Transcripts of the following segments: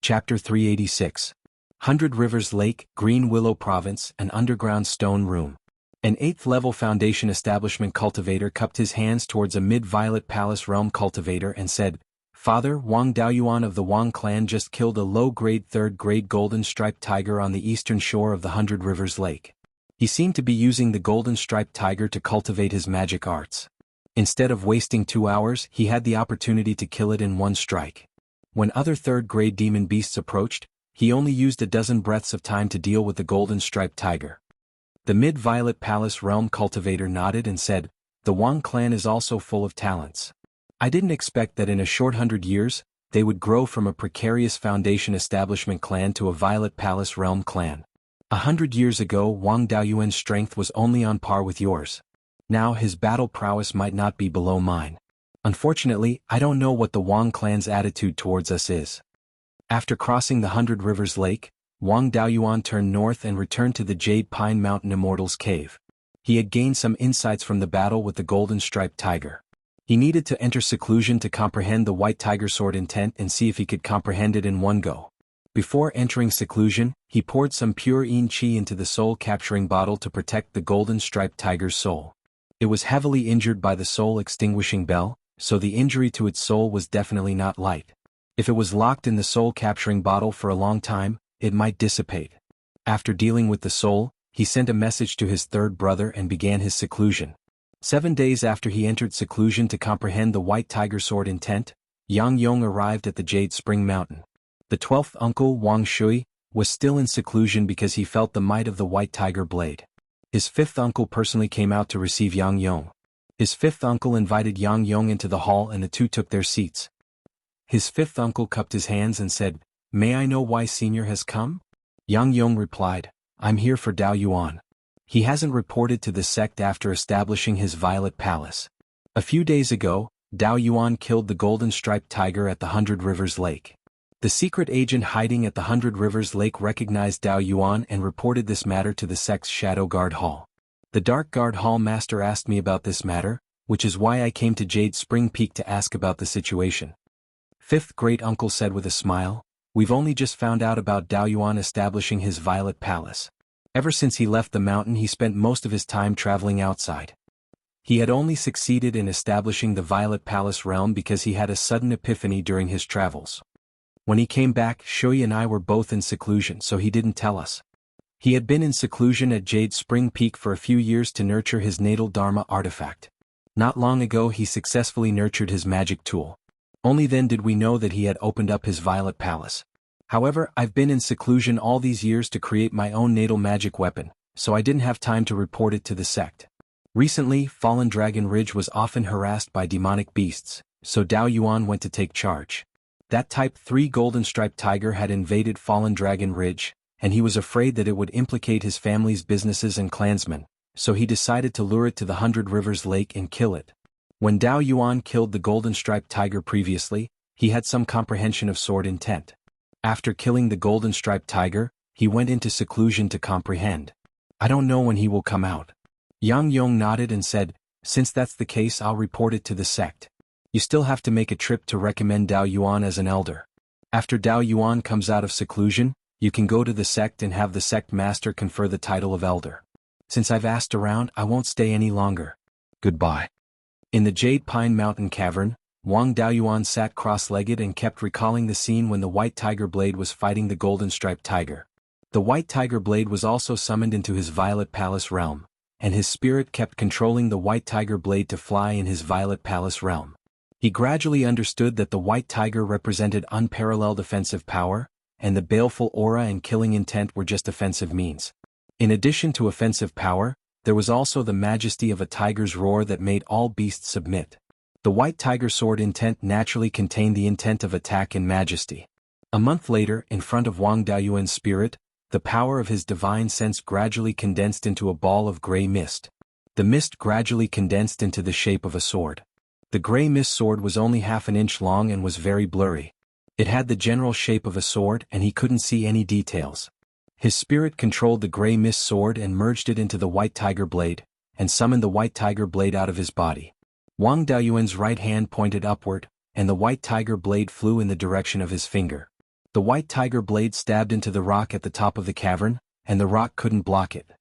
Chapter 386. 100 Rivers Lake, Green Willow Province, an underground stone room. An 8th-level Foundation establishment cultivator cupped his hands towards a mid-violet palace realm cultivator and said, "Father, Wang Daoyuan of the Wang clan just killed a low-grade 3rd-grade golden-striped tiger on the eastern shore of the 100 Rivers Lake. He seemed to be using the golden-striped tiger to cultivate his magic arts. Instead of wasting 2 hours, he had the opportunity to kill it in one strike. When other 3rd-grade demon beasts approached, he only used a dozen breaths of time to deal with the golden-striped tiger." The mid-violet palace realm cultivator nodded and said, "The Wang clan is also full of talents. I didn't expect that in a short 100 years, they would grow from a precarious Foundation establishment clan to a violet palace realm clan. 100 years ago, Wang Daoyuan's strength was only on par with yours. Now his battle prowess might not be below mine. Unfortunately, I don't know what the Wang clan's attitude towards us is." After crossing the 100 Rivers Lake, Wang Daoyuan turned north and returned to the Jade Pine Mountain Immortal's Cave. He had gained some insights from the battle with the golden-striped tiger. He needed to enter seclusion to comprehend the white tiger sword intent and see if he could comprehend it in one go. Before entering seclusion, he poured some pure yin qi into the soul-capturing bottle to protect the golden-striped tiger's soul. It was heavily injured by the soul-extinguishing bell, so the injury to its soul was definitely not light. If it was locked in the soul-capturing bottle for a long time, it might dissipate. After dealing with the soul, he sent a message to his 3rd brother and began his seclusion. 7 days after he entered seclusion to comprehend the white tiger sword intent, Yang Yong arrived at the Jade Spring Mountain. The 12th uncle, Wang Shui, was still in seclusion because he felt the might of the white tiger blade. His 5th uncle personally came out to receive Yang Yong. His 5th uncle invited Yang Yong into the hall and the two took their seats. His 5th uncle cupped his hands and said, "May I know why Senior has come?" Yang Yong replied, "I'm here for Daoyuan. He hasn't reported to the sect after establishing his violet palace. A few days ago, Daoyuan killed the golden-striped tiger at the 100 Rivers Lake. The secret agent hiding at the 100 Rivers Lake recognized Daoyuan and reported this matter to the sect's Shadow Guard Hall. The Dark Guard Hall Master asked me about this matter, which is why I came to Jade Spring Peak to ask about the situation." 5th great-uncle said with a smile, "We've only just found out about Daoyuan establishing his violet palace. Ever since he left the mountain he spent most of his time traveling outside. He had only succeeded in establishing the violet palace realm because he had a sudden epiphany during his travels. When he came back, Shui and I were both in seclusion, so he didn't tell us. He had been in seclusion at Jade Spring Peak for a few years to nurture his natal Dharma artifact. Not long ago he successfully nurtured his magic tool. Only then did we know that he had opened up his violet palace. However, I've been in seclusion all these years to create my own natal magic weapon, so I didn't have time to report it to the sect. Recently, Fallen Dragon Ridge was often harassed by demonic beasts, so Daoyuan went to take charge. That Type 3 golden-striped tiger had invaded Fallen Dragon Ridge, and he was afraid that it would implicate his family's businesses and clansmen, so he decided to lure it to the 100 Rivers Lake and kill it. When Daoyuan killed the golden-striped tiger previously, he had some comprehension of sword intent. After killing the golden-striped tiger, he went into seclusion to comprehend. I don't know when he will come out." Yang Yong nodded and said, "Since that's the case, I'll report it to the sect. You still have to make a trip to recommend Daoyuan as an elder. After Daoyuan comes out of seclusion, you can go to the sect and have the sect master confer the title of elder. Since I've asked around, I won't stay any longer. Goodbye." In the Jade Pine Mountain Cavern, Wang Daoyuan sat cross-legged and kept recalling the scene when the white tiger blade was fighting the golden-striped tiger. The white tiger blade was also summoned into his violet palace realm, and his spirit kept controlling the white tiger blade to fly in his violet palace realm. He gradually understood that the white tiger represented unparalleled offensive power, and the baleful aura and killing intent were just offensive means. In addition to offensive power, there was also the majesty of a tiger's roar that made all beasts submit. The white tiger sword intent naturally contained the intent of attack and majesty. A month later, in front of Wang Daoyuan's spirit, the power of his divine sense gradually condensed into a ball of gray mist. The mist gradually condensed into the shape of a sword. The gray mist sword was only half an inch long and was very blurry. It had the general shape of a sword and he couldn't see any details. His spirit controlled the gray mist sword and merged it into the white tiger blade, and summoned the white tiger blade out of his body. Wang Daoyuan's right hand pointed upward, and the white tiger blade flew in the direction of his finger. The white tiger blade stabbed into the rock at the top of the cavern, and the rock couldn't block it.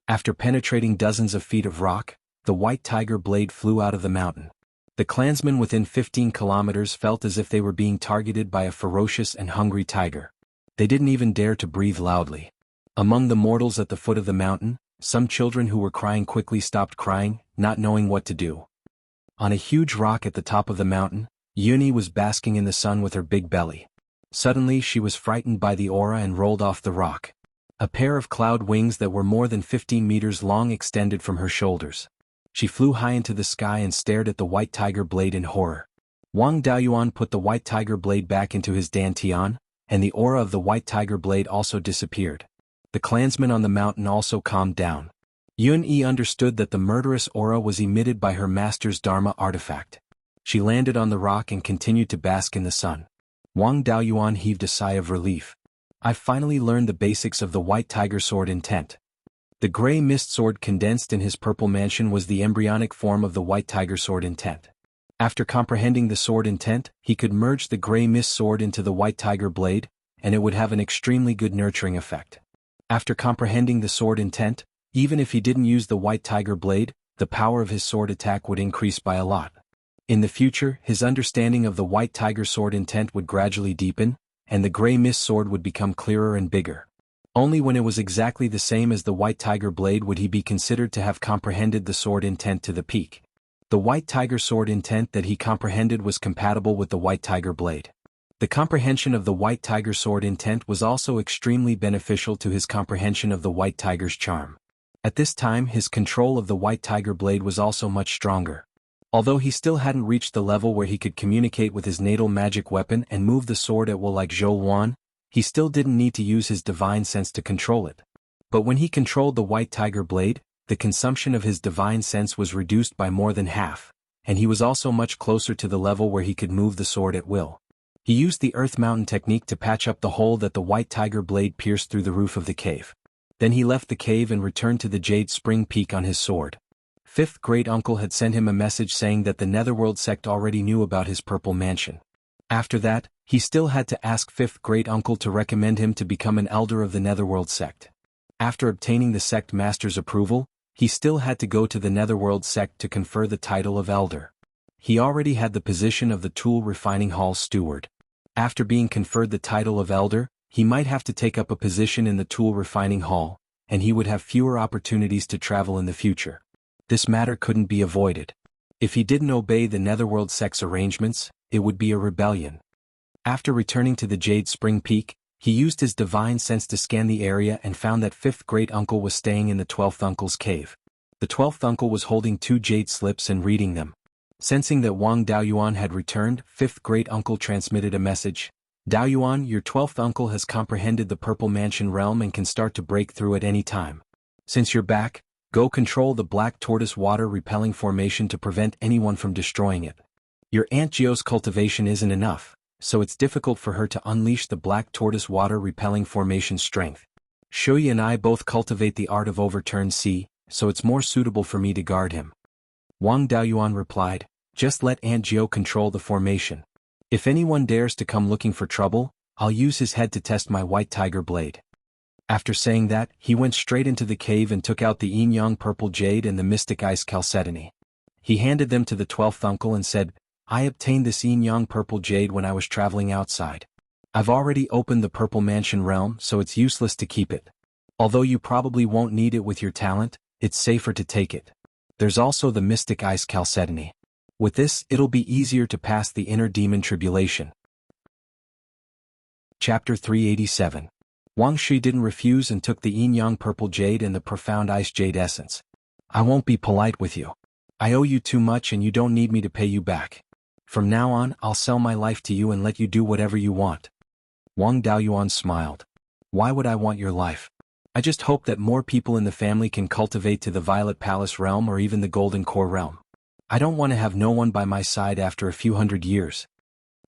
After penetrating dozens of feet of rock, the white tiger blade flew out of the mountain. The clansmen within 15 kilometers felt as if they were being targeted by a ferocious and hungry tiger. They didn't even dare to breathe loudly. Among the mortals at the foot of the mountain, some children who were crying quickly stopped crying, not knowing what to do. On a huge rock at the top of the mountain, Yuni was basking in the sun with her big belly. Suddenly she was frightened by the aura and rolled off the rock. A pair of cloud wings that were more than 15 meters long extended from her shoulders. She flew high into the sky and stared at the white tiger blade in horror. Wang Daoyuan put the white tiger blade back into his dantian, and the aura of the white tiger blade also disappeared. The clansmen on the mountain also calmed down. Yun-Yi understood that the murderous aura was emitted by her master's Dharma artifact. She landed on the rock and continued to bask in the sun. Wang Daoyuan heaved a sigh of relief. "I finally learned the basics of the white tiger sword intent." The gray mist sword condensed in his purple mansion was the embryonic form of the white tiger sword intent. After comprehending the sword intent, he could merge the gray mist sword into the white tiger blade, and it would have an extremely good nurturing effect. After comprehending the sword intent, even if he didn't use the white tiger blade, the power of his sword attack would increase by a lot. In the future, his understanding of the white tiger sword intent would gradually deepen, and the gray mist sword would become clearer and bigger. Only when it was exactly the same as the white tiger blade would he be considered to have comprehended the sword intent to the peak. The white tiger sword intent that he comprehended was compatible with the white tiger blade. The comprehension of the white tiger sword intent was also extremely beneficial to his comprehension of the white tiger's charm. At this time his control of the white tiger blade was also much stronger. Although he still hadn't reached the level where he could communicate with his natal magic weapon and move the sword at will like Zhou Wan, he still didn't need to use his divine sense to control it. But when he controlled the white tiger blade, the consumption of his divine sense was reduced by more than half, and he was also much closer to the level where he could move the sword at will. He used the Earth Mountain technique to patch up the hole that the white tiger blade pierced through the roof of the cave. Then he left the cave and returned to the Jade Spring Peak on his sword. Fifth Great Uncle had sent him a message saying that the Netherworld sect already knew about his purple mansion. After that, he still had to ask Fifth Great Uncle to recommend him to become an elder of the Netherworld sect. After obtaining the sect master's approval, he still had to go to the Netherworld sect to confer the title of elder. He already had the position of the Tool Refining Hall steward. After being conferred the title of elder, he might have to take up a position in the Tool Refining Hall, and he would have fewer opportunities to travel in the future. This matter couldn't be avoided. If he didn't obey the Netherworld sect's arrangements, it would be a rebellion. After returning to the Jade Spring Peak, he used his divine sense to scan the area and found that Fifth Great Uncle was staying in the 12th Uncle's cave. The 12th Uncle was holding 2 jade slips and reading them. Sensing that Wang Daoyuan had returned, Fifth Great Uncle transmitted a message. "Daoyuan, your 12th Uncle has comprehended the Purple Mansion realm and can start to break through at any time. Since you're back, go control the Black Tortoise water repelling formation to prevent anyone from destroying it. Your Aunt Gio's cultivation isn't enough, so it's difficult for her to unleash the Black Tortoise water repelling formation strength. Shuyi and I both cultivate the art of overturned sea, so it's more suitable for me to guard him." Wang Daoyuan replied, "Just let Aunt Gio control the formation. If anyone dares to come looking for trouble, I'll use his head to test my white tiger blade." After saying that, he went straight into the cave and took out the yin-yang purple jade and the mystic ice chalcedony. He handed them to the 12th Uncle and said, "I obtained this yin-yang purple jade when I was traveling outside. I've already opened the Purple Mansion realm, so it's useless to keep it. Although you probably won't need it with your talent, it's safer to take it. There's also the mystic ice chalcedony. With this, it'll be easier to pass the inner demon tribulation." Chapter 387. Wang Shi didn't refuse and took the yin-yang purple jade and the profound ice jade essence. "I won't be polite with you. I owe you too much and you don't need me to pay you back. From now on, I'll sell my life to you and let you do whatever you want." Wang Daoyuan smiled. "Why would I want your life? I just hope that more people in the family can cultivate to the Violet Palace realm or even the Golden Core realm. I don't want to have no one by my side after a few hundred years."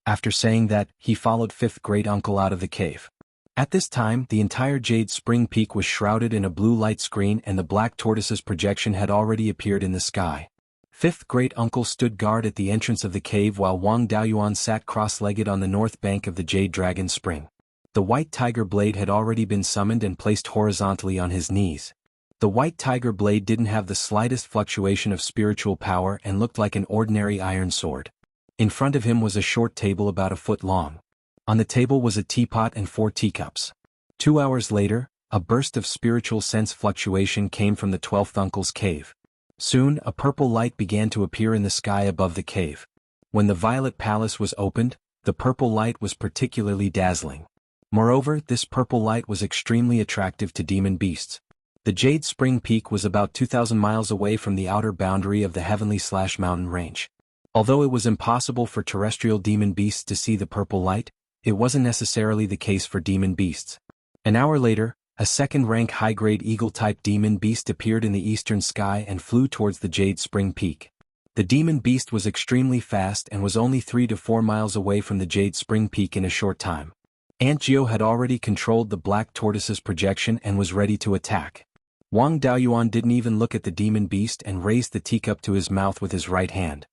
After saying that, he followed Fifth Great Uncle out of the cave. At this time, the entire Jade Spring Peak was shrouded in a blue light screen and the Black Tortoise's projection had already appeared in the sky. Fifth Great Uncle stood guard at the entrance of the cave while Wang Daoyuan sat cross-legged on the north bank of the Jade Dragon Spring. The white tiger blade had already been summoned and placed horizontally on his knees. The white tiger blade didn't have the slightest fluctuation of spiritual power and looked like an ordinary iron sword. In front of him was a short table about a foot long. On the table was a teapot and 4 teacups. 2 hours later, a burst of spiritual sense fluctuation came from the 12th uncle's cave. Soon, a purple light began to appear in the sky above the cave. When the violet palace was opened, the purple light was particularly dazzling. Moreover, this purple light was extremely attractive to demon beasts. The Jade Spring Peak was about 2,000 miles away from the outer boundary of the Heavenly/Mountain Range. Although it was impossible for terrestrial demon beasts to see the purple light, it wasn't necessarily the case for demon beasts. An hour later, a second-rank high-grade eagle-type demon beast appeared in the eastern sky and flew towards the Jade Spring Peak. The demon beast was extremely fast and was only 3 to 4 miles away from the Jade Spring Peak in a short time. Aunt Geo had already controlled the black tortoise's projection and was ready to attack. Wang Daoyuan didn't even look at the demon beast and raised the teacup to his mouth with his right hand.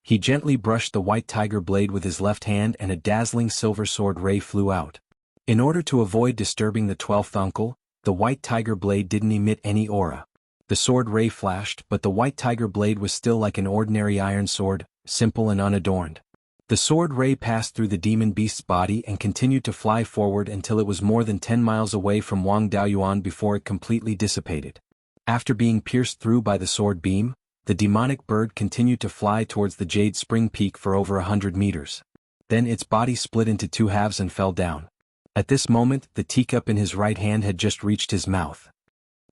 He gently brushed the white tiger blade with his left hand and a dazzling silver sword ray flew out. In order to avoid disturbing the 12th uncle, the white tiger blade didn't emit any aura. The sword ray flashed, but the white tiger blade was still like an ordinary iron sword, simple and unadorned. The sword ray passed through the demon beast's body and continued to fly forward until it was more than 10 miles away from Wang Daoyuan before it completely dissipated. After being pierced through by the sword beam, the demonic bird continued to fly towards the Jade Spring Peak for over 100 meters. Then its body split into 2 halves and fell down. At this moment, the teacup in his right hand had just reached his mouth.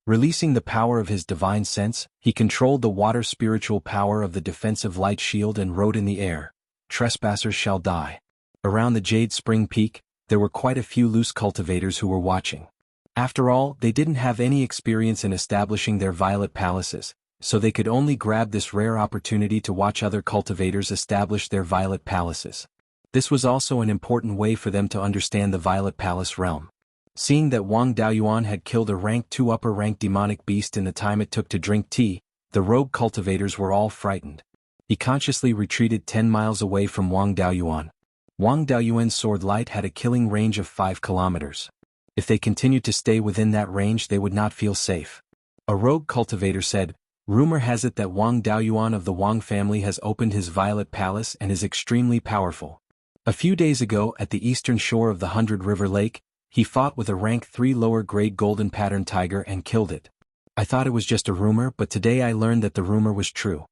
Releasing the power of his divine sense, he controlled the water spiritual power of the defensive light shield and wrote in the air, "Trespassers shall die." Around the Jade Spring Peak, there were quite a few loose cultivators who were watching. After all, they didn't have any experience in establishing their violet palaces, so they could only grab this rare opportunity to watch other cultivators establish their violet palaces. This was also an important way for them to understand the violet palace realm. Seeing that Wang Daoyuan had killed a rank 2 upper-rank demonic beast in the time it took to drink tea, the rogue cultivators were all frightened. He consciously retreated 10 miles away from Wang Daoyuan. Wang Daoyuan's sword light had a killing range of 5 kilometers. If they continued to stay within that range, they would not feel safe. A rogue cultivator said, "Rumor has it that Wang Daoyuan of the Wang family has opened his violet palace and is extremely powerful. A few days ago, at the eastern shore of the 100 River Lake, he fought with a rank 3 lower-grade golden pattern tiger and killed it. I thought it was just a rumor, but today I learned that the rumor was true."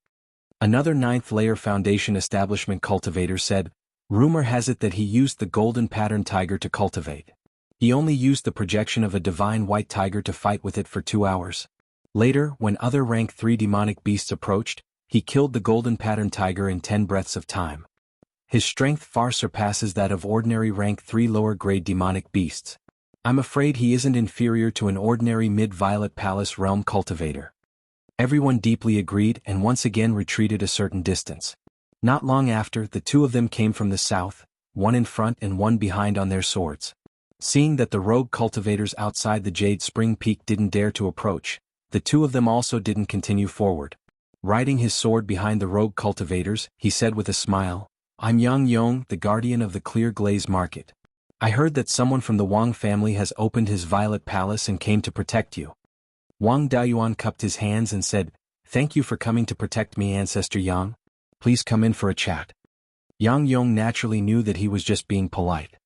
Another 9th layer foundation establishment cultivator said, "Rumor has it that he used the golden pattern tiger to cultivate. He only used the projection of a divine white tiger to fight with it for 2 hours. Later, when other rank 3 demonic beasts approached, he killed the golden pattern tiger in 10 breaths of time. His strength far surpasses that of ordinary rank 3 lower-grade demonic beasts. I'm afraid he isn't inferior to an ordinary mid-violet palace realm cultivator." Everyone deeply agreed and once again retreated a certain distance. Not long after, the 2 of them came from the south, one in front and one behind on their swords. Seeing that the rogue cultivators outside the Jade Spring Peak didn't dare to approach, the 2 of them also didn't continue forward. Riding his sword behind the rogue cultivators, he said with a smile, "I'm Yang Yong, the guardian of the Clear Glaze Market. I heard that someone from the Wang family has opened his violet palace and came to protect you." Wang Daoyuan cupped his hands and said, "Thank you for coming to protect me, Ancestor Yang. Please come in for a chat." Yang Yong naturally knew that he was just being polite.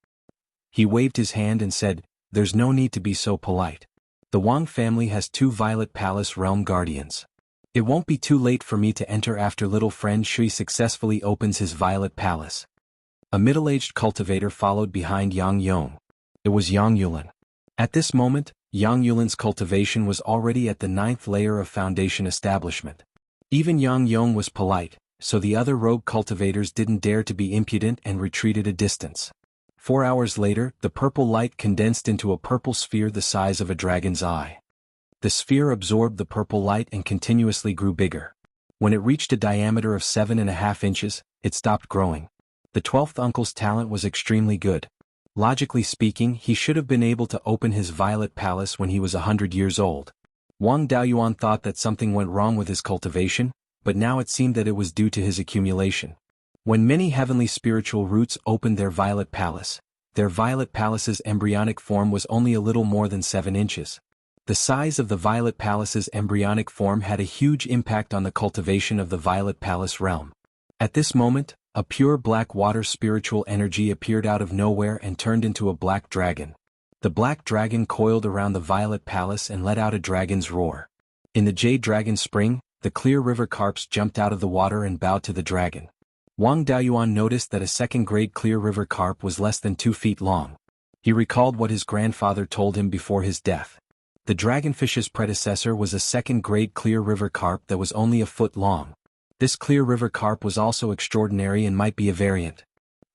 He waved his hand and said, "There's no need to be so polite. The Wang family has 2 violet palace realm guardians. It won't be too late for me to enter after little friend Shui successfully opens his violet palace." A middle-aged cultivator followed behind Yang Yong. It was Yang Yulin. At this moment, Yang Yulin's cultivation was already at the 9th layer of foundation establishment. Even Yang Yong was polite, so the other rogue cultivators didn't dare to be impudent and retreated a distance. 4 hours later, the purple light condensed into a purple sphere the size of a dragon's eye. The sphere absorbed the purple light and continuously grew bigger. When it reached a diameter of 7.5 inches, it stopped growing. The 12th uncle's talent was extremely good. Logically speaking, he should have been able to open his violet palace when he was 100 years old. Wang Daoyuan thought that something went wrong with his cultivation, but now it seemed that it was due to his accumulation. When many heavenly spiritual roots opened their violet palace, their Violet Palace's embryonic form was only a little more than 7 inches. The size of the Violet Palace's embryonic form had a huge impact on the cultivation of the Violet Palace realm. At this moment, a pure black water spiritual energy appeared out of nowhere and turned into a black dragon. The black dragon coiled around the Violet Palace and let out a dragon's roar. In the Jade Dragon Spring, the clear river carps jumped out of the water and bowed to the dragon. Wang Daoyuan noticed that a second-grade clear river carp was less than 2 feet long. He recalled what his grandfather told him before his death. The dragonfish's predecessor was a second-grade clear river carp that was only a foot long. This clear river carp was also extraordinary and might be a variant.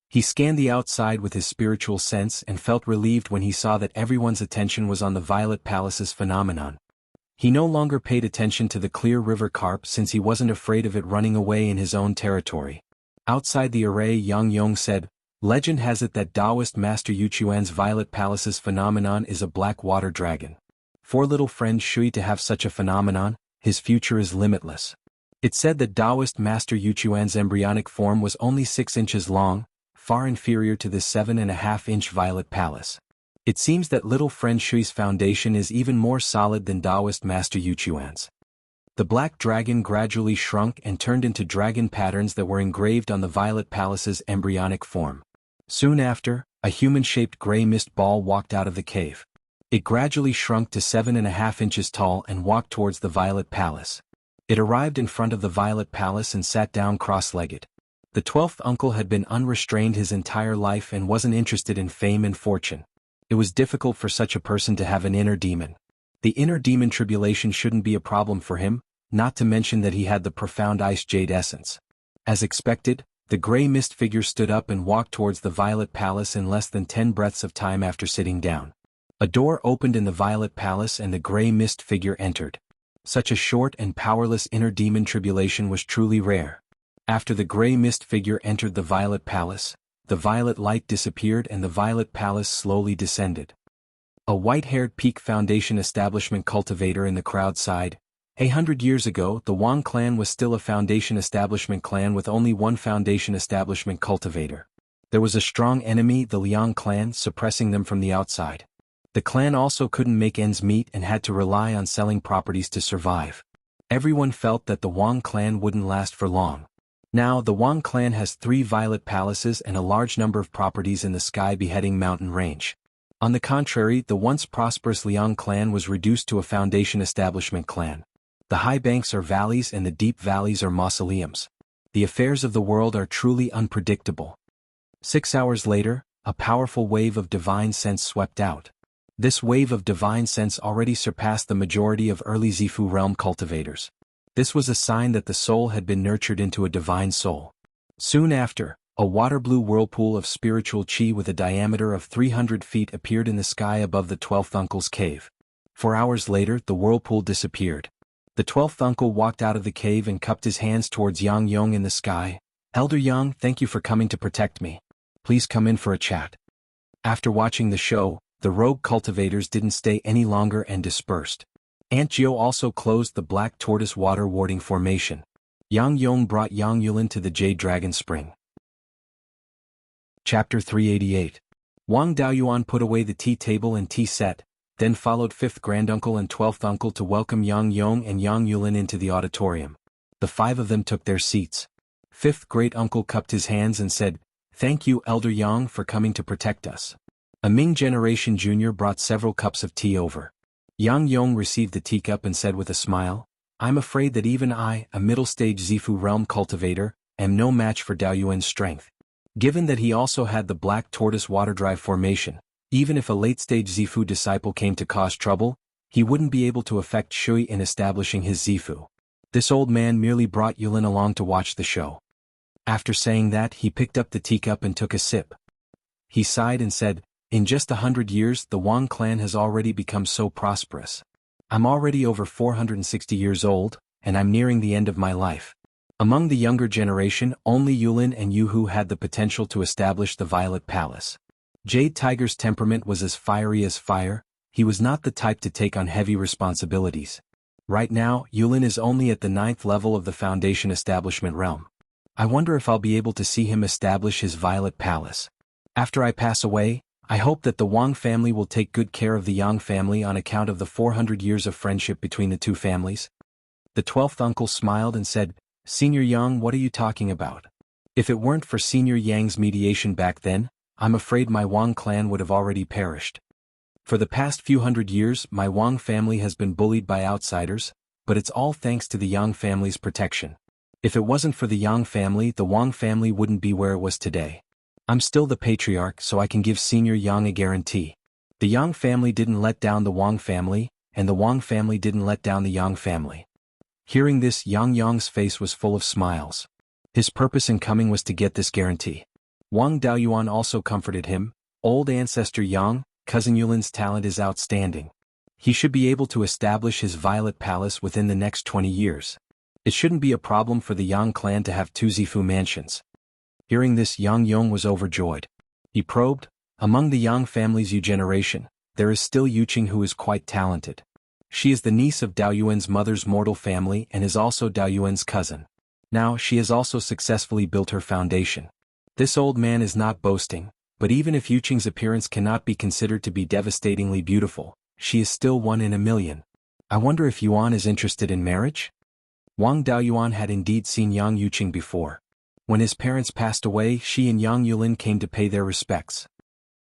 He scanned the outside with his spiritual sense and felt relieved when he saw that everyone's attention was on the Violet Palace's phenomenon. He no longer paid attention to the clear river carp since he wasn't afraid of it running away in his own territory. Outside the array, Yang Yong said, "Legend has it that Taoist Master Yuchuan's Violet Palace's phenomenon is a black water dragon. For little friend Shui to have such a phenomenon, his future is limitless." It said that Taoist Master Yuchuan's embryonic form was only 6 inches long, far inferior to the 7.5-inch Violet Palace. It seems that little friend Shui's foundation is even more solid than Taoist Master Yuchuan's. The black dragon gradually shrunk and turned into dragon patterns that were engraved on the Violet Palace's embryonic form. Soon after, a human-shaped gray mist ball walked out of the cave. It gradually shrunk to 7.5 inches tall and walked towards the Violet Palace. It arrived in front of the Violet Palace and sat down cross-legged. The 12th uncle had been unrestrained his entire life and wasn't interested in fame and fortune. It was difficult for such a person to have an inner demon. The inner demon tribulation shouldn't be a problem for him, not to mention that he had the profound ice jade essence. As expected, the gray mist figure stood up and walked towards the Violet Palace in less than 10 breaths of time after sitting down. A door opened in the Violet Palace and the gray mist figure entered. Such a short and powerless inner demon tribulation was truly rare. After the gray mist figure entered the Violet Palace, the violet light disappeared and the Violet Palace slowly descended. A white-haired peak foundation establishment cultivator in the crowd sighed. 100 years ago, the Wang clan was still a foundation establishment clan with only one foundation establishment cultivator. There was a strong enemy, the Liang clan, suppressing them from the outside. The clan also couldn't make ends meet and had to rely on selling properties to survive. Everyone felt that the Wang clan wouldn't last for long. Now, the Wang clan has 3 Violet Palaces and a large number of properties in the Sky Beheading Mountain Range. On the contrary, the once prosperous Liang clan was reduced to a foundation establishment clan. The high banks are valleys and the deep valleys are mausoleums. The affairs of the world are truly unpredictable. 6 hours later, a powerful wave of divine sense swept out. This wave of divine sense already surpassed the majority of early Zifu realm cultivators. This was a sign that the soul had been nurtured into a divine soul. Soon after, a water-blue whirlpool of spiritual chi with a diameter of 300 feet appeared in the sky above the 12th uncle's cave. 4 hours later, the whirlpool disappeared. The 12th uncle walked out of the cave and cupped his hands towards Yang Yong in the sky. "Elder Yang, thank you for coming to protect me. Please come in for a chat." After watching the show, the rogue cultivators didn't stay any longer and dispersed. Aunt Gio also closed the black tortoise water warding formation. Yang Yong brought Yang Yulin to the Jade Dragon Spring. Chapter 388. Wang Daoyuan put away the tea table and tea set, then followed 5th granduncle and 12th uncle to welcome Yang Yong and Yang Yulin into the auditorium. The 5 of them took their seats. 5th great uncle cupped his hands and said, "Thank you, Elder Yang, for coming to protect us." A Ming generation junior brought several cups of tea over. Yang Yong received the teacup and said with a smile, "I'm afraid that even I, a middle-stage Zifu realm cultivator, am no match for Daoyuan's strength." Given that he also had the black tortoise water drive formation, even if a late-stage Zifu disciple came to cause trouble, he wouldn't be able to affect Shui in establishing his Zifu. This old man merely brought Yulin along to watch the show. After saying that, he picked up the teacup and took a sip. He sighed and said, "In just 100 years, the Wang clan has already become so prosperous. I'm already over 460 years old, and I'm nearing the end of my life." Among the younger generation, only Yulin and Yuhu had the potential to establish the Violet Palace. Jade Tiger's temperament was as fiery as fire. He was not the type to take on heavy responsibilities. Right now, Yulin is only at the 9th level of the Foundation Establishment realm. I wonder if I'll be able to see him establish his Violet Palace. After I pass away, I hope that the Wang family will take good care of the Yang family on account of the 400 years of friendship between the two families. The 12th uncle smiled and said, Senior Yang, what are you talking about? If it weren't for Senior Yang's mediation back then, I'm afraid my Wang clan would have already perished. For the past few hundred years, my Wang family has been bullied by outsiders, but it's all thanks to the Yang family's protection. If it wasn't for the Yang family, the Wang family wouldn't be where it was today. I'm still the patriarch, so I can give Senior Yang a guarantee. The Yang family didn't let down the Wang family, and the Wang family didn't let down the Yang family. Hearing this, Yang's face was full of smiles. His purpose in coming was to get this guarantee. Wang Daoyuan also comforted him. Old ancestor Yang, cousin Yulin's talent is outstanding. He should be able to establish his Violet Palace within the next 20 years. It shouldn't be a problem for the Yang clan to have two Zifu mansions. Hearing this, Yang Yong was overjoyed. He probed, among the Yang family's Yu generation, there is still Yuqing who is quite talented. She is the niece of Daoyuan's mother's mortal family and is also Daoyuan's cousin. Now she has also successfully built her foundation. This old man is not boasting, but even if Yuqing's appearance cannot be considered to be devastatingly beautiful, she is still one in a million. I wonder if Yuan is interested in marriage? Wang Daoyuan had indeed seen Yang Yuqing before. When his parents passed away, she and Yang Yulin came to pay their respects.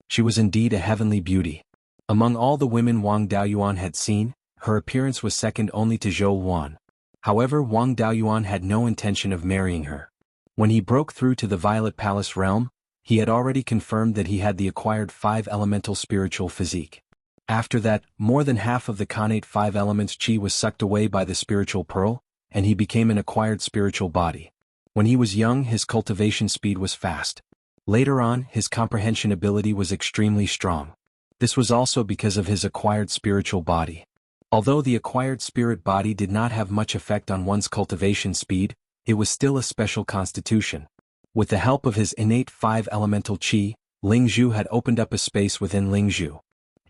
She was indeed a heavenly beauty. Among all the women Wang Daoyuan had seen, her appearance was second only to Zhou Wan. However, Wang Daoyuan had no intention of marrying her. When he broke through to the Violet Palace realm, he had already confirmed that he had the acquired 5 elemental spiritual physique. After that, more than half of the connate 5 elements chi was sucked away by the spiritual pearl, and he became an acquired spiritual body. When he was young, his cultivation speed was fast. Later on, his comprehension ability was extremely strong. This was also because of his acquired spiritual body. Although the acquired spirit body did not have much effect on one's cultivation speed, it was still a special constitution. With the help of his innate 5 elemental chi, Ling Zhu had opened up a space within Ling Zhu.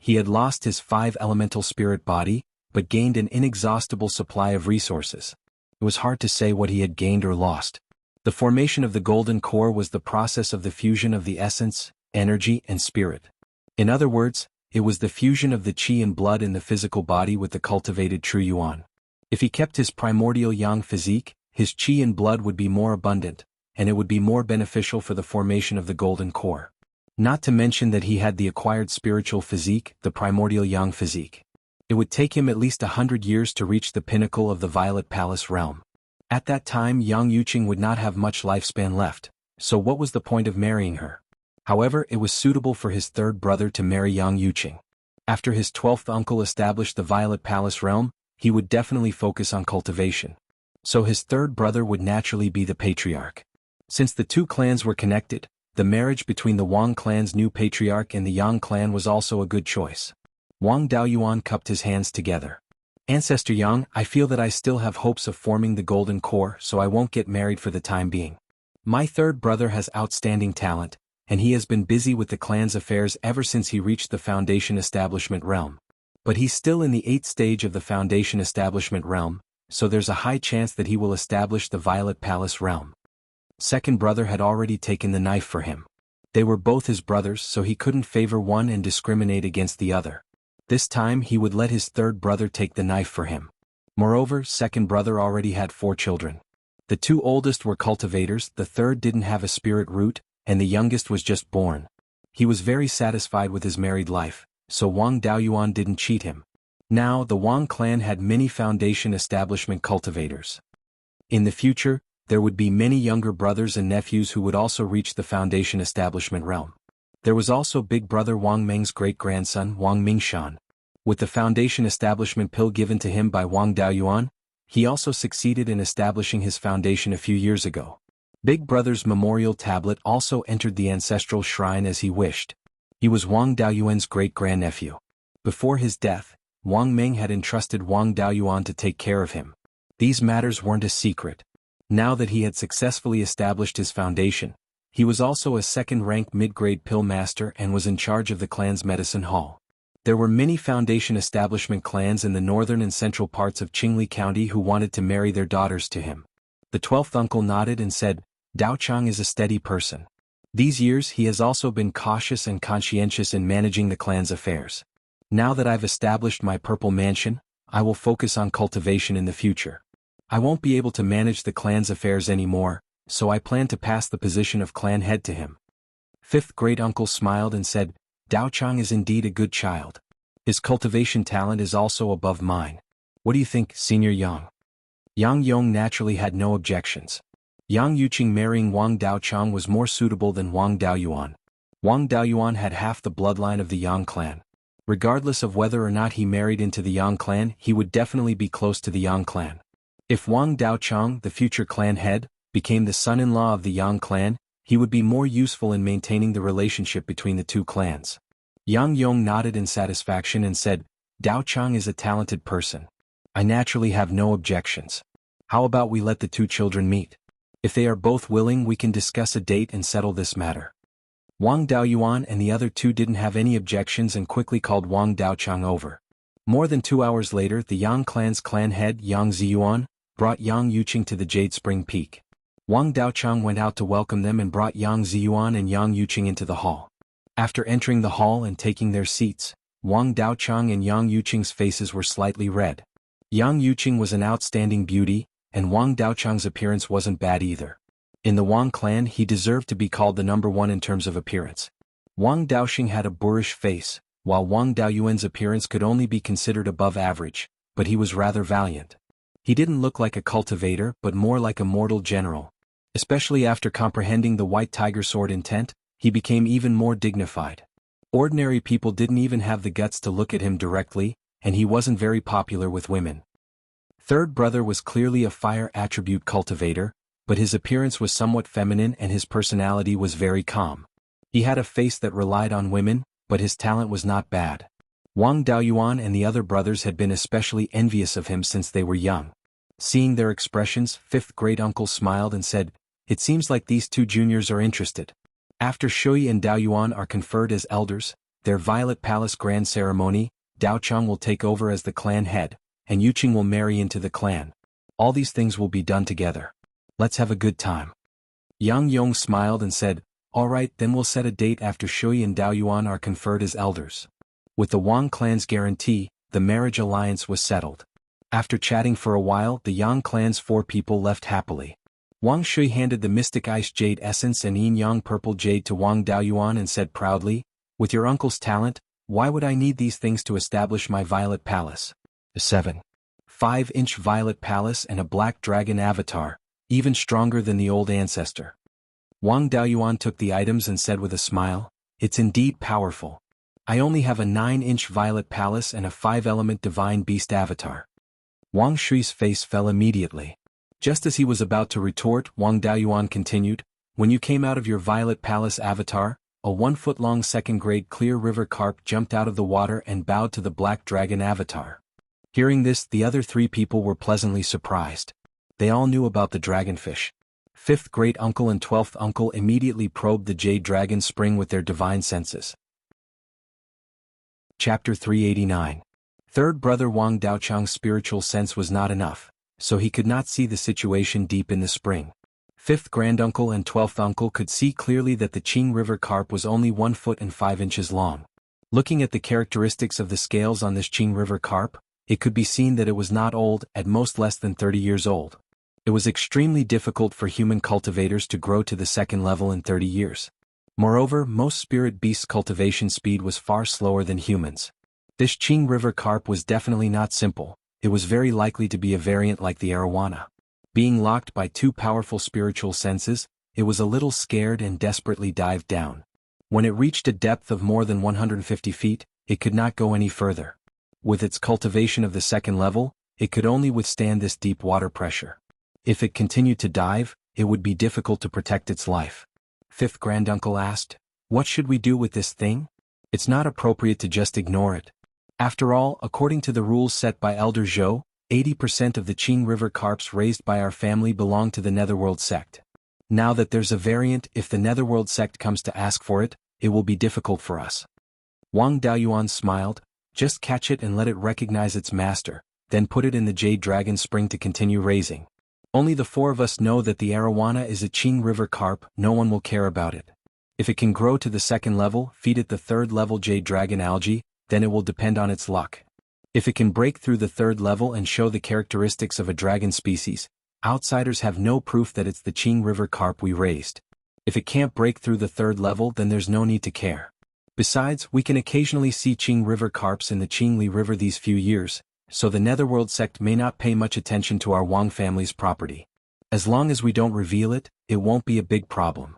He had lost his 5 elemental spirit body, but gained an inexhaustible supply of resources. It was hard to say what he had gained or lost. The formation of the golden core was the process of the fusion of the essence, energy, and spirit. In other words, it was the fusion of the qi and blood in the physical body with the cultivated true yuan. If he kept his primordial yang physique, his qi and blood would be more abundant, and it would be more beneficial for the formation of the golden core. Not to mention that he had the acquired spiritual physique, the primordial yang physique. It would take him at least 100 years to reach the pinnacle of the Violet Palace realm. At that time, Yang Yuqing would not have much lifespan left, so what was the point of marrying her? However, it was suitable for his third brother to marry Yang Yuqing. After his 12th uncle established the Violet Palace realm, he would definitely focus on cultivation. So his third brother would naturally be the patriarch. Since the two clans were connected, the marriage between the Wang clan's new patriarch and the Yang clan was also a good choice. Wang Daoyuan cupped his hands together. Ancestor Yang, I feel that I still have hopes of forming the golden core, so I won't get married for the time being. My third brother has outstanding talent, and he has been busy with the clan's affairs ever since he reached the Foundation Establishment realm. But he's still in the 8th stage of the Foundation Establishment realm, so there's a high chance that he will establish the Violet Palace realm. Second brother had already taken the knife for him. They were both his brothers, so he couldn't favor one and discriminate against the other. This time he would let his third brother take the knife for him. Moreover, second brother already had 4 children. The 2 oldest were cultivators, the third didn't have a spirit root, and the youngest was just born. He was very satisfied with his married life, so Wang Daoyuan didn't cheat him. Now, the Wang clan had many Foundation Establishment cultivators. In the future, there would be many younger brothers and nephews who would also reach the Foundation Establishment realm. There was also big brother Wang Meng's great-grandson Wang Mingshan. With the Foundation Establishment pill given to him by Wang Daoyuan, he also succeeded in establishing his foundation a few years ago. Big brother's memorial tablet also entered the ancestral shrine as he wished. He was Wang Daoyuan's great-grandnephew. Before his death, Wang Meng had entrusted Wang Daoyuan to take care of him. These matters weren't a secret. Now that he had successfully established his foundation, he was also a second-rank mid-grade pill master and was in charge of the clan's medicine hall. There were many Foundation Establishment clans in the northern and central parts of Qingli County who wanted to marry their daughters to him. The 12th uncle nodded and said, Dao Chang is a steady person. These years he has also been cautious and conscientious in managing the clan's affairs. Now that I've established my purple mansion, I will focus on cultivation in the future. I won't be able to manage the clan's affairs anymore, so I plan to pass the position of clan head to him. Fifth great-uncle smiled and said, Dao Chang is indeed a good child. His cultivation talent is also above mine. What do you think, Senior Yang? Yang Yong naturally had no objections. Yang Yuqing marrying Wang Daochang was more suitable than Wang Daoyuan. Wang Daoyuan had half the bloodline of the Yang clan. Regardless of whether or not he married into the Yang clan, he would definitely be close to the Yang clan. If Wang Daochang, the future clan head, became the son-in-law of the Yang clan, he would be more useful in maintaining the relationship between the two clans. Yang Yong nodded in satisfaction and said, Daochang is a talented person. I naturally have no objections. How about we let the two children meet? If they are both willing, we can discuss a date and settle this matter. Wang Daoyuan and the other two didn't have any objections and quickly called Wang Daochang over. More than 2 hours later, the Yang clan's clan head Yang Ziyuan brought Yang Yuqing to the Jade Spring Peak. Wang Daochang went out to welcome them and brought Yang Ziyuan and Yang Yuqing into the hall. After entering the hall and taking their seats, Wang Daochang and Yang Yuqing's faces were slightly red. Yang Yuqing was an outstanding beauty, and Wang Daochang's appearance wasn't bad either. In the Wang clan, he deserved to be called the number one in terms of appearance. Wang Daoxing had a boorish face, while Wang Daoyuan's appearance could only be considered above average, but he was rather valiant. He didn't look like a cultivator but more like a mortal general. Especially after comprehending the White Tiger Sword intent, he became even more dignified. Ordinary people didn't even have the guts to look at him directly, and he wasn't very popular with women. Third brother was clearly a fire attribute cultivator, but his appearance was somewhat feminine and his personality was very calm. He had a face that relied on women, but his talent was not bad. Wang Daoyuan and the other brothers had been especially envious of him since they were young. Seeing their expressions, fifth great-uncle smiled and said, It seems like these two juniors are interested. After Shui and Daoyuan are conferred as elders, their Violet Palace grand ceremony, Daochang will take over as the clan head, and Yuqing will marry into the clan. All these things will be done together. Let's have a good time. Yang Yong smiled and said, All right, then we'll set a date after Shui and Daoyuan are conferred as elders. With the Wang clan's guarantee, the marriage alliance was settled. After chatting for a while, the Yang clan's 4 people left happily. Wang Shui handed the Mystic Ice Jade Essence and Yin Yang Purple Jade to Wang Daoyuan and said proudly, With your uncle's talent, why would I need these things to establish my Violet Palace? 7. 5-inch Violet Palace and a Black Dragon avatar, even stronger than the old ancestor. Wang Daoyuan took the items and said with a smile, It's indeed powerful. I only have a 9-inch Violet Palace and a 5-element Divine Beast avatar. Wang Shui's face fell immediately. Just as he was about to retort, Wang Daoyuan continued, When you came out of your Violet Palace avatar, a 1-foot-long second-grade clear river carp jumped out of the water and bowed to the Black Dragon avatar. Hearing this, the other 3 people were pleasantly surprised. They all knew about the dragonfish. 5th great-uncle and 12th uncle immediately probed the Jade Dragon Spring with their divine senses. Chapter 389. Third brother Wang Daochang's spiritual sense was not enough, so he could not see the situation deep in the spring. 5th granduncle and 12th uncle could see clearly that the Qing River carp was only 1 foot and 5 inches long. Looking at the characteristics of the scales on this Qing River carp, it could be seen that it was not old, at most less than 30 years old. It was extremely difficult for human cultivators to grow to the 2nd level in 30 years. Moreover, most spirit beasts' cultivation speed was far slower than humans. This Qing River carp was definitely not simple, it was very likely to be a variant like the arowana. Being locked by 2 powerful spiritual senses, it was a little scared and desperately dived down. When it reached a depth of more than 150 feet, it could not go any further. With its cultivation of the 2nd level, it could only withstand this deep water pressure. If it continued to dive, it would be difficult to protect its life. 5th granduncle asked, What should we do with this thing? It's not appropriate to just ignore it. After all, according to the rules set by Elder Zhou, 80% of the Qing River carps raised by our family belong to the Netherworld sect. Now that there's a variant, if the Netherworld sect comes to ask for it, it will be difficult for us. Wang Daoyuan smiled, Just catch it and let it recognize its master, then put it in the Jade Dragon Spring to continue raising. Only the 4 of us know that the arowana is a Qing River carp, no one will care about it. If it can grow to the second level, feed it the third level jade dragon algae, then it will depend on its luck. If it can break through the third level and show the characteristics of a dragon species, outsiders have no proof that it's the Qing River carp we raised. If it can't break through the third level, then there's no need to care. Besides, we can occasionally see Qing River carps in the Qingli River these few years, so the Netherworld sect may not pay much attention to our Wang family's property. As long as we don't reveal it, it won't be a big problem.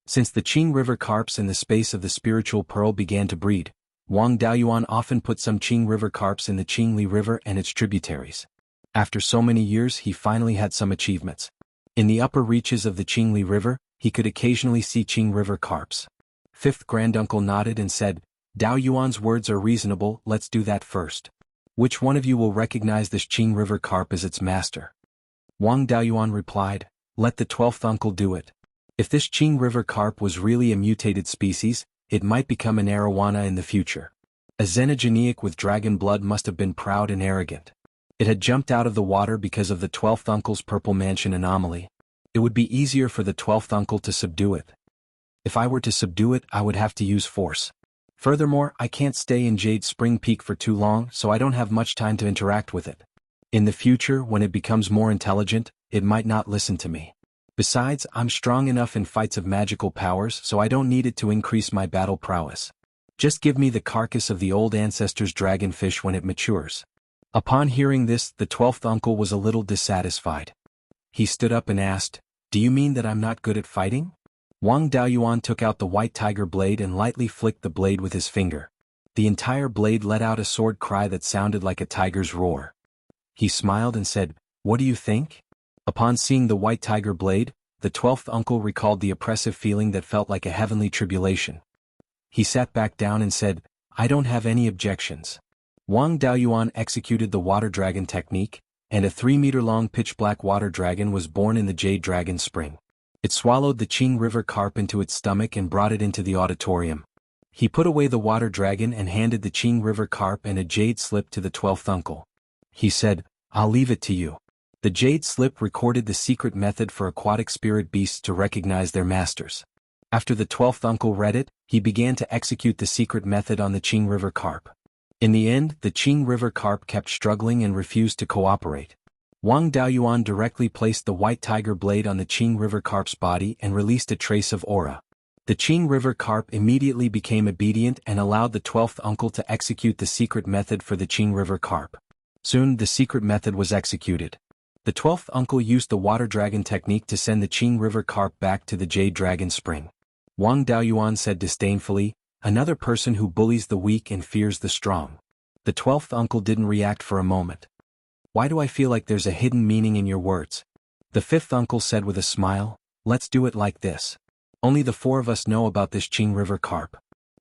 Since the Qing River carps in the space of the spiritual pearl began to breed, Wang Daoyuan often put some Qing River carps in the Qingli River and its tributaries. After so many years, he finally had some achievements. In the upper reaches of the Qingli River, he could occasionally see Qing River carps. Fifth granduncle nodded and said, Daoyuan's words are reasonable, let's do that first. Which one of you will recognize this Qing River carp as its master? Wang Daoyuan replied, let the 12th uncle do it. If this Qing River carp was really a mutated species, it might become an arowana in the future. A xenogeniac with dragon blood must have been proud and arrogant. It had jumped out of the water because of the 12th uncle's purple mansion anomaly. It would be easier for the 12th uncle to subdue it. If I were to subdue it, I would have to use force. Furthermore, I can't stay in Jade Spring Peak for too long, so I don't have much time to interact with it. In the future, when it becomes more intelligent, it might not listen to me. Besides, I'm strong enough in fights of magical powers, so I don't need it to increase my battle prowess. Just give me the carcass of the old ancestor's dragonfish when it matures. Upon hearing this, the 12th uncle was a little dissatisfied. He stood up and asked, do you mean that I'm not good at fighting? Wang Daoyuan took out the white tiger blade and lightly flicked the blade with his finger. The entire blade let out a sword cry that sounded like a tiger's roar. He smiled and said, what do you think? Upon seeing the white tiger blade, the 12th uncle recalled the oppressive feeling that felt like a heavenly tribulation. He sat back down and said, I don't have any objections. Wang Daoyuan executed the water dragon technique, and a 3-meter-long pitch-black water dragon was born in the Jade Dragon Spring. It swallowed the Qing River carp into its stomach and brought it into the auditorium. He put away the water dragon and handed the Qing River carp and a jade slip to the 12th uncle. He said, I'll leave it to you. The jade slip recorded the secret method for aquatic spirit beasts to recognize their masters. After the 12th uncle read it, he began to execute the secret method on the Qing River carp. In the end, the Qing River carp kept struggling and refused to cooperate. Wang Daoyuan directly placed the white tiger blade on the Qing River carp's body and released a trace of aura. The Qing River carp immediately became obedient and allowed the 12th uncle to execute the secret method for the Qing River carp. Soon the secret method was executed. The 12th uncle used the water dragon technique to send the Qing River carp back to the Jade Dragon Spring. Wang Daoyuan said disdainfully, another person who bullies the weak and fears the strong. The 12th uncle didn't react for a moment. Why do I feel like there's a hidden meaning in your words? The 5th uncle said with a smile, let's do it like this. Only the 4 of us know about this Qing River carp.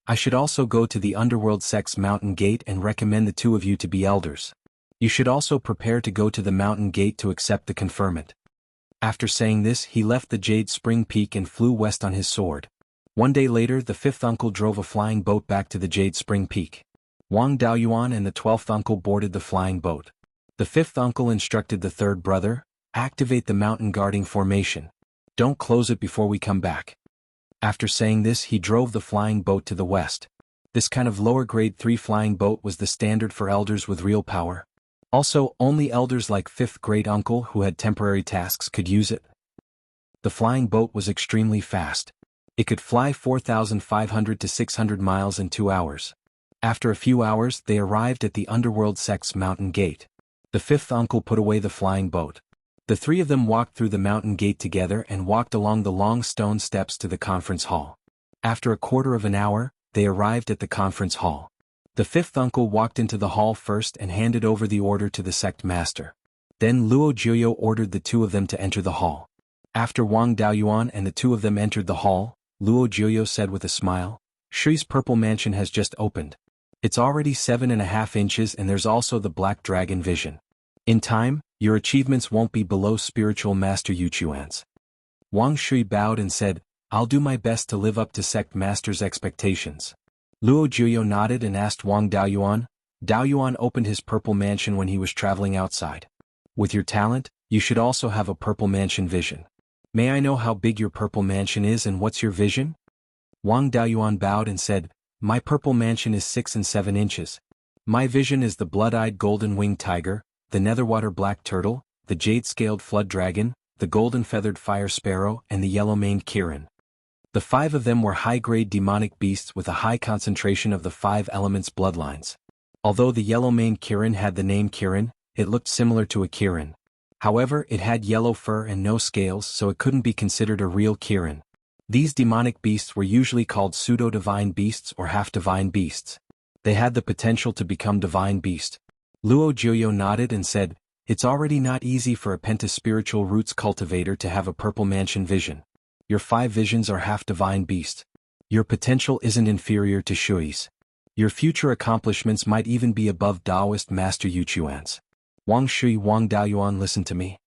I should also go to the Underworld sect's mountain gate and recommend the 2 of you to be elders. You should also prepare to go to the mountain gate to accept the conferment. After saying this, he left the Jade Spring Peak and flew west on his sword. One day later, the 5th uncle drove a flying boat back to the Jade Spring Peak. Wang Daoyuan and the 12th uncle boarded the flying boat. The 5th uncle instructed the 3rd brother, activate the mountain guarding formation. Don't close it before we come back. After saying this, he drove the flying boat to the west. This kind of lower grade 3 flying boat was the standard for elders with real power. Also, only elders like 5th great uncle who had temporary tasks could use it. The flying boat was extremely fast. It could fly 4,500 to 600 miles in 2 hours. After a few hours, they arrived at the Underworld sect's mountain gate. The 5th uncle put away the flying boat. The 3 of them walked through the mountain gate together and walked along the long stone steps to the conference hall. After a quarter of an hour, they arrived at the conference hall. The 5th uncle walked into the hall first and handed over the order to the sect master. Then Luo Jiuyo ordered the 2 of them to enter the hall. After Wang Daoyuan and the 2 of them entered the hall, Luo Jiuyo said with a smile, Shui's purple mansion has just opened. It's already 7.5 inches and there's also the black dragon vision. In time, your achievements won't be below spiritual master Yuchuan's. Wang Shui bowed and said, I'll do my best to live up to sect master's expectations. Luo Jiuyo nodded and asked Wang Daoyuan. Daoyuan opened his purple mansion when he was traveling outside. With your talent, you should also have a purple mansion vision. May I know how big your purple mansion is and what's your vision? Wang Daoyuan bowed and said, "My purple mansion is 6 and 7 inches. My vision is the blood-eyed golden-winged tiger, the netherwater black turtle, the jade-scaled flood dragon, the golden-feathered fire sparrow and the yellow-maned kirin." The 5 of them were high-grade demonic beasts with a high concentration of the 5 elements bloodlines. Although the yellow-maned kirin had the name kirin, it looked similar to a kirin. However, it had yellow fur and no scales, so it couldn't be considered a real kirin. These demonic beasts were usually called pseudo-divine beasts or half-divine beasts. They had the potential to become divine beast. Luo Jiuyo nodded and said, "It's already not easy for a penta-spiritual roots cultivator to have a purple mansion vision. Your 5 visions are half-divine beast. Your potential isn't inferior to Shui's. Your future accomplishments might even be above Taoist Master Yu Chuan's." Wang Shui, Wang Daoyuan listened to me.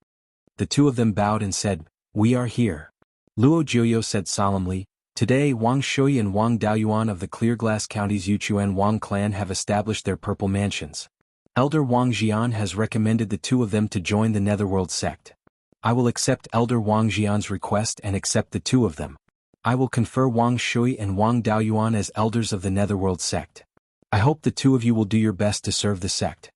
The 2 of them bowed and said, "We are here." Luo Jiuyo said solemnly, "Today Wang Shui and Wang Daoyuan of the Clearglass County's Yuchuan Wang clan have established their purple mansions. Elder Wang Jian has recommended the 2 of them to join the Netherworld sect. I will accept Elder Wang Jian's request and accept the 2 of them. I will confer Wang Shui and Wang Daoyuan as elders of the Netherworld sect. I hope the 2 of you will do your best to serve the sect."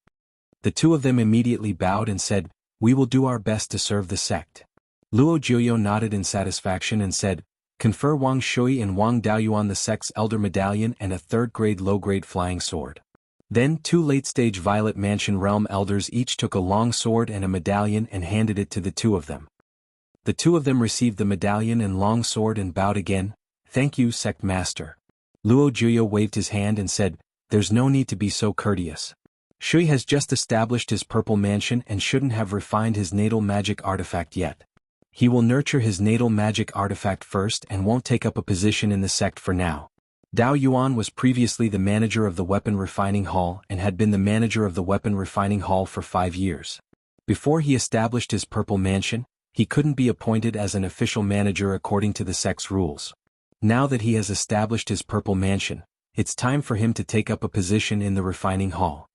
The 2 of them immediately bowed and said, "We will do our best to serve the sect." Luo Jiuyo nodded in satisfaction and said, "Confer Wang Shui and Wang Daoyuan the sect's elder medallion and a 3rd-grade low-grade flying sword." Then 2 late-stage Violet Mansion realm elders each took a long sword and a medallion and handed it to the 2 of them. The 2 of them received the medallion and long sword and bowed again. "Thank you, sect master." Luo Jiuyo waved his hand and said, "There's no need to be so courteous. Shui has just established his purple mansion and shouldn't have refined his natal magic artifact yet. He will nurture his natal magic artifact first and won't take up a position in the sect for now." Dao Yuan was previously the manager of the Weapon Refining Hall and had been the manager of the Weapon Refining Hall for 5 years. Before he established his purple mansion, he couldn't be appointed as an official manager according to the sect's rules. Now that he has established his purple mansion, it's time for him to take up a position in the refining hall.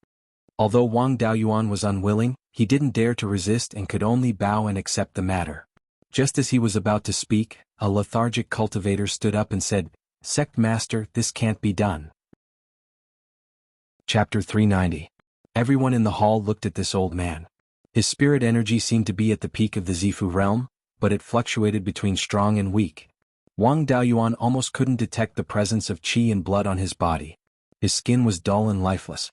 Although Wang Daoyuan was unwilling, he didn't dare to resist and could only bow and accept the matter. Just as he was about to speak, a lethargic cultivator stood up and said, "Sect Master, this can't be done." Chapter 390. Everyone in the hall looked at this old man. His spirit energy seemed to be at the peak of the Zifu realm, but it fluctuated between strong and weak. Wang Daoyuan almost couldn't detect the presence of qi and blood on his body. His skin was dull and lifeless.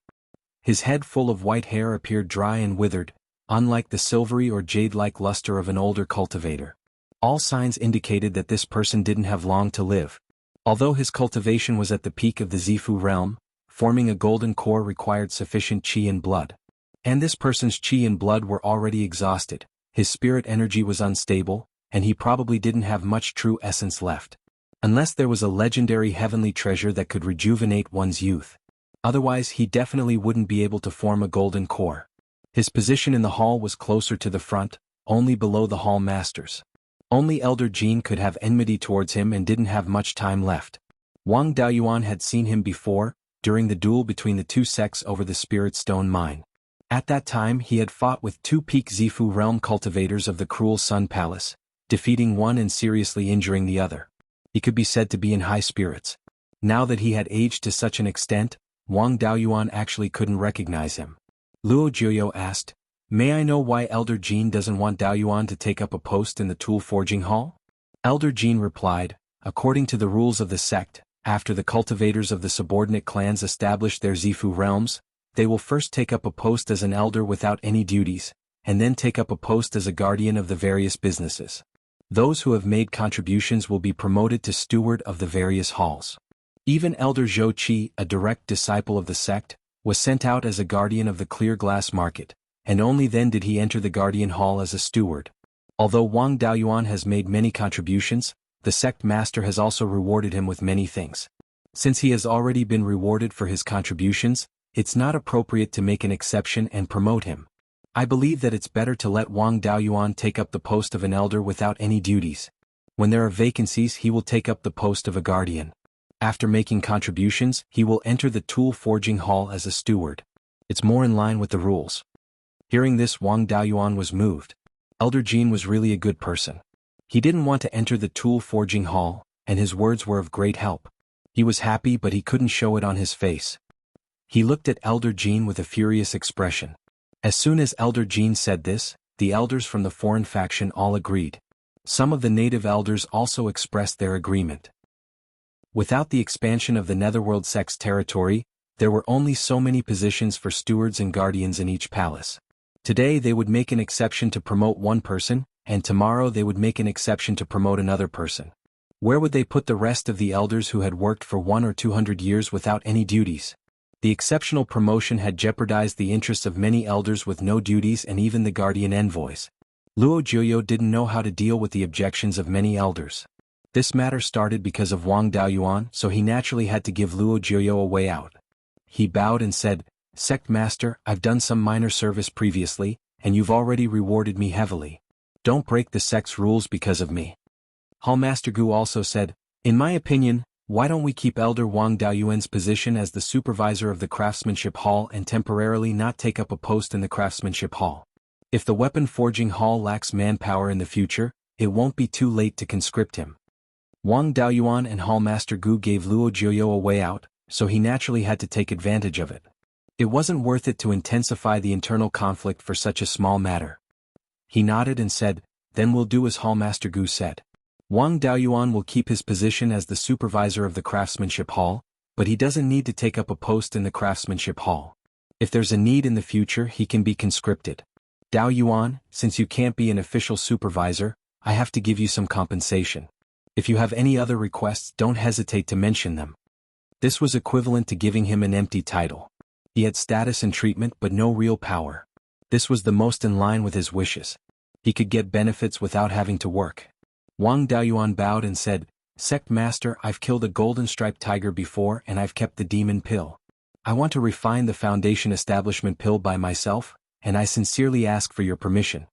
His head full of white hair appeared dry and withered, unlike the silvery or jade-like luster of an older cultivator. All signs indicated that this person didn't have long to live. Although his cultivation was at the peak of the Zifu realm, forming a golden core required sufficient qi and blood. And this person's qi and blood were already exhausted, his spirit energy was unstable, and he probably didn't have much true essence left. Unless there was a legendary heavenly treasure that could rejuvenate one's youth. Otherwise he definitely wouldn't be able to form a golden core. His position in the hall was closer to the front, only below the hall masters. Only Elder Jin could have enmity towards him and didn't have much time left. Wang Daoyuan had seen him before, during the duel between the 2 sects over the Spirit Stone Mine. At that time he had fought with 2 peak Zifu realm cultivators of the Cruel Sun Palace, defeating one and seriously injuring the other. He could be said to be in high spirits. Now that he had aged to such an extent, Wang Daoyuan actually couldn't recognize him. Luo Jiuyo asked, "May I know why Elder Jin doesn't want Daoyuan to take up a post in the tool forging hall?" Elder Jin replied, "According to the rules of the sect, after the cultivators of the subordinate clans establish their Zifu realms, they will first take up a post as an elder without any duties, and then take up a post as a guardian of the various businesses. Those who have made contributions will be promoted to steward of the various halls. Even Elder Zhou Qi, a direct disciple of the sect, was sent out as a guardian of the clear glass market, and only then did he enter the guardian hall as a steward. Although Wang Daoyuan has made many contributions, the sect master has also rewarded him with many things. Since he has already been rewarded for his contributions, it's not appropriate to make an exception and promote him. I believe that it's better to let Wang Daoyuan take up the post of an elder without any duties. When there are vacancies he will take up the post of a guardian. After making contributions, he will enter the tool forging hall as a steward. It's more in line with the rules." Hearing this, Wang Daoyuan was moved. Elder Jin was really a good person. He didn't want to enter the tool forging hall, and his words were of great help. He was happy, but he couldn't show it on his face. He looked at Elder Jean with a furious expression. As soon as Elder Jean said this, the elders from the foreign faction all agreed. Some of the native elders also expressed their agreement. Without the expansion of the Netherworld sect's territory, there were only so many positions for stewards and guardians in each palace. Today they would make an exception to promote one person, and tomorrow they would make an exception to promote another person. Where would they put the rest of the elders who had worked for 100 or 200 years without any duties? The exceptional promotion had jeopardized the interests of many elders with no duties and even the guardian envoys. Luo Jiuyo didn't know how to deal with the objections of many elders. This matter started because of Wang Daoyuan, so he naturally had to give Luo Jiuyo a way out. He bowed and said, "Sect Master, I've done some minor service previously, and you've already rewarded me heavily. Don't break the sect's rules because of me." Hall Master Gu also said, "In my opinion, why don't we keep Elder Wang Daoyuan's position as the supervisor of the Craftsmanship Hall and temporarily not take up a post in the Craftsmanship Hall? If the Weapon Forging Hall lacks manpower in the future, it won't be too late to conscript him." Wang Daoyuan and Hall Master Gu gave Luo Jiuyo a way out, so he naturally had to take advantage of it. It wasn't worth it to intensify the internal conflict for such a small matter. He nodded and said, "Then we'll do as Hall Master Gu said. Wang Daoyuan will keep his position as the supervisor of the Craftsmanship Hall, but he doesn't need to take up a post in the Craftsmanship Hall. If there's a need in the future, he can be conscripted. Daoyuan, since you can't be an official supervisor, I have to give you some compensation. If you have any other requests, don't hesitate to mention them." This was equivalent to giving him an empty title. He had status and treatment but no real power. This was the most in line with his wishes. He could get benefits without having to work. Wang Daoyuan bowed and said, "Sect Master, I've killed a golden-striped tiger before and I've kept the demon pill. I want to refine the Foundation Establishment pill by myself, and I sincerely ask for your permission."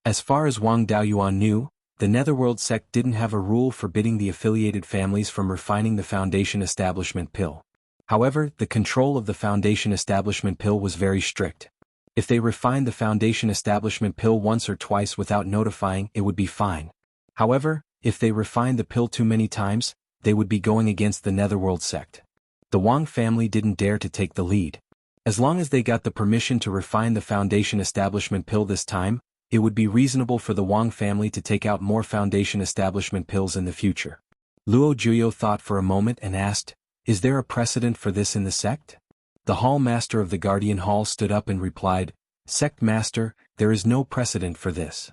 As far as Wang Daoyuan knew, the Netherworld sect didn't have a rule forbidding the affiliated families from refining the Foundation Establishment pill. However, the control of the Foundation Establishment pill was very strict. If they refined the Foundation Establishment pill once or twice without notifying, it would be fine. However, if they refined the pill too many times, they would be going against the Netherworld sect. The Wang family didn't dare to take the lead. As long as they got the permission to refine the Foundation Establishment pill this time, it would be reasonable for the Wang family to take out more Foundation Establishment pills in the future. Luo Jiuyo thought for a moment and asked, "Is there a precedent for this in the sect?" The Hall Master of the Guardian Hall stood up and replied, "Sect Master, there is no precedent for this."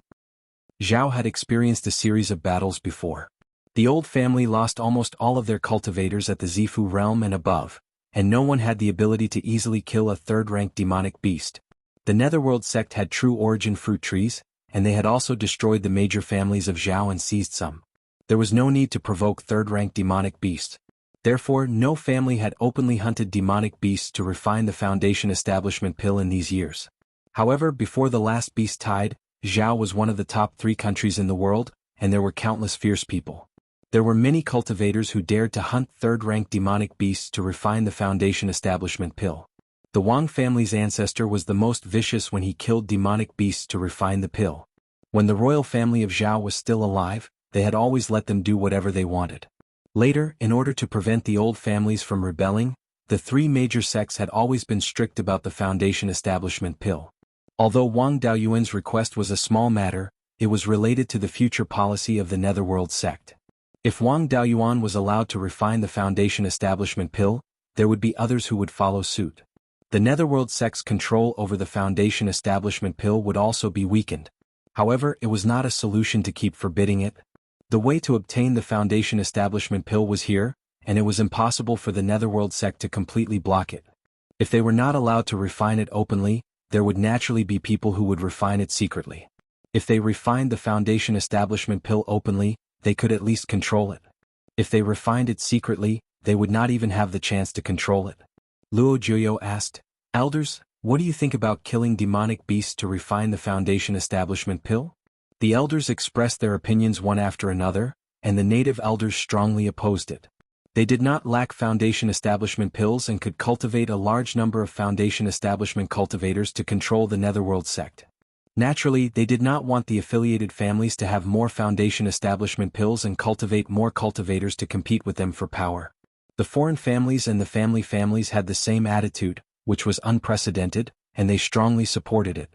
Zhao had experienced a series of battles before. The old family lost almost all of their cultivators at the Zifu realm and above, and no one had the ability to easily kill a third-rank demonic beast. The Netherworld sect had true origin fruit trees, and they had also destroyed the major families of Zhao and seized some. There was no need to provoke third-rank demonic beasts. Therefore, no family had openly hunted demonic beasts to refine the Foundation Establishment pill in these years. However, before the last beast tied, Zhao was one of the top 3 countries in the world, and there were countless fierce people. There were many cultivators who dared to hunt third-rank demonic beasts to refine the Foundation Establishment pill. The Wang family's ancestor was the most vicious when he killed demonic beasts to refine the pill. When the royal family of Zhao was still alive, they had always let them do whatever they wanted. Later, in order to prevent the old families from rebelling, the 3 major sects had always been strict about the Foundation Establishment pill. Although Wang Daoyuan's request was a small matter, it was related to the future policy of the Netherworld sect. If Wang Daoyuan was allowed to refine the Foundation Establishment pill, there would be others who would follow suit. The Netherworld sect's control over the Foundation Establishment pill would also be weakened. However, it was not a solution to keep forbidding it. The way to obtain the Foundation Establishment pill was here, and it was impossible for the Netherworld sect to completely block it. If they were not allowed to refine it openly, there would naturally be people who would refine it secretly. If they refined the Foundation Establishment pill openly, they could at least control it. If they refined it secretly, they would not even have the chance to control it. Luo Jiuyo asked, "Elders, what do you think about killing demonic beasts to refine the Foundation Establishment pill?" The elders expressed their opinions one after another, and the native elders strongly opposed it. They did not lack Foundation Establishment pills and could cultivate a large number of Foundation Establishment cultivators to control the Netherworld sect. Naturally, they did not want the affiliated families to have more foundation establishment pills and cultivate more cultivators to compete with them for power. The foreign families and the family families had the same attitude, which was unprecedented, and they strongly supported it.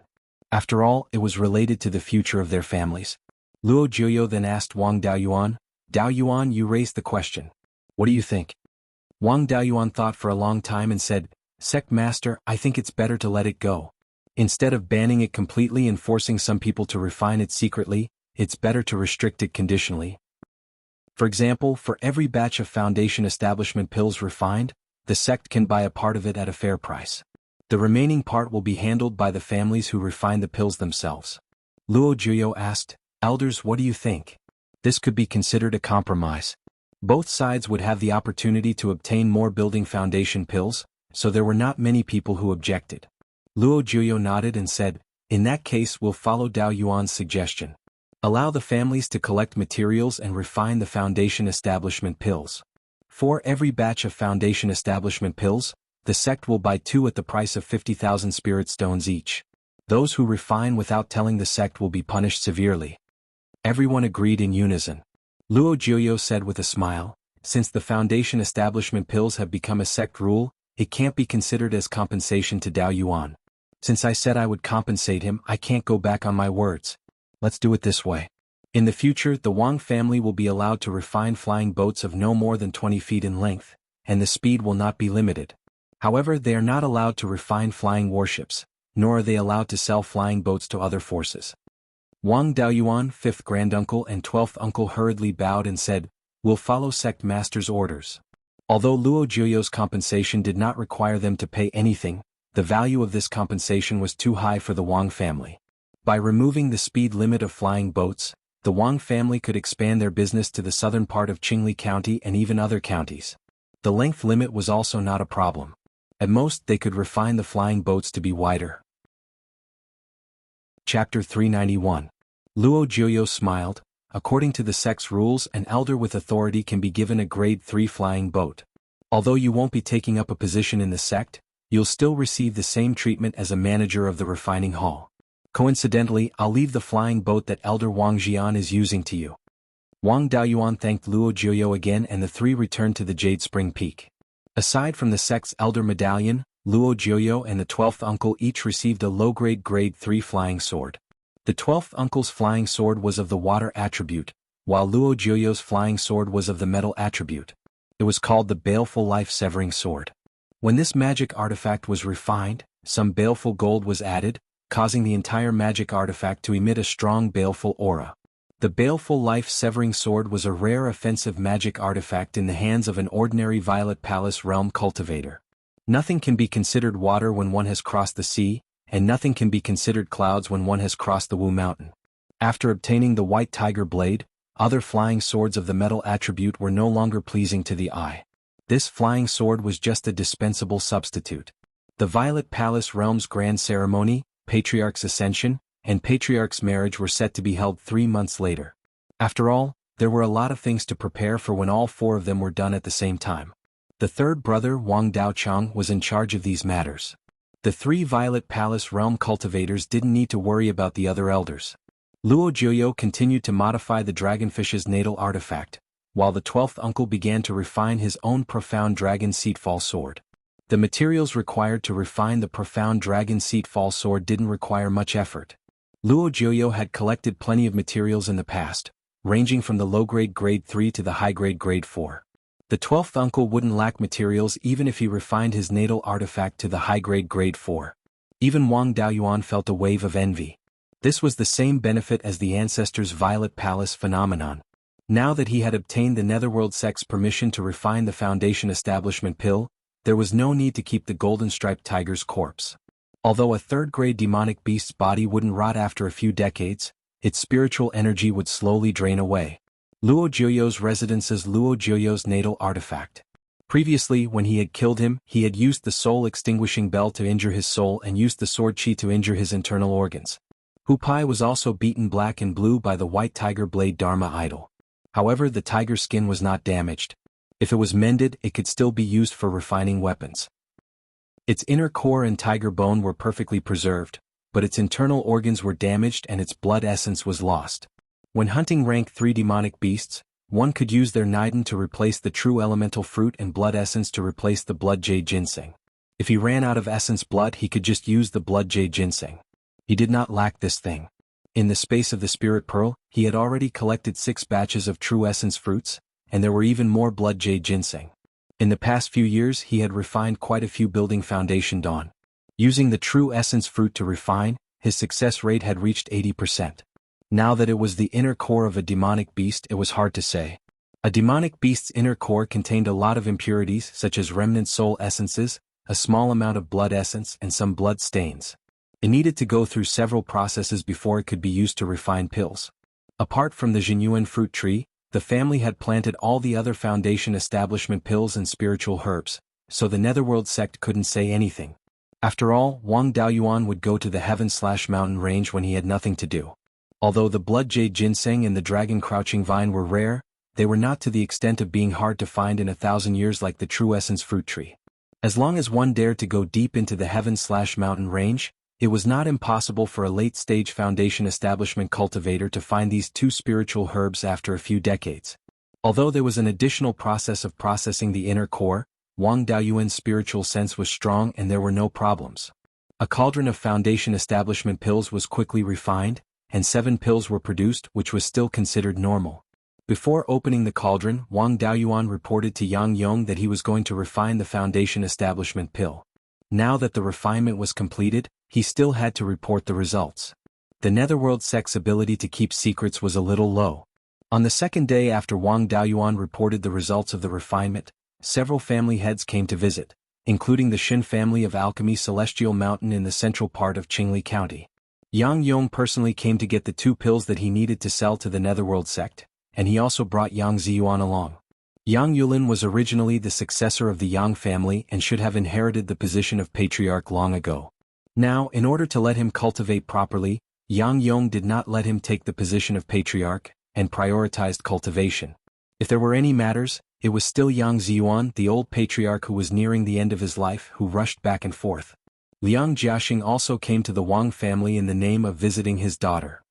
After all, it was related to the future of their families. Luo Jiuyo then asked Wang Daoyuan, "Daoyuan, you raised the question. What do you think?" Wang Daoyuan thought for a long time and said, "Sect Master, I think it's better to let it go. Instead of banning it completely and forcing some people to refine it secretly, it's better to restrict it conditionally. For example, for every batch of foundation establishment pills refined, the sect can buy a part of it at a fair price. The remaining part will be handled by the families who refine the pills themselves." Luo Jiuyo asked, "Elders, what do you think? This could be considered a compromise. Both sides would have the opportunity to obtain more building foundation pills, so there were not many people who objected." Luo Jiuyo nodded and said, "In that case we'll follow Dao Yuan's suggestion. Allow the families to collect materials and refine the foundation establishment pills. For every batch of foundation establishment pills, the sect will buy 2 at the price of 50,000 spirit stones each. Those who refine without telling the sect will be punished severely." Everyone agreed in unison. Luo Jiuyo said with a smile, "Since the foundation establishment pills have become a sect rule, it can't be considered as compensation to Dao Yuan. Since I said I would compensate him, I can't go back on my words. Let's do it this way. In the future, the Wang family will be allowed to refine flying boats of no more than 20 feet in length, and the speed will not be limited. However, they are not allowed to refine flying warships, nor are they allowed to sell flying boats to other forces." Wang Daoyuan, 5th granduncle and 12th uncle, hurriedly bowed and said, "We'll follow sect master's orders." Although Luo Jiuyo's compensation did not require them to pay anything, the value of this compensation was too high for the Wang family. By removing the speed limit of flying boats, the Wang family could expand their business to the southern part of Qingli County and even other counties. The length limit was also not a problem. At most, they could refine the flying boats to be wider. Chapter 391. Luo Jiuyo smiled. According to the sect's rules, an elder with authority can be given a grade 3 flying boat. Although you won't be taking up a position in the sect, you'll still receive the same treatment as a manager of the refining hall. Coincidentally, I'll leave the flying boat that Elder Wang Jian is using to you." Wang Daoyuan thanked Luo Jiuyo again, and the three returned to the Jade Spring Peak. Aside from the sect's elder medallion, Luo Jiuyo and the 12th uncle each received a low-grade grade 3 flying sword. The 12th uncle's flying sword was of the water attribute, while Luo Jiuyo's flying sword was of the metal attribute. It was called the Baleful Life-Severing Sword. When this magic artifact was refined, some baleful gold was added, causing the entire magic artifact to emit a strong baleful aura. The Baleful Life-Severing Sword was a rare offensive magic artifact in the hands of an ordinary Violet Palace realm cultivator. Nothing can be considered water when one has crossed the sea, and nothing can be considered clouds when one has crossed the Wu Mountain. After obtaining the White Tiger Blade, other flying swords of the metal attribute were no longer pleasing to the eye. This flying sword was just a dispensable substitute. The Violet Palace realm's grand ceremony, Patriarch's Ascension, and Patriarch's marriage were set to be held 3 months later. After all, there were a lot of things to prepare for when all 4 of them were done at the same time. The third brother, Wang Daochang, was in charge of these matters. The 3 Violet Palace realm cultivators didn't need to worry about the other elders. Luo Jiuyo continued to modify the dragonfish's natal artifact, while the 12th uncle began to refine his own profound dragon seatfall sword. The materials required to refine the profound dragon seatfall sword didn't require much effort. Luo Jiuyo had collected plenty of materials in the past, ranging from the low-grade grade 3 to the high-grade grade 4. The 12th uncle wouldn't lack materials even if he refined his natal artifact to the high-grade grade 4. Even Wang Daoyuan felt a wave of envy. This was the same benefit as the ancestors' Violet Palace phenomenon. Now that he had obtained the Netherworld sect's permission to refine the Foundation Establishment pill, there was no need to keep the golden-striped tiger's corpse. Although a third-grade demonic beast's body wouldn't rot after a few decades, its spiritual energy would slowly drain away. Luo Jiuyo's residence as Luo Jiuyo's natal artifact. Previously, when he had killed him, he had used the soul-extinguishing bell to injure his soul and used the sword chi to injure his internal organs. Hu Pai was also beaten black and blue by the White Tiger Blade Dharma idol. However, the tiger's skin was not damaged. If it was mended, it could still be used for refining weapons. Its inner core and tiger bone were perfectly preserved, but its internal organs were damaged and its blood essence was lost. When hunting rank 3 demonic beasts, one could use their Niden to replace the true elemental fruit and blood essence to replace the blood jade ginseng. If he ran out of essence blood, he could just use the blood jade ginseng. He did not lack this thing. In the space of the spirit pearl, he had already collected 6 batches of true essence fruits, and there were even more blood jade ginseng. In the past few years he had refined quite a few building foundation dawn. Using the true essence fruit to refine, his success rate had reached 80%. Now that it was the inner core of a demonic beast, it was hard to say. A demonic beast's inner core contained a lot of impurities such as remnant soul essences, a small amount of blood essence and some blood stains. It needed to go through several processes before it could be used to refine pills. Apart from the genuine fruit tree, the family had planted all the other foundation establishment pills and spiritual herbs, so the Netherworld sect couldn't say anything. After all, Wang Daoyuan would go to the heaven/mountain range when he had nothing to do. Although the blood jade ginseng and the dragon crouching vine were rare, they were not to the extent of being hard to find in 1,000 years like the true essence fruit tree. As long as one dared to go deep into the heaven/mountain range, it was not impossible for a late-stage foundation establishment cultivator to find these 2 spiritual herbs after a few decades. Although there was an additional process of processing the inner core, Wang Daoyuan's spiritual sense was strong and there were no problems. A cauldron of foundation establishment pills was quickly refined, and 7 pills were produced, which was still considered normal. Before opening the cauldron, Wang Daoyuan reported to Yang Yong that he was going to refine the foundation establishment pill. Now that the refinement was completed, he still had to report the results. The Netherworld sect's ability to keep secrets was a little low. On the second day after Wang Daoyuan reported the results of the refinement, several family heads came to visit, including the Shin family of alchemy Celestial Mountain in the central part of Qingli County. Yang Yong personally came to get the 2 pills that he needed to sell to the Netherworld sect, and he also brought Yang Ziyuan along. Yang Yulin was originally the successor of the Yang family and should have inherited the position of patriarch long ago. Now, in order to let him cultivate properly, Yang Yong did not let him take the position of patriarch, and prioritized cultivation. If there were any matters, it was still Yang Ziyuan, the old patriarch who was nearing the end of his life, who rushed back and forth. Liang Jiaxing also came to the Wang family in the name of visiting his daughter.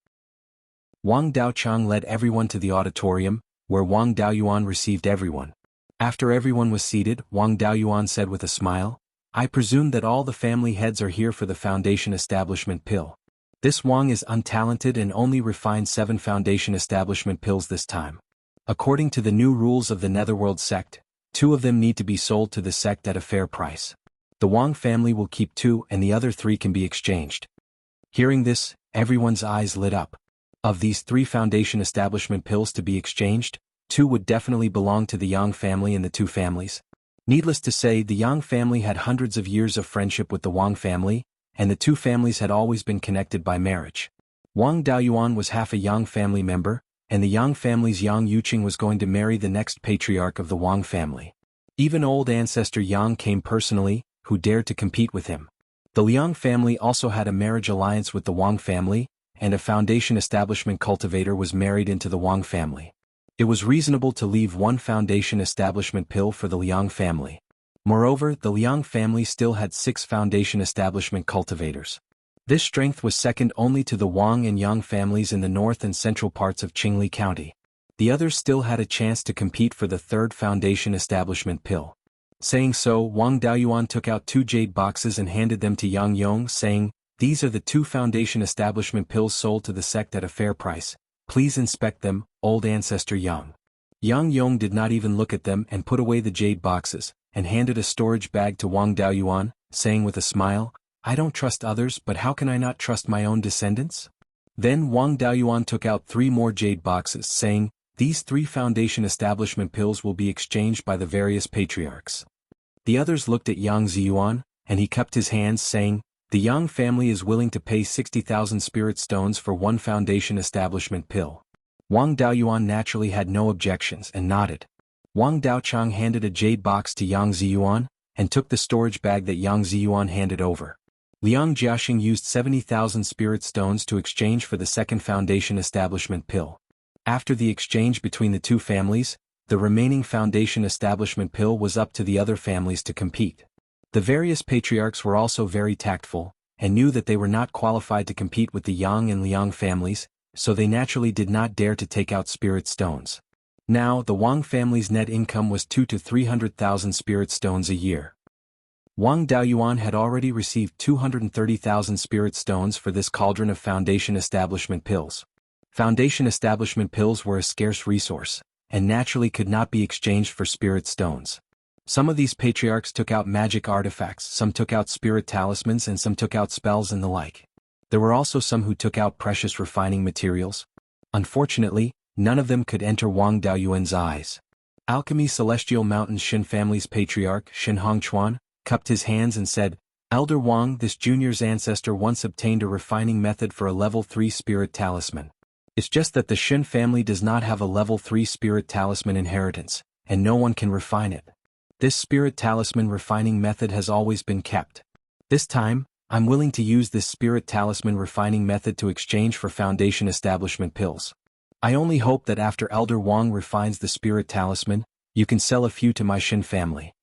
Wang Daochang led everyone to the auditorium, where Wang Daoyuan received everyone. After everyone was seated, Wang Daoyuan said with a smile, "I presume that all the family heads are here for the foundation establishment pill. This Wang is untalented and only refined 7 foundation establishment pills this time. According to the new rules of the Netherworld sect, 2 of them need to be sold to the sect at a fair price. The Wang family will keep 2 and the other 3 can be exchanged." Hearing this, everyone's eyes lit up. Of these 3 foundation establishment pills to be exchanged, 2 would definitely belong to the Yang family and the 2 families. Needless to say, the Yang family had hundreds of years of friendship with the Wang family, and the 2 families had always been connected by marriage. Wang Daoyuan was half a Yang family member, and the Yang family's Yang Yuqing was going to marry the next patriarch of the Wang family. Even old ancestor Yang came personally, who dared to compete with him. The Liang family also had a marriage alliance with the Wang family, and a foundation establishment cultivator was married into the Wang family. It was reasonable to leave 1 foundation establishment pill for the Liang family. Moreover, the Liang family still had 6 foundation establishment cultivators. This strength was second only to the Wang and Yang families in the north and central parts of Qingli County. The others still had a chance to compete for the 3rd foundation establishment pill. Saying so, Wang Daoyuan took out 2 jade boxes and handed them to Yang Yong, saying, "These are the 2 foundation establishment pills sold to the sect at a fair price. Please inspect them, old ancestor Yang." Yang Yong did not even look at them and put away the jade boxes, and handed a storage bag to Wang Daoyuan, saying with a smile, "I don't trust others, but how can I not trust my own descendants?" Then Wang Daoyuan took out 3 more jade boxes, saying, "These 3 foundation establishment pills will be exchanged by the various patriarchs." The others looked at Yang Ziyuan, and he cupped his hands, saying, "The Yang family is willing to pay 60,000 spirit stones for 1 foundation establishment pill." Wang Daoyuan naturally had no objections and nodded. Wang Daochang handed a jade box to Yang Ziyuan, and took the storage bag that Yang Ziyuan handed over. Liang Jiaxing used 70,000 spirit stones to exchange for the 2nd foundation establishment pill. After the exchange between the 2 families, the remaining foundation establishment pill was up to the other families to compete. The various patriarchs were also very tactful, and knew that they were not qualified to compete with the Yang and Liang families, so they naturally did not dare to take out spirit stones. Now, the Wang family's net income was 2 to 300,000 spirit stones a year. Wang Daoyuan had already received 230,000 spirit stones for this cauldron of foundation establishment pills. Foundation establishment pills were a scarce resource, and naturally could not be exchanged for spirit stones. Some of these patriarchs took out magic artifacts, some took out spirit talismans, and some took out spells and the like. There were also some who took out precious refining materials. Unfortunately, none of them could enter Wang Daoyuan's eyes. Alchemy Celestial Mountains Shin family's patriarch, Shin Hongchuan, cupped his hands and said, "Elder Wang, this junior's ancestor once obtained a refining method for a level 3 spirit talisman. It's just that the Shin family does not have a level 3 spirit talisman inheritance, and no one can refine it. This spirit talisman refining method has always been kept. This time, I'm willing to use this spirit talisman refining method to exchange for foundation establishment pills. I only hope that after Elder Wang refines the spirit talisman, you can sell a few to my Shin family."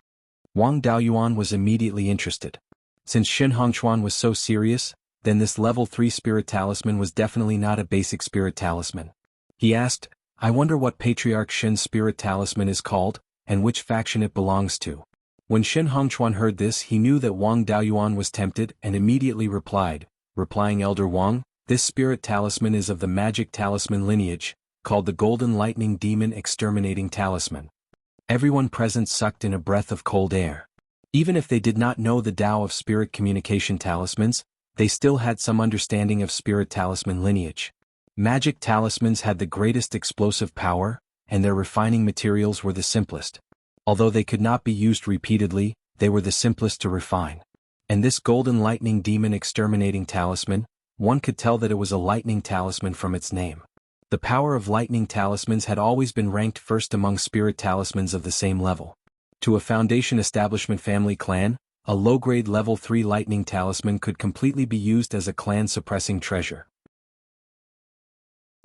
Wang Daoyuan was immediately interested. Since Shin Hongchuan was so serious, then this level 3 spirit talisman was definitely not a basic spirit talisman. He asked, "I wonder what Patriarch Shin's spirit talisman is called, and which faction it belongs to." When Shin Hongchuan heard this, he knew that Wang Daoyuan was tempted and immediately replying, "Elder Wang, this spirit talisman is of the magic talisman lineage, called the Golden Lightning Demon Exterminating Talisman." Everyone present sucked in a breath of cold air. Even if they did not know the Tao of spirit communication talismans, they still had some understanding of spirit talisman lineage. Magic talismans had the greatest explosive power, and their refining materials were the simplest. Although they could not be used repeatedly, they were the simplest to refine. And this Golden Lightning Demon Exterminating Talisman, one could tell that it was a lightning talisman from its name. The power of lightning talismans had always been ranked first among spirit talismans of the same level. To a foundation establishment family clan, a low-grade level 3 lightning talisman could completely be used as a clan-suppressing treasure.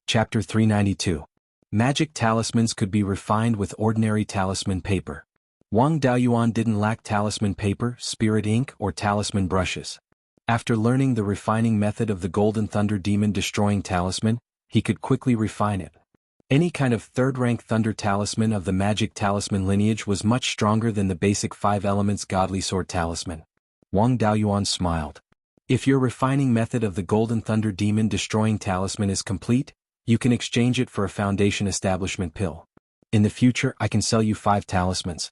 Chapter 392. Magic talismans could be refined with ordinary talisman paper. Wang Daoyuan didn't lack talisman paper, spirit ink, or talisman brushes. After learning the refining method of the Golden Thunder Demon Destroying Talisman, he could quickly refine it. Any kind of third-rank thunder talisman of the magic talisman lineage was much stronger than the basic 5 elements godly sword talisman. Wang Daoyuan smiled. "If your refining method of the Golden Thunder Demon Destroying Talisman is complete, you can exchange it for a foundation establishment pill. In the future I can sell you 5 talismans."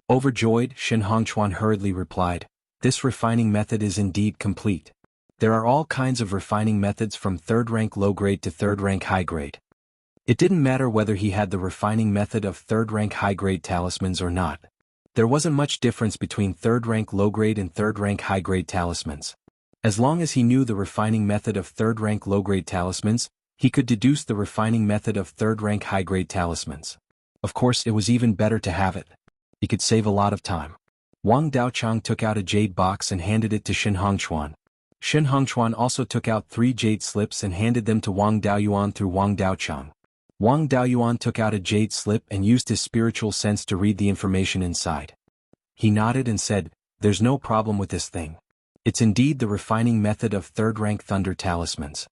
Overjoyed, Shin Hongchuan hurriedly replied, "This refining method is indeed complete. There are all kinds of refining methods from 3rd rank low grade to 3rd rank high grade." It didn't matter whether he had the refining method of 3rd rank high grade talismans or not. There wasn't much difference between 3rd rank low grade and 3rd rank high grade talismans. As long as he knew the refining method of 3rd rank low grade talismans, he could deduce the refining method of 3rd rank high grade talismans. Of course, it was even better to have it. He could save a lot of time. Wang Daochang took out a jade box and handed it to Shin Hongchuan. Shin Hongchuan also took out 3 jade slips and handed them to Wang Daoyuan through Wang Daochang. Wang Daoyuan took out a jade slip and used his spiritual sense to read the information inside. He nodded and said, "There's no problem with this thing. It's indeed the refining method of 3rd rank thunder talismans."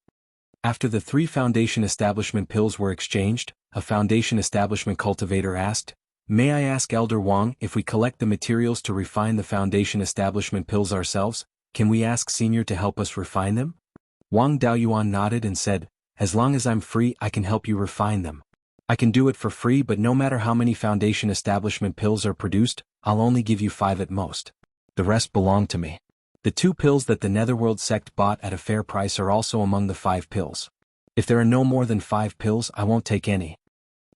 After the 3 foundation establishment pills were exchanged, a foundation establishment cultivator asked, "May I ask Elder Wang, if we collect the materials to refine the foundation establishment pills ourselves, can we ask Senior to help us refine them?" Wang Daoyuan nodded and said, "As long as I'm free, I can help you refine them. I can do it for free, but no matter how many foundation establishment pills are produced, I'll only give you 5 at most. The rest belong to me." The 2 pills that the Netherworld sect bought at a fair price are also among the 5 pills. If there are no more than 5 pills, I won't take any.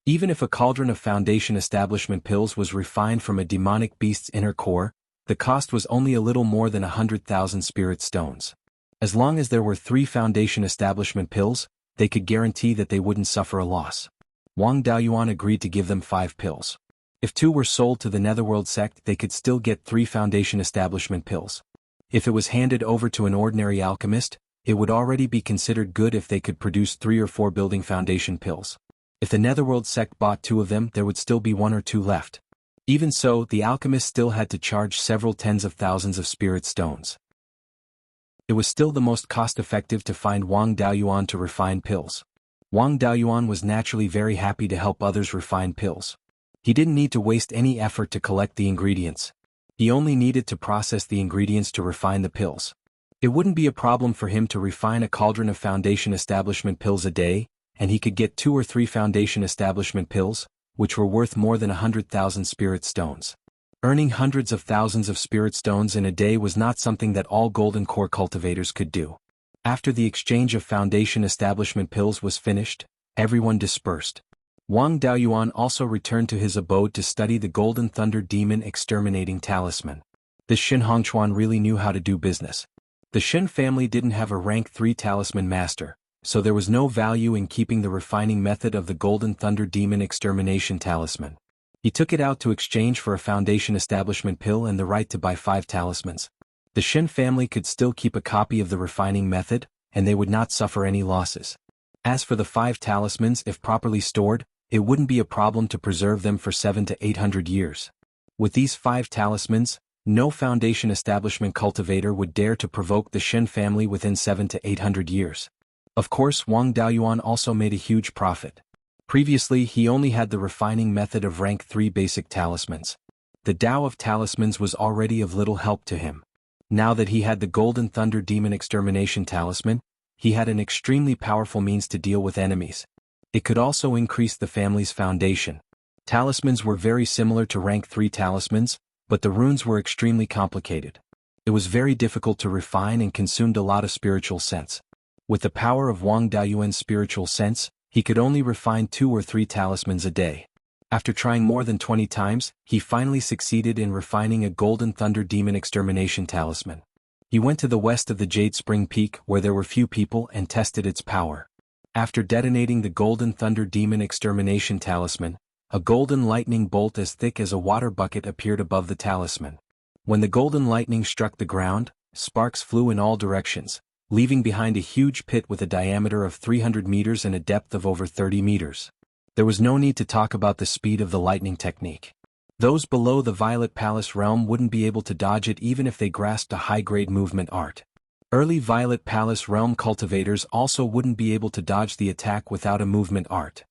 Even if a cauldron of foundation establishment pills was refined from a demonic beast's inner core, the cost was only a little more than 100,000 spirit stones. As long as there were 3 foundation establishment pills, they could guarantee that they wouldn't suffer a loss. Wang Daoyuan agreed to give them 5 pills. If 2 were sold to the Netherworld sect, they could still get 3 foundation establishment pills. If it was handed over to an ordinary alchemist, it would already be considered good if they could produce 3 or 4 building foundation pills. If the Netherworld sect bought 2 of them, there would still be 1 or 2 left. Even so, the alchemist still had to charge several tens of thousands of spirit stones. It was still the most cost-effective to find Wang Daoyuan to refine pills. Wang Daoyuan was naturally very happy to help others refine pills. He didn't need to waste any effort to collect the ingredients. He only needed to process the ingredients to refine the pills. It wouldn't be a problem for him to refine a cauldron of foundation establishment pills a day, and he could get 2 or 3 foundation establishment pills, which were worth more than 100,000 spirit stones. Earning hundreds of thousands of spirit stones in a day was not something that all golden core cultivators could do. After the exchange of foundation establishment pills was finished, everyone dispersed. Wang Daoyuan also returned to his abode to study the Golden Thunder Demon Exterminating Talisman. The Shin Hongchuan really knew how to do business. The Shin family didn't have a rank 3 talisman master, so there was no value in keeping the refining method of the Golden Thunder Demon Extermination Talisman. He took it out to exchange for a foundation establishment pill and the right to buy 5 talismans. The Shin family could still keep a copy of the refining method, and they would not suffer any losses. As for the 5 talismans, if properly stored, it wouldn't be a problem to preserve them for 700 to 800 years. With these 5 talismans, no foundation establishment cultivator would dare to provoke the Shin family within 700 to 800 years. Of course, Wang Daoyuan also made a huge profit. Previously, he only had the refining method of rank 3 basic talismans. The Tao of talismans was already of little help to him. Now that he had the Golden Thunder Demon Extermination Talisman, he had an extremely powerful means to deal with enemies. It could also increase the family's foundation. Talismans were very similar to rank 3 talismans, but the runes were extremely complicated. It was very difficult to refine and consumed a lot of spiritual sense. With the power of Wang Daoyuan's spiritual sense, he could only refine 2 or 3 talismans a day. After trying more than 20 times, he finally succeeded in refining a Golden Thunder Demon Extermination Talisman. He went to the west of the Jade Spring Peak where there were few people and tested its power. After detonating the Golden Thunder Demon Extermination Talisman, a golden lightning bolt as thick as a water bucket appeared above the talisman. When the golden lightning struck the ground, sparks flew in all directions, leaving behind a huge pit with a diameter of 300 meters and a depth of over 30 meters. There was no need to talk about the speed of the lightning technique. Those below the Violet Palace realm wouldn't be able to dodge it even if they grasped a high-grade movement art. Early Violet Palace realm cultivators also wouldn't be able to dodge the attack without a movement art.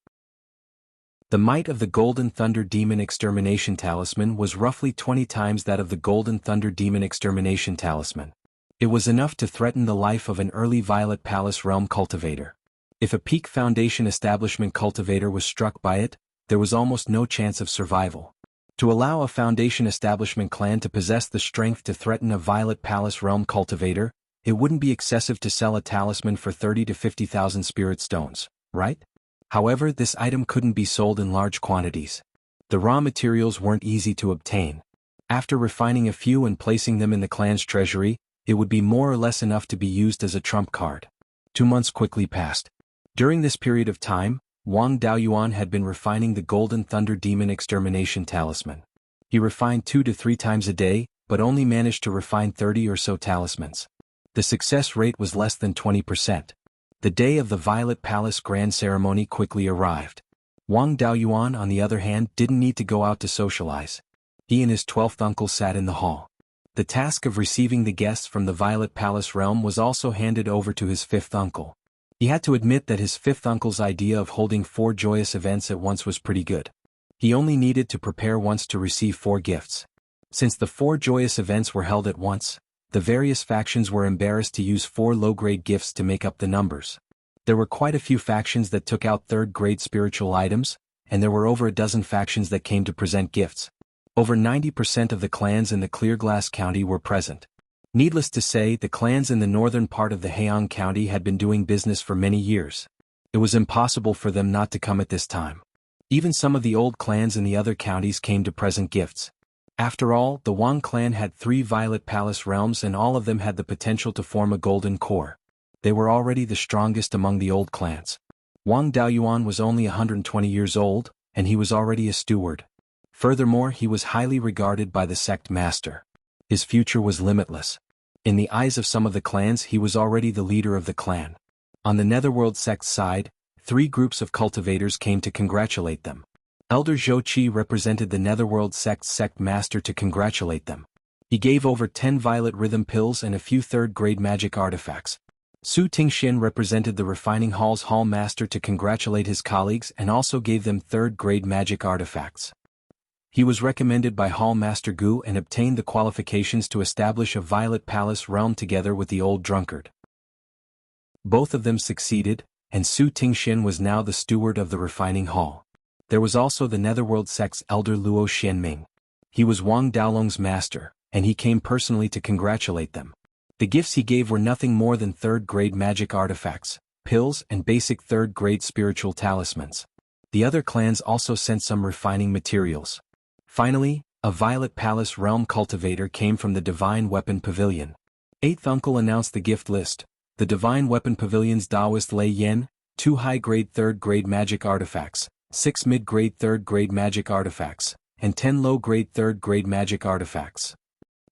The might of the Golden Thunder Demon Extermination Talisman was roughly 20 times that of the Golden Thunder Demon Extermination Talisman. It was enough to threaten the life of an early Violet Palace realm cultivator. If a peak foundation establishment cultivator was struck by it, there was almost no chance of survival. To allow a foundation establishment clan to possess the strength to threaten a Violet Palace realm cultivator, it wouldn't be excessive to sell a talisman for 30 to 50,000 spirit stones, right? However, this item couldn't be sold in large quantities. The raw materials weren't easy to obtain. After refining a few and placing them in the clan's treasury, it would be more or less enough to be used as a trump card. 2 months quickly passed. During this period of time, Wang Daoyuan had been refining the Golden Thunder Demon Extermination Talisman. He refined 2 to 3 times a day, but only managed to refine 30 or so talismans. The success rate was less than 20%. The day of the Violet Palace Grand Ceremony quickly arrived. Wang Daoyuan, on the other hand, didn't need to go out to socialize. He and his 12th uncle sat in the hall. The task of receiving the guests from the Violet Palace realm was also handed over to his 5th uncle. He had to admit that his 5th uncle's idea of holding 4 joyous events at once was pretty good. He only needed to prepare once to receive 4 gifts. Since the 4 joyous events were held at once, the various factions were embarrassed to use 4 low-grade gifts to make up the numbers. There were quite a few factions that took out 3rd-grade spiritual items, and there were over a dozen factions that came to present gifts. Over 90% of the clans in the Clearglass County were present. Needless to say, the clans in the northern part of the Heian County had been doing business for many years. It was impossible for them not to come at this time. Even some of the old clans in the other counties came to present gifts. After all, the Wang clan had 3 Violet Palace realms and all of them had the potential to form a golden core. They were already the strongest among the old clans. Wang Daoyuan was only 120 years old, and he was already a steward. Furthermore, he was highly regarded by the sect master. His future was limitless. In the eyes of some of the clans, he was already the leader of the clan. On the Netherworld sect's side, 3 groups of cultivators came to congratulate them. Elder Zhou Qi represented the Netherworld sect's sect master to congratulate them. He gave over 10 violet rhythm pills and a few third-grade magic artifacts. Su Tingxian represented the refining hall's hall master to congratulate his colleagues and also gave them third-grade magic artifacts. He was recommended by Hall Master Gu and obtained the qualifications to establish a Violet Palace realm together with the old drunkard. Both of them succeeded, and Su Tingxian was now the steward of the refining hall. There was also the Netherworld sect's elder Luo Xianming. He was Wang Daolong's master, and he came personally to congratulate them. The gifts he gave were nothing more than third-grade magic artifacts, pills and basic third-grade spiritual talismans. The other clans also sent some refining materials. Finally, a Violet Palace realm cultivator came from the Divine Weapon Pavilion. Eighth uncle announced the gift list. The Divine Weapon Pavilion's Taoist Lei Yen, 2 high-grade third-grade magic artifacts, 6 mid-grade third-grade magic artifacts, and 10 low-grade third-grade magic artifacts.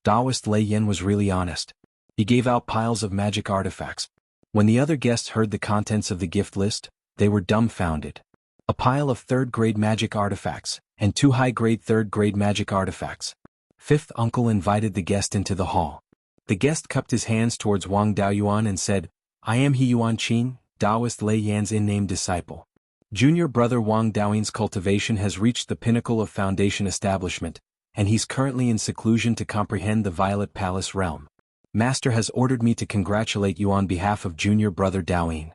Taoist Lei Yen was really honest. He gave out piles of magic artifacts. When the other guests heard the contents of the gift list, they were dumbfounded. A pile of third-grade magic artifacts, and 2 high-grade third-grade magic artifacts. Fifth uncle invited the guest into the hall. The guest cupped his hands towards Wang Daoyuan and said, "I am He Yuanqing, Taoist Lei Yan's in-name disciple. Junior brother Wang Daoyin's cultivation has reached the pinnacle of foundation establishment, and he's currently in seclusion to comprehend the Violet Palace realm. Master has ordered me to congratulate you on behalf of junior brother Daoyin."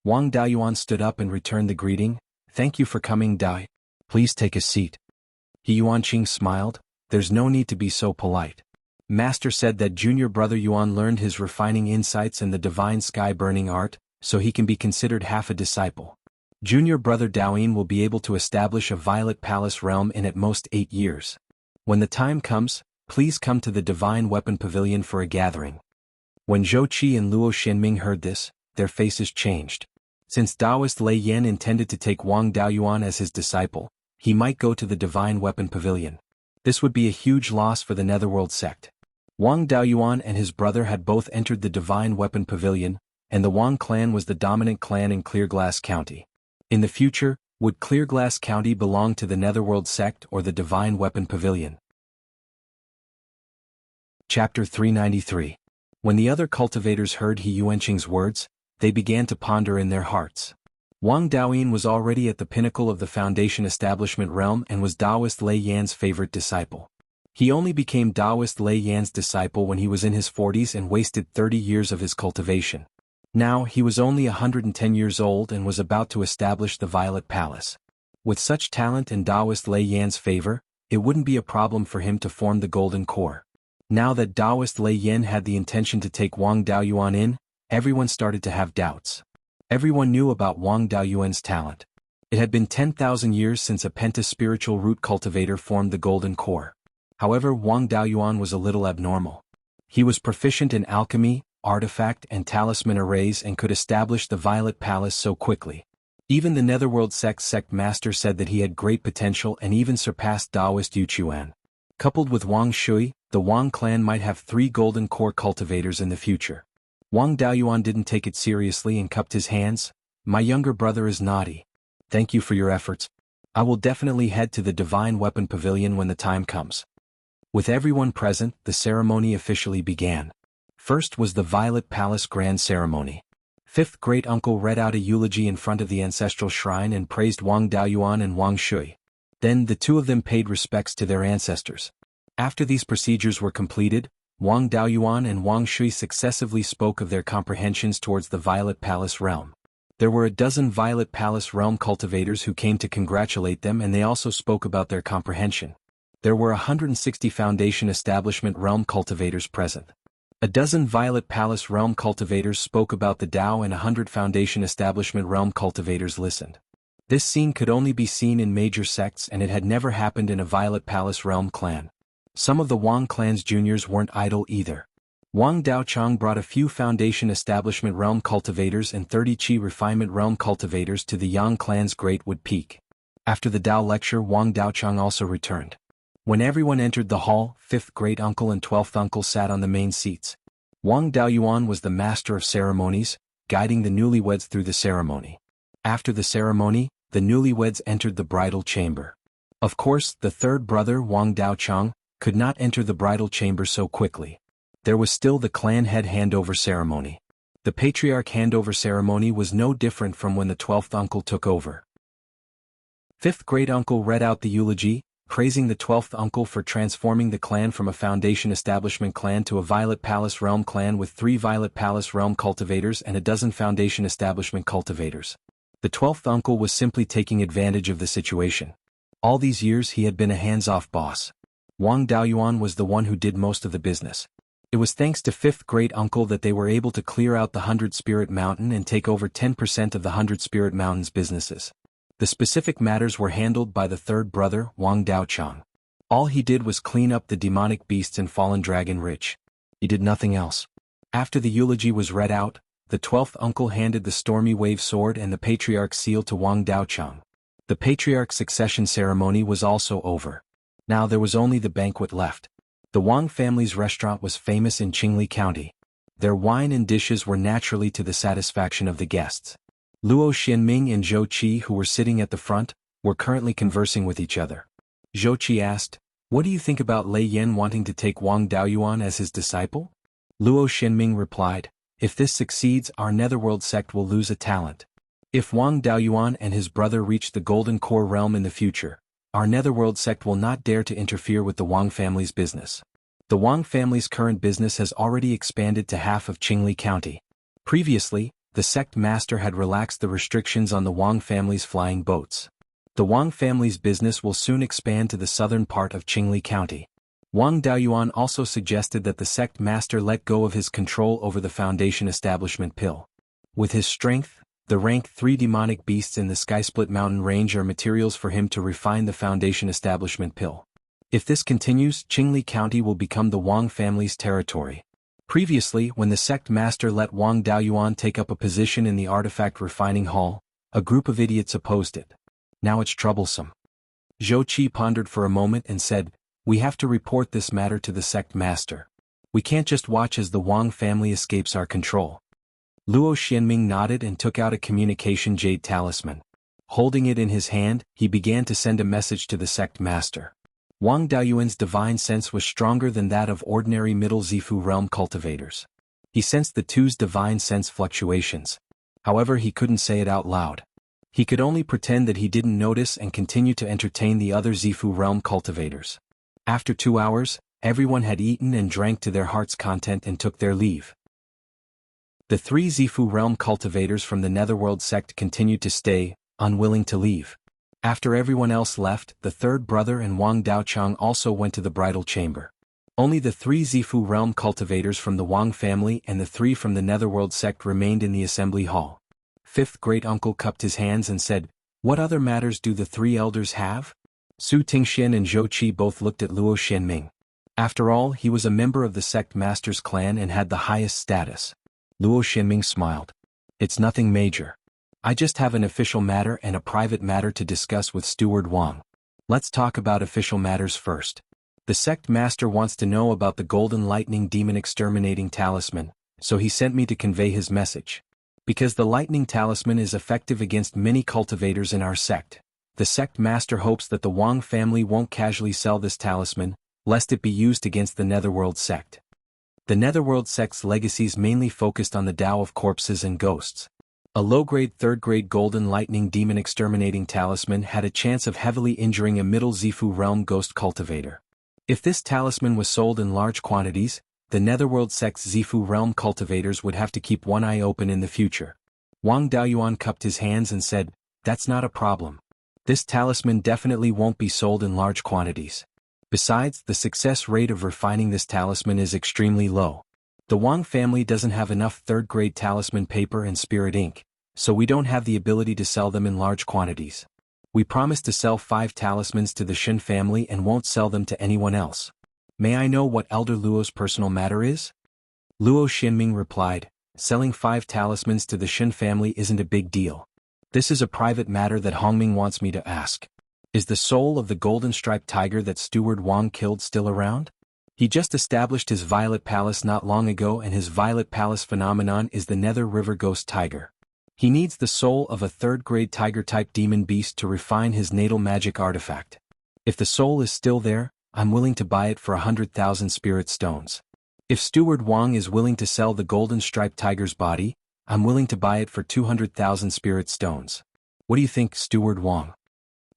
Wang Daoyuan stood up and returned the greeting. "Thank you for coming, Dai. Please take a seat." He Yuanqing smiled. "There's no need to be so polite. Master said that junior brother Yuan learned his refining insights in the divine sky-burning art, so he can be considered half a disciple. Junior brother Daoyin will be able to establish a Violet Palace realm in at most 8 years. When the time comes, please come to the Divine Weapon Pavilion for a gathering." When Zhou Qi and Luo Xianming heard this, their faces changed. Since Taoist Lei Yan intended to take Wang Daoyuan as his disciple, he might go to the Divine Weapon Pavilion. This would be a huge loss for the Netherworld sect. Wang Daoyuan and his brother had both entered the Divine Weapon Pavilion, and the Wang clan was the dominant clan in Clearglass County. In the future, would Clearglass County belong to the Netherworld sect or the Divine Weapon Pavilion? Chapter 393. When the other cultivators heard He Yuanqing's words, they began to ponder in their hearts. Wang Daoyin was already at the pinnacle of the foundation establishment realm and was Taoist Lei Yan's favorite disciple. He only became Taoist Lei Yan's disciple when he was in his 40s and wasted 30 years of his cultivation. Now he was only 110 years old and was about to establish the Violet Palace. With such talent and Taoist Lei Yan's favor, it wouldn't be a problem for him to form the Golden Core. Now that Taoist Lei Yan had the intention to take Wang Daoyuan in, everyone started to have doubts. Everyone knew about Wang Daoyuan's talent. It had been 10,000 years since a penta-spiritual root cultivator formed the Golden Core. However, Wang Daoyuan was a little abnormal. He was proficient in alchemy, artifact and talisman arrays and could establish the Violet Palace so quickly. Even the Netherworld sect master said that he had great potential and even surpassed Taoist Yuchuan. Coupled with Wang Shui, the Wang clan might have 3 Golden Core cultivators in the future. Wang Daoyuan didn't take it seriously and cupped his hands. "My younger brother is naughty. Thank you for your efforts. I will definitely head to the Divine Weapon Pavilion when the time comes." With everyone present, the ceremony officially began. First was the Violet Palace Grand Ceremony. Fifth great uncle read out a eulogy in front of the ancestral shrine and praised Wang Daoyuan and Wang Shui. Then the two of them paid respects to their ancestors. After these procedures were completed, Wang Daoyuan and Wang Shui successively spoke of their comprehensions towards the Violet Palace realm. There were a dozen Violet Palace realm cultivators who came to congratulate them, and they also spoke about their comprehension. There were 160 Foundation Establishment realm cultivators present. A dozen Violet Palace realm cultivators spoke about the Tao and 100 Foundation Establishment realm cultivators listened. This scene could only be seen in major sects, and it had never happened in a Violet Palace realm clan. Some of the Wang clan's juniors weren't idle either. Wang Daochang brought a few Foundation Establishment realm cultivators and 30 Qi Refinement realm cultivators to the Yang clan's Great Wood Peak. After the Tao lecture, Wang Daochang also returned. When everyone entered the hall, 5th great uncle and 12th uncle sat on the main seats. Wang Daoyuan was the master of ceremonies, guiding the newlyweds through the ceremony. After the ceremony, the newlyweds entered the bridal chamber. Of course, the third brother Wang Daochang, could not enter the bridal chamber so quickly. There was still the clan head handover ceremony. The patriarch handover ceremony was no different from when the 12th uncle took over. 5th great-uncle read out the eulogy, praising the 12th uncle for transforming the clan from a Foundation Establishment clan to a Violet Palace Realm clan with 3 Violet Palace Realm cultivators and a dozen Foundation Establishment cultivators. The 12th uncle was simply taking advantage of the situation. All these years he had been a hands-off boss. Wang Daoyuan was the one who did most of the business. It was thanks to 5th great-uncle that they were able to clear out the 100 Spirit Mountain and take over 10% of the 100 Spirit Mountain's businesses. The specific matters were handled by the third brother, Wang Daochang. All he did was clean up the demonic beasts and fallen dragon rich. He did nothing else. After the eulogy was read out, the 12th uncle handed the Stormy Wave sword and the Patriarch's seal to Wang Daochang. The Patriarch's succession ceremony was also over. Now there was only the banquet left. The Wang family's restaurant was famous in Qingli County. Their wine and dishes were naturally to the satisfaction of the guests. Luo Xianming and Zhou Qi, who were sitting at the front, were currently conversing with each other. Zhou Qi asked, "What do you think about Lei Yan wanting to take Wang Daoyuan as his disciple?" Luo Xianming replied, "If this succeeds, our Netherworld sect will lose a talent. If Wang Daoyuan and his brother reach the Golden Core realm in the future, our Netherworld sect will not dare to interfere with the Wang family's business. The Wang family's current business has already expanded to half of Qingli County. Previously, the sect master had relaxed the restrictions on the Wang family's flying boats. The Wang family's business will soon expand to the southern part of Qingli County." Wang Daoyuan also suggested that the sect master let go of his control over the Foundation Establishment pill. With his strength, the rank 3 demonic beasts in the Skysplit Mountain range are materials for him to refine the Foundation Establishment pill. If this continues, Qingli County will become the Wang family's territory. Previously, when the sect master let Wang Daoyuan take up a position in the artifact refining hall, a group of idiots opposed it. Now it's troublesome. Zhou Qi pondered for a moment and said, "We have to report this matter to the sect master. We can't just watch as the Wang family escapes our control." Luo Xianming nodded and took out a communication jade talisman. Holding it in his hand, he began to send a message to the sect master. Wang Daoyuan's divine sense was stronger than that of ordinary Middle Zifu realm cultivators. He sensed the two's divine sense fluctuations. However, he couldn't say it out loud. He could only pretend that he didn't notice and continue to entertain the other Zifu realm cultivators. After 2 hours, everyone had eaten and drank to their heart's content and took their leave. The 3 Zifu realm cultivators from the Netherworld sect continued to stay, unwilling to leave. After everyone else left, the third brother and Wang Daochang also went to the bridal chamber. Only the 3 Zifu realm cultivators from the Wang family and the 3 from the Netherworld sect remained in the assembly hall. 5th great-uncle cupped his hands and said, "What other matters do the 3 elders have?" Su Tingxian and Zhou Qi both looked at Luo Xianming. After all, he was a member of the sect master's clan and had the highest status. Luo Xianming smiled. "It's nothing major. I just have an official matter and a private matter to discuss with Steward Wang. Let's talk about official matters first. The sect master wants to know about the Golden Lightning Demon Exterminating Talisman, so he sent me to convey his message. Because the Lightning Talisman is effective against many cultivators in our sect, the sect master hopes that the Wang family won't casually sell this talisman, lest it be used against the Netherworld sect. The Netherworld sect's legacies mainly focused on the Tao of corpses and ghosts. A low-grade 3rd-grade Golden Lightning Demon Exterminating Talisman had a chance of heavily injuring a Middle Zifu realm ghost cultivator. If this talisman was sold in large quantities, the Netherworld sect's Zifu realm cultivators would have to keep one eye open in the future. Wang Daoyuan cupped his hands and said, "That's not a problem. This talisman definitely won't be sold in large quantities. Besides, the success rate of refining this talisman is extremely low. The Wang family doesn't have enough 3rd-grade talisman paper and spirit ink, so we don't have the ability to sell them in large quantities. We promise to sell 5 talismans to the Shen family and won't sell them to anyone else. May I know what Elder Luo's personal matter is?" Luo Xianming replied, "Selling 5 talismans to the Shen family isn't a big deal. This is a private matter that Hongming wants me to ask. Is the soul of the golden-striped tiger that Steward Wang killed still around? He just established his Violet Palace not long ago, and his Violet Palace phenomenon is the Nether River Ghost Tiger. He needs the soul of a 3rd-grade tiger-type demon beast to refine his natal magic artifact. If the soul is still there, I'm willing to buy it for 100,000 spirit stones. If Steward Wang is willing to sell the golden striped tiger's body, I'm willing to buy it for 200,000 spirit stones. What do you think, Steward Wang?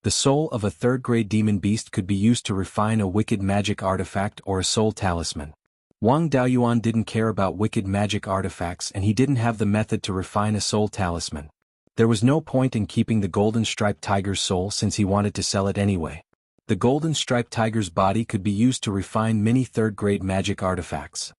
The soul of a third-grade demon beast could be used to refine a wicked magic artifact or a soul talisman. Wang Daoyuan didn't care about wicked magic artifacts, and he didn't have the method to refine a soul talisman. There was no point in keeping the golden striped tiger's soul since he wanted to sell it anyway. The golden striped tiger's body could be used to refine many third-grade magic artifacts.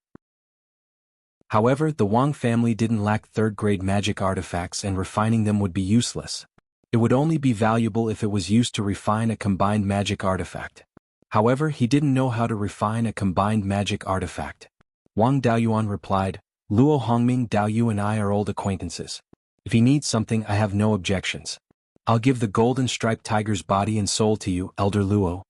However, the Wang family didn't lack third-grade magic artifacts, and refining them would be useless. It would only be valuable if it was used to refine a combined magic artifact. However, he didn't know how to refine a combined magic artifact. Wang Daoyuan replied, "Luo Hongming, Daoyu and I are old acquaintances. If he needs something, I have no objections. I'll give the golden striped tiger's body and soul to you, Elder Luo."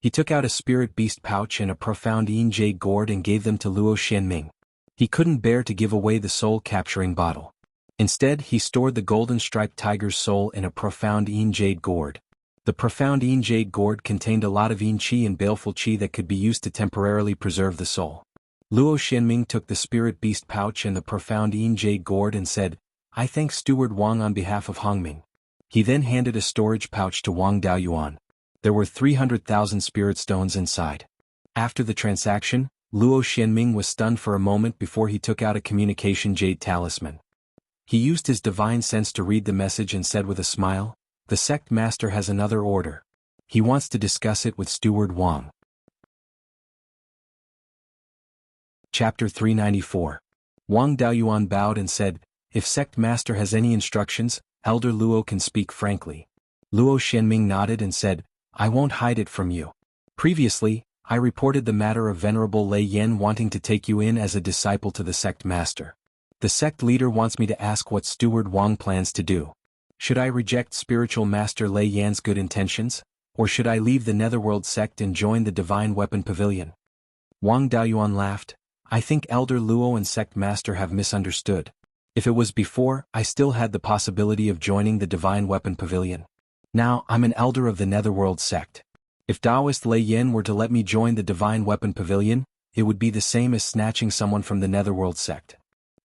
He took out a spirit beast pouch and a profound yin jade gourd and gave them to Luo Xianming. He couldn't bear to give away the soul-capturing bottle. Instead, he stored the golden striped tiger's soul in a profound yin jade gourd. The profound yin jade gourd contained a lot of yin qi and baleful qi that could be used to temporarily preserve the soul. Luo Xianming took the spirit beast pouch and the profound yin jade gourd and said, "I thank Steward Wang on behalf of Hongming." He then handed a storage pouch to Wang Daoyuan. There were 300,000 spirit stones inside. After the transaction, Luo Xianming was stunned for a moment before he took out a communication jade talisman. He used his divine sense to read the message and said with a smile, "The sect master has another order. He wants to discuss it with Steward Wang." Chapter 394. Wang Daoyuan bowed and said, "If sect master has any instructions, Elder Luo can speak frankly." Luo Xianming nodded and said, "I won't hide it from you. Previously, I reported the matter of Venerable Lei Yen wanting to take you in as a disciple to the sect master. The sect leader wants me to ask what Steward Wang plans to do. Should I reject spiritual master Lei Yan's good intentions, or should I leave the Netherworld sect and join the Divine Weapon Pavilion?" Wang Daoyuan laughed. "I think Elder Luo and sect master have misunderstood. If it was before, I still had the possibility of joining the Divine Weapon Pavilion. Now, I'm an elder of the Netherworld sect. If Taoist Lei Yan were to let me join the Divine Weapon Pavilion, it would be the same as snatching someone from the Netherworld sect.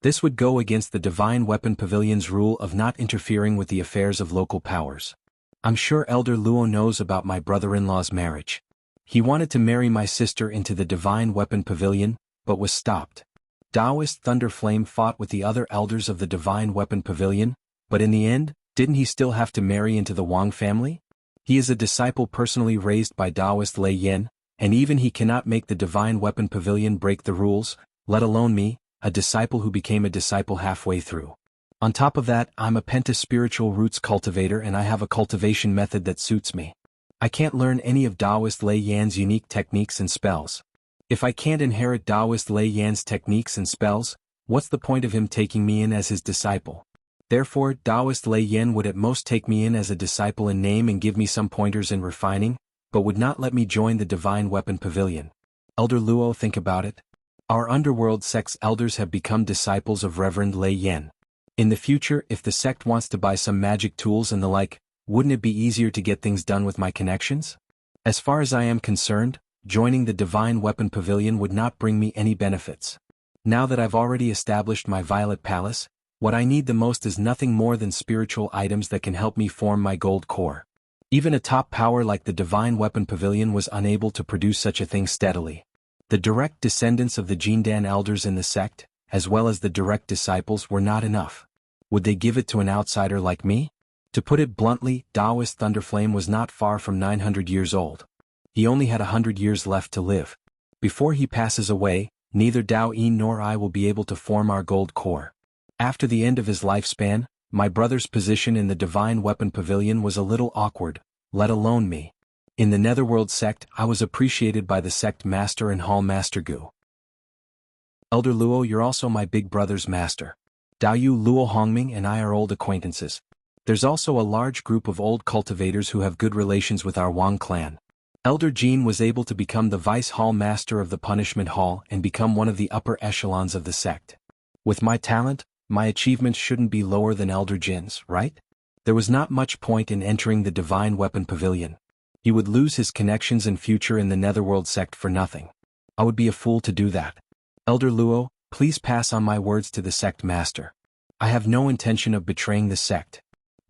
This would go against the Divine Weapon Pavilion's rule of not interfering with the affairs of local powers. I'm sure Elder Luo knows about my brother-in-law's marriage. He wanted to marry my sister into the Divine Weapon Pavilion, but was stopped. Taoist Thunderflame fought with the other elders of the Divine Weapon Pavilion, but in the end, didn't he still have to marry into the Wang family? He is a disciple personally raised by Taoist Lei Yan, and even he cannot make the Divine Weapon Pavilion break the rules, let alone me, a disciple who became a disciple halfway through. On top of that, I'm a penta-spiritual roots cultivator and I have a cultivation method that suits me. I can't learn any of Taoist Lei Yan's unique techniques and spells. If I can't inherit Taoist Lei Yan's techniques and spells, what's the point of him taking me in as his disciple? Therefore, Taoist Lei Yan would at most take me in as a disciple in name and give me some pointers in refining, but would not let me join the Divine Weapon Pavilion. Elder Luo, think about it. Our underworld sect's elders have become disciples of Reverend Lei Yan. In the future, if the sect wants to buy some magic tools and the like, wouldn't it be easier to get things done with my connections? As far as I am concerned, joining the Divine Weapon Pavilion would not bring me any benefits. Now that I've already established my Violet Palace, what I need the most is nothing more than spiritual items that can help me form my gold core. Even a top power like the Divine Weapon Pavilion was unable to produce such a thing steadily. The direct descendants of the Jindan elders in the sect, as well as the direct disciples, were not enough. Would they give it to an outsider like me? To put it bluntly, Taoist Thunderflame was not far from 900 years old. He only had 100 years left to live. Before he passes away, neither Dao Yi nor I will be able to form our gold core. After the end of his lifespan, my brother's position in the Divine Weapon Pavilion was a little awkward, let alone me. In the Netherworld sect, I was appreciated by the sect master and hall master Gu. Elder Luo, you're also my big brother's master. Daoyu Luo Hongming and I are old acquaintances. There's also a large group of old cultivators who have good relations with our Wang clan. Elder Jin was able to become the vice hall master of the punishment hall and become one of the upper echelons of the sect. With my talent, my achievements shouldn't be lower than Elder Jin's, right? There was not much point in entering the Divine Weapon Pavilion. He would lose his connections and future in the Netherworld sect for nothing. I would be a fool to do that. Elder Luo, please pass on my words to the sect master. I have no intention of betraying the sect.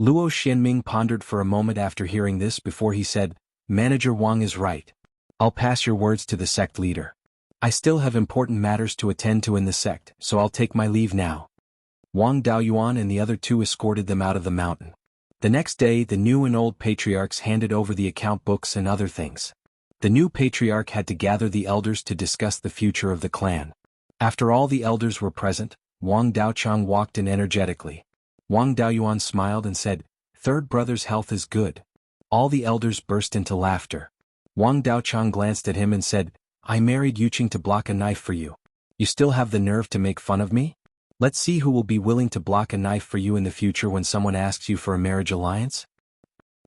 Luo Xianming pondered for a moment after hearing this before he said, Manager Wang is right. I'll pass your words to the sect leader. I still have important matters to attend to in the sect, so I'll take my leave now. Wang Daoyuan and the other two escorted them out of the mountain. The next day, the new and old patriarchs handed over the account books and other things. The new patriarch had to gather the elders to discuss the future of the clan. After all the elders were present, Wang Daochang walked in energetically. Wang Daoyuan smiled and said, Third brother's health is good. All the elders burst into laughter. Wang Daochang glanced at him and said, I married Yuqing to block a knife for you. You still have the nerve to make fun of me? Let's see who will be willing to block a knife for you in the future when someone asks you for a marriage alliance.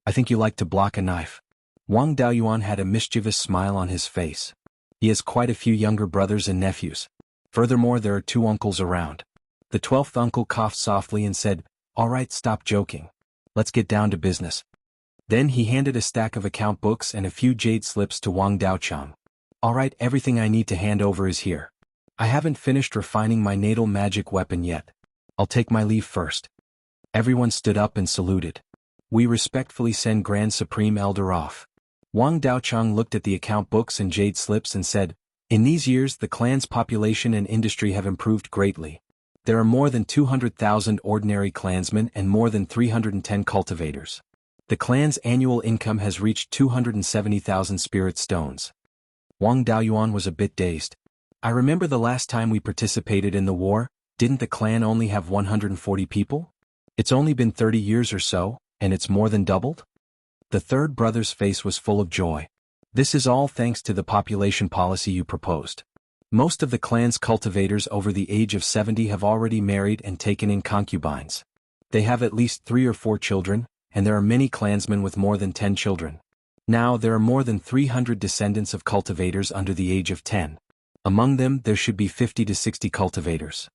I think you like to block a knife. Wang Daoyuan had a mischievous smile on his face. He has quite a few younger brothers and nephews. Furthermore, there are 2 uncles around. The 12th uncle coughed softly and said, All right, stop joking. Let's get down to business. Then he handed a stack of account books and a few jade slips to Wang Daochang. All right, everything I need to hand over is here. I haven't finished refining my natal magic weapon yet. I'll take my leave first. Everyone stood up and saluted. We respectfully send Grand Supreme Elder off. Wang Daochang looked at the account books and jade slips and said, In these years the clan's population and industry have improved greatly. There are more than 200,000 ordinary clansmen and more than 310 cultivators. The clan's annual income has reached 270,000 spirit stones. Wang Daoyuan was a bit dazed. I remember the last time we participated in the war, didn't the clan only have 140 people? It's only been 30 years or so, and it's more than doubled? The third brother's face was full of joy. This is all thanks to the population policy you proposed. Most of the clan's cultivators over the age of 70 have already married and taken in concubines. They have at least 3 or 4 children, and there are many clansmen with more than 10 children. Now there are more than 300 descendants of cultivators under the age of 10. Among them there should be 50 to 60 cultivators.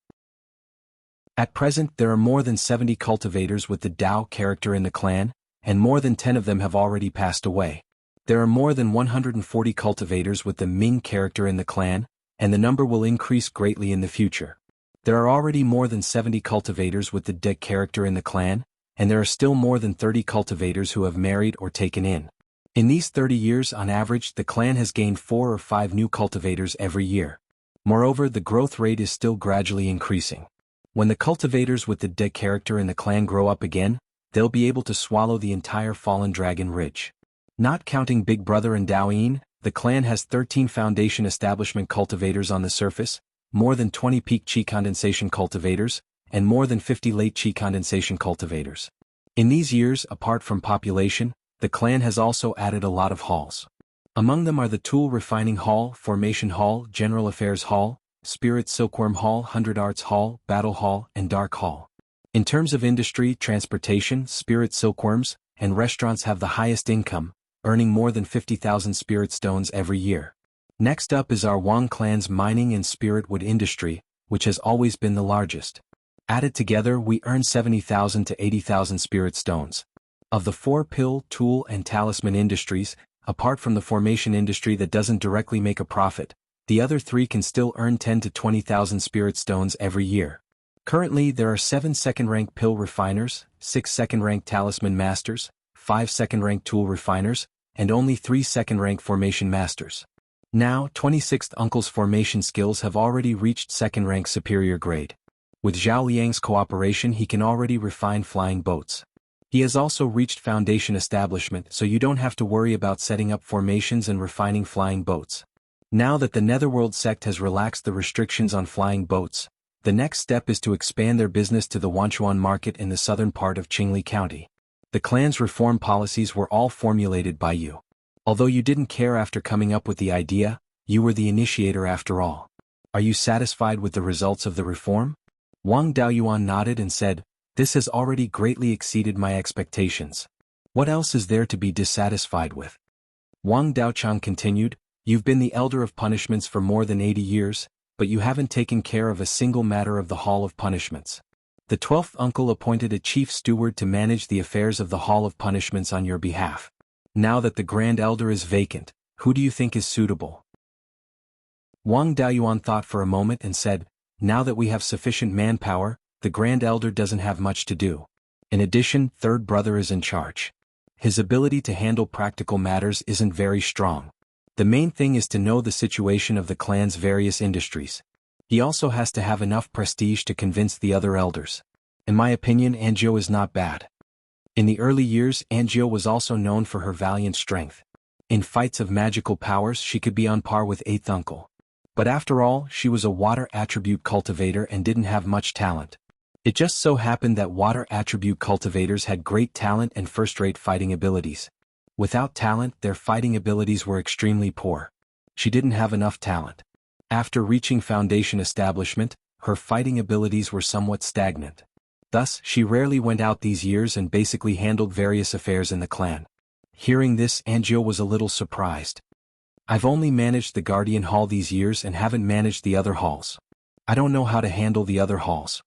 At present there are more than 70 cultivators with the Dao character in the clan, and more than 10 of them have already passed away. There are more than 140 cultivators with the Ming character in the clan, and the number will increase greatly in the future. There are already more than 70 cultivators with the De character in the clan, and there are still more than 30 cultivators who have married or taken in. In these 30 years on average the clan has gained 4 or 5 new cultivators every year. Moreover, the growth rate is still gradually increasing. When the cultivators with the De character in the clan grow up again, they'll be able to swallow the entire Fallen Dragon Ridge. Not counting Big Brother and Daoyin, the clan has 13 foundation establishment cultivators on the surface, more than 20 peak chi condensation cultivators, and more than 50 late chi condensation cultivators. In these years, apart from population, the clan has also added a lot of halls. Among them are the Tool Refining Hall, Formation Hall, General Affairs Hall, Spirit Silkworm Hall, 100 Arts Hall, Battle Hall, and Dark Hall. In terms of industry, transportation, spirit silkworms, and restaurants have the highest income, earning more than 50,000 spirit stones every year. Next up is our Wang clan's mining and spirit wood industry, which has always been the largest. Added together we earn 70,000 to 80,000 spirit stones. Of the 4 pill, tool, and talisman industries, apart from the formation industry that doesn't directly make a profit, the other 3 can still earn 10 to 20,000 spirit stones every year. Currently there are 7 second-rank pill refiners, 6 second-rank talisman masters, 5 second-rank tool refiners, and only 3 second-rank formation masters. Now 26th Uncle's formation skills have already reached second-rank superior grade. With Zhao Liang's cooperation he can already refine flying boats. He has also reached foundation establishment, so you don't have to worry about setting up formations and refining flying boats. Now that the Netherworld sect has relaxed the restrictions on flying boats, the next step is to expand their business to the Wanchuan market in the southern part of Qingli County. The clan's reform policies were all formulated by you. Although you didn't care after coming up with the idea, you were the initiator after all. Are you satisfied with the results of the reform? Wang Daoyuan nodded and said, This has already greatly exceeded my expectations. What else is there to be dissatisfied with? Wang Daochang continued, You've been the elder of punishments for more than 80 years, but you haven't taken care of a single matter of the Hall of Punishments. The 12th uncle appointed a chief steward to manage the affairs of the Hall of Punishments on your behalf. Now that the Grand Elder is vacant, who do you think is suitable? Wang Daoyuan thought for a moment and said, now that we have sufficient manpower, the Grand Elder doesn't have much to do. In addition, third brother is in charge. His ability to handle practical matters isn't very strong. The main thing is to know the situation of the clan's various industries. He also has to have enough prestige to convince the other elders. In my opinion, Anjou is not bad. In the early years, Anjou was also known for her valiant strength. In fights of magical powers she could be on par with eighth uncle. But after all, she was a water attribute cultivator and didn't have much talent. It just so happened that water attribute cultivators had great talent and first-rate fighting abilities. Without talent, their fighting abilities were extremely poor. She didn't have enough talent. After reaching foundation establishment, her fighting abilities were somewhat stagnant. Thus, she rarely went out these years and basically handled various affairs in the clan. Hearing this, Anjou was a little surprised. I've only managed the Guardian Hall these years and haven't managed the other halls. I don't know how to handle the other halls.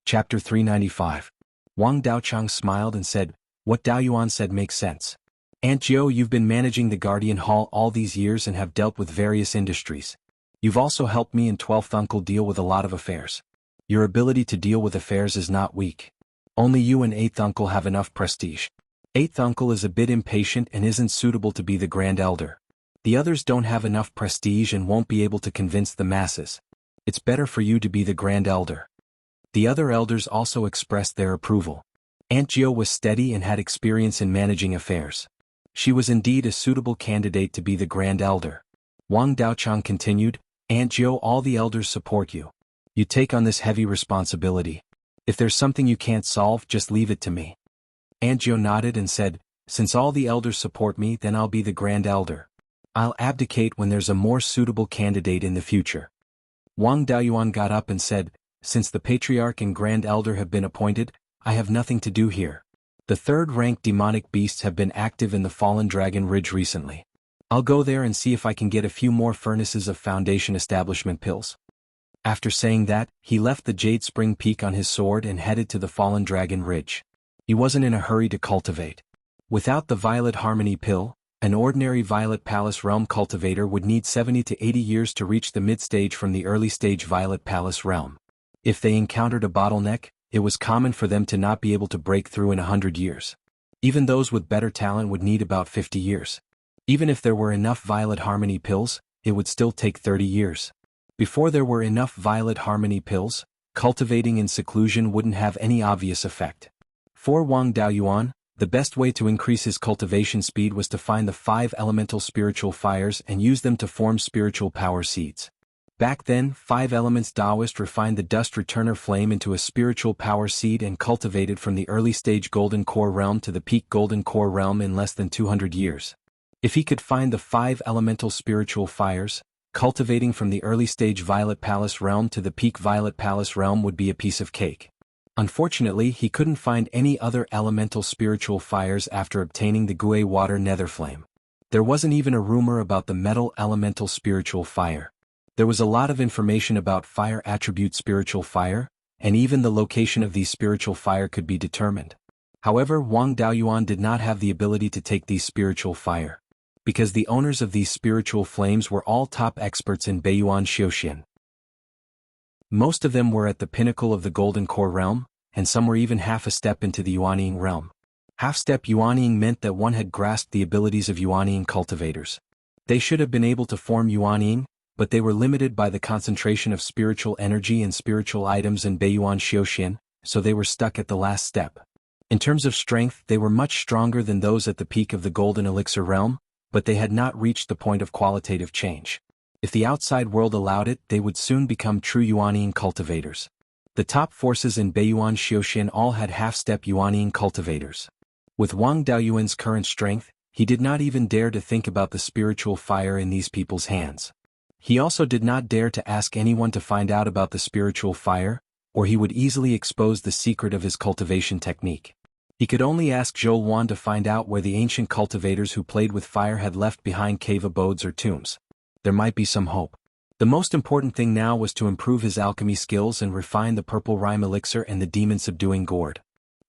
Chapter 395. Wang Daochang smiled and said, what Daoyuan said makes sense. Aunt Jiu, you've been managing the Guardian Hall all these years and have dealt with various industries. You've also helped me and 12th uncle deal with a lot of affairs. Your ability to deal with affairs is not weak. Only you and 8th uncle have enough prestige. 8th uncle is a bit impatient and isn't suitable to be the Grand Elder. The others don't have enough prestige and won't be able to convince the masses. It's better for you to be the Grand Elder. The other elders also expressed their approval. Aunt Jiu was steady and had experience in managing affairs. She was indeed a suitable candidate to be the Grand Elder. Wang Daochang continued, Aunt Jiu, all the elders support you. You take on this heavy responsibility. If there's something you can't solve, just leave it to me. Aunt Jiu nodded and said, since all the elders support me, then I'll be the Grand Elder. I'll abdicate when there's a more suitable candidate in the future. Wang Daoyuan got up and said, since the Patriarch and Grand Elder have been appointed, I have nothing to do here. The third-rank demonic beasts have been active in the Fallen Dragon Ridge recently. I'll go there and see if I can get a few more furnaces of Foundation Establishment pills. After saying that, he left the Jade Spring Peak on his sword and headed to the Fallen Dragon Ridge. He wasn't in a hurry to cultivate. Without the Violet Harmony pill, an ordinary Violet Palace Realm cultivator would need 70 to 80 years to reach the mid-stage from the early-stage Violet Palace Realm. If they encountered a bottleneck, it was common for them to not be able to break through in 100 years. Even those with better talent would need about 50 years. Even if there were enough Violet Harmony pills, it would still take 30 years. Before there were enough Violet Harmony pills, cultivating in seclusion wouldn't have any obvious effect. For Wang Daoyuan, the best way to increase his cultivation speed was to find the 5 elemental spiritual fires and use them to form spiritual power seeds. Back then, 5 Elements Taoist refined the Dust Returner Flame into a spiritual power seed and cultivated from the early-stage Golden Core Realm to the peak Golden Core Realm in less than 200 years. If he could find the 5 elemental spiritual fires, cultivating from the early-stage Violet Palace Realm to the peak Violet Palace Realm would be a piece of cake. Unfortunately, he couldn't find any other elemental spiritual fires after obtaining the Gue Water Nether Flame. There wasn't even a rumor about the Metal Elemental Spiritual Fire. There was a lot of information about fire attribute spiritual fire, and even the location of these spiritual fire could be determined. However, Wang Daoyuan did not have the ability to take these spiritual fire, because the owners of these spiritual flames were all top experts in Beiyuan Xiuxian. Most of them were at the pinnacle of the Golden Core Realm, and some were even half a step into the Yuanying realm. Half-step Yuanying meant that one had grasped the abilities of Yuanying cultivators. They should have been able to form Yuanying, but they were limited by the concentration of spiritual energy and spiritual items in Beiyuan Xiuxian, so they were stuck at the last step. In terms of strength, they were much stronger than those at the peak of the Golden Elixir realm, but they had not reached the point of qualitative change. If the outside world allowed it, they would soon become true Yuanying cultivators. The top forces in Beiyuan Xiuxian all had half-step Yuanying cultivators. With Wang Daoyuan's current strength, he did not even dare to think about the spiritual fire in these people's hands. He also did not dare to ask anyone to find out about the spiritual fire, or he would easily expose the secret of his cultivation technique. He could only ask Zhou Wan to find out where the ancient cultivators who played with fire had left behind cave abodes or tombs. There might be some hope. The most important thing now was to improve his alchemy skills and refine the Purple Rime Elixir and the demon-subduing gourd.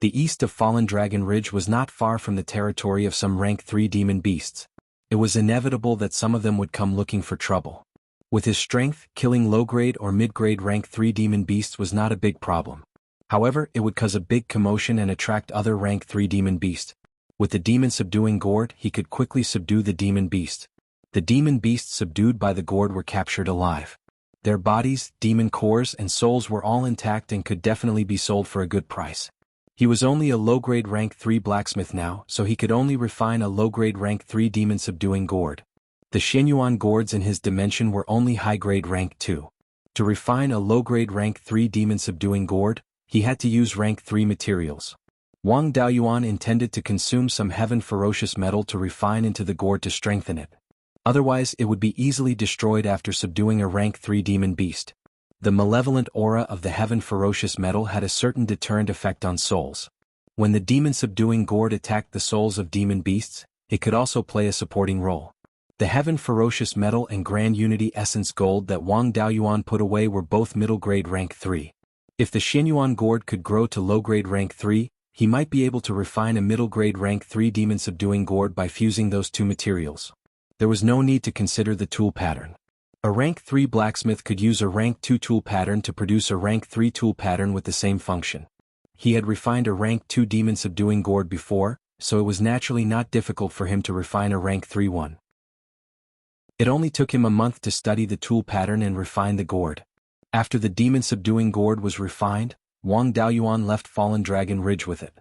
The east of Fallen Dragon Ridge was not far from the territory of some rank 3 demon beasts. It was inevitable that some of them would come looking for trouble. With his strength, killing low-grade or mid-grade rank 3 demon beasts was not a big problem. However, it would cause a big commotion and attract other rank 3 demon beasts. With the demon subduing gourd, he could quickly subdue the demon beast. The demon beasts subdued by the gourd were captured alive. Their bodies, demon cores, and souls were all intact and could definitely be sold for a good price. He was only a low-grade rank 3 blacksmith now, so he could only refine a low-grade rank 3 demon subduing gourd. The Shenyuan gourds in his dimension were only high-grade rank 2. To refine a low-grade rank 3 demon subduing gourd, he had to use rank 3 materials. Wang Daoyuan intended to consume some heaven ferocious metal to refine into the gourd to strengthen it. Otherwise it would be easily destroyed after subduing a rank 3 demon beast. The malevolent aura of the heaven ferocious metal had a certain deterrent effect on souls. When the demon subduing gourd attacked the souls of demon beasts, it could also play a supporting role. The heaven ferocious metal and grand unity essence gold that Wang Daoyuan put away were both middle grade rank 3. If the Shenyuan gourd could grow to low grade rank 3, he might be able to refine a middle grade rank 3 demon subduing gourd by fusing those two materials. There was no need to consider the tool pattern. A rank 3 blacksmith could use a rank 2 tool pattern to produce a rank 3 tool pattern with the same function. He had refined a rank 2 demon subduing gourd before, so it was naturally not difficult for him to refine a rank 3 one. It only took him a month to study the tool pattern and refine the gourd. After the demon subduing gourd was refined, Wang Daoyuan left Fallen Dragon Ridge with it.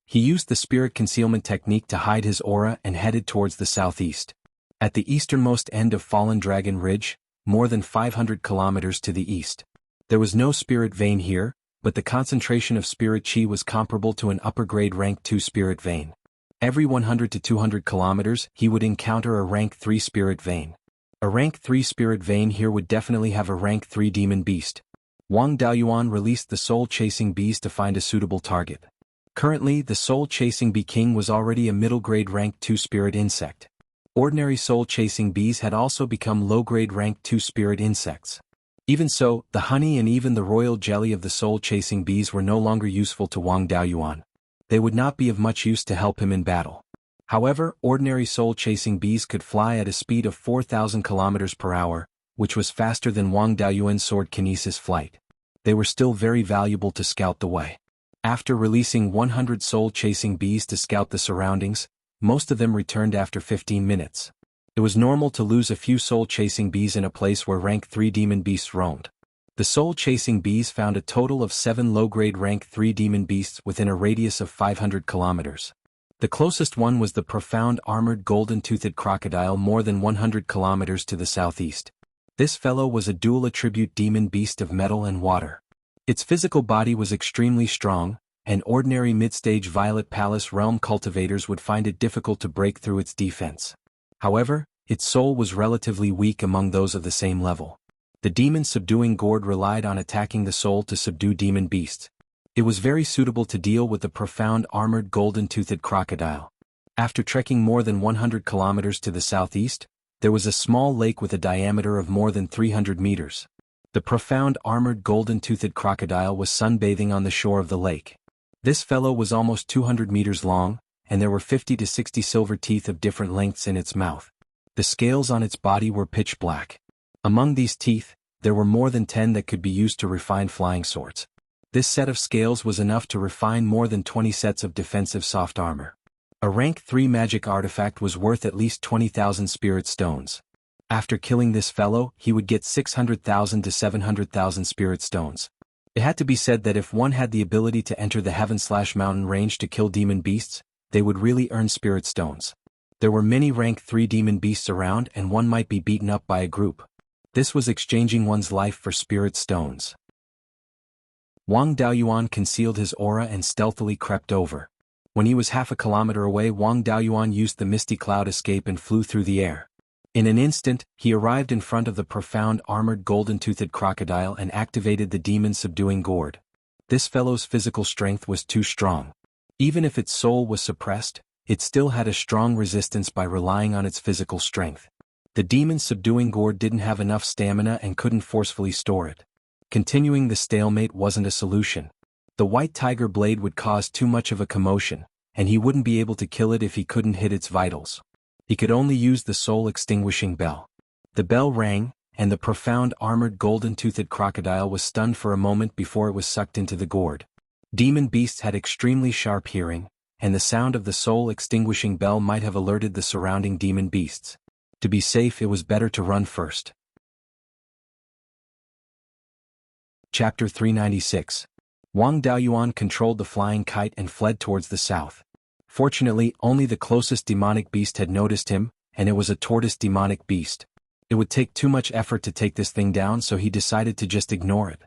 He used the spirit concealment technique to hide his aura and headed towards the southeast. At the easternmost end of Fallen Dragon Ridge, more than 500 kilometers to the east. There was no spirit vein here, but the concentration of spirit chi was comparable to an upper-grade rank 2 spirit vein. Every 100 to 200 kilometers, he would encounter a rank 3 spirit vein. A rank 3 spirit vein here would definitely have a rank 3 demon beast. Wang Daoyuan released the soul-chasing bees to find a suitable target. Currently, the soul-chasing bee king was already a middle-grade rank 2 spirit insect. Ordinary soul-chasing bees had also become low-grade rank 2 spirit insects. Even so, the honey and even the royal jelly of the soul-chasing bees were no longer useful to Wang Daoyuan. They would not be of much use to help him in battle. However, ordinary soul-chasing bees could fly at a speed of 4,000 km per hour, which was faster than Wang Daoyuan's sword kinesis flight. They were still very valuable to scout the way. After releasing 100 soul-chasing bees to scout the surroundings, most of them returned after 15 minutes. It was normal to lose a few soul-chasing bees in a place where rank 3 demon beasts roamed. The soul-chasing bees found a total of 7 low-grade rank 3 demon beasts within a radius of 500 kilometers. The closest one was the profound armored golden-toothed crocodile more than 100 kilometers to the southeast. This fellow was a dual-attribute demon beast of metal and water. Its physical body was extremely strong, and ordinary mid-stage Violet Palace realm cultivators would find it difficult to break through its defense. However, its soul was relatively weak among those of the same level. The demon subduing gourd relied on attacking the soul to subdue demon beasts. It was very suitable to deal with the profound armored golden-toothed crocodile. After trekking more than 100 kilometers to the southeast, there was a small lake with a diameter of more than 300 meters. The profound armored golden-toothed crocodile was sunbathing on the shore of the lake. This fellow was almost 200 meters long, and there were 50 to 60 silver teeth of different lengths in its mouth. The scales on its body were pitch black. Among these teeth, there were more than 10 that could be used to refine flying swords. This set of scales was enough to refine more than 20 sets of defensive soft armor. A rank 3 magic artifact was worth at least 20,000 spirit stones. After killing this fellow, he would get 600,000 to 700,000 spirit stones. It had to be said that if one had the ability to enter the heaven/mountain range to kill demon beasts, they would really earn spirit stones. There were many rank 3 demon beasts around and one might be beaten up by a group. This was exchanging one's life for spirit stones. Wang Daoyuan concealed his aura and stealthily crept over. When he was half a kilometer away, Wang Daoyuan used the misty cloud escape and flew through the air. In an instant, he arrived in front of the profound armored golden-toothed crocodile and activated the demon subduing gourd. This fellow's physical strength was too strong. Even if its soul was suppressed, it still had a strong resistance by relying on its physical strength. The demon subduing gourd didn't have enough stamina and couldn't forcefully store it. Continuing the stalemate wasn't a solution. The white tiger blade would cause too much of a commotion, and he wouldn't be able to kill it if he couldn't hit its vitals. He could only use the soul-extinguishing bell. The bell rang, and the profound armored golden-toothed crocodile was stunned for a moment before it was sucked into the gourd. Demon beasts had extremely sharp hearing, and the sound of the soul-extinguishing bell might have alerted the surrounding demon beasts. To be safe, it was better to run first. Chapter 396. Wang Daoyuan controlled the flying kite and fled towards the south. Fortunately, only the closest demonic beast had noticed him, and it was a tortoise demonic beast. It would take too much effort to take this thing down, so he decided to just ignore it.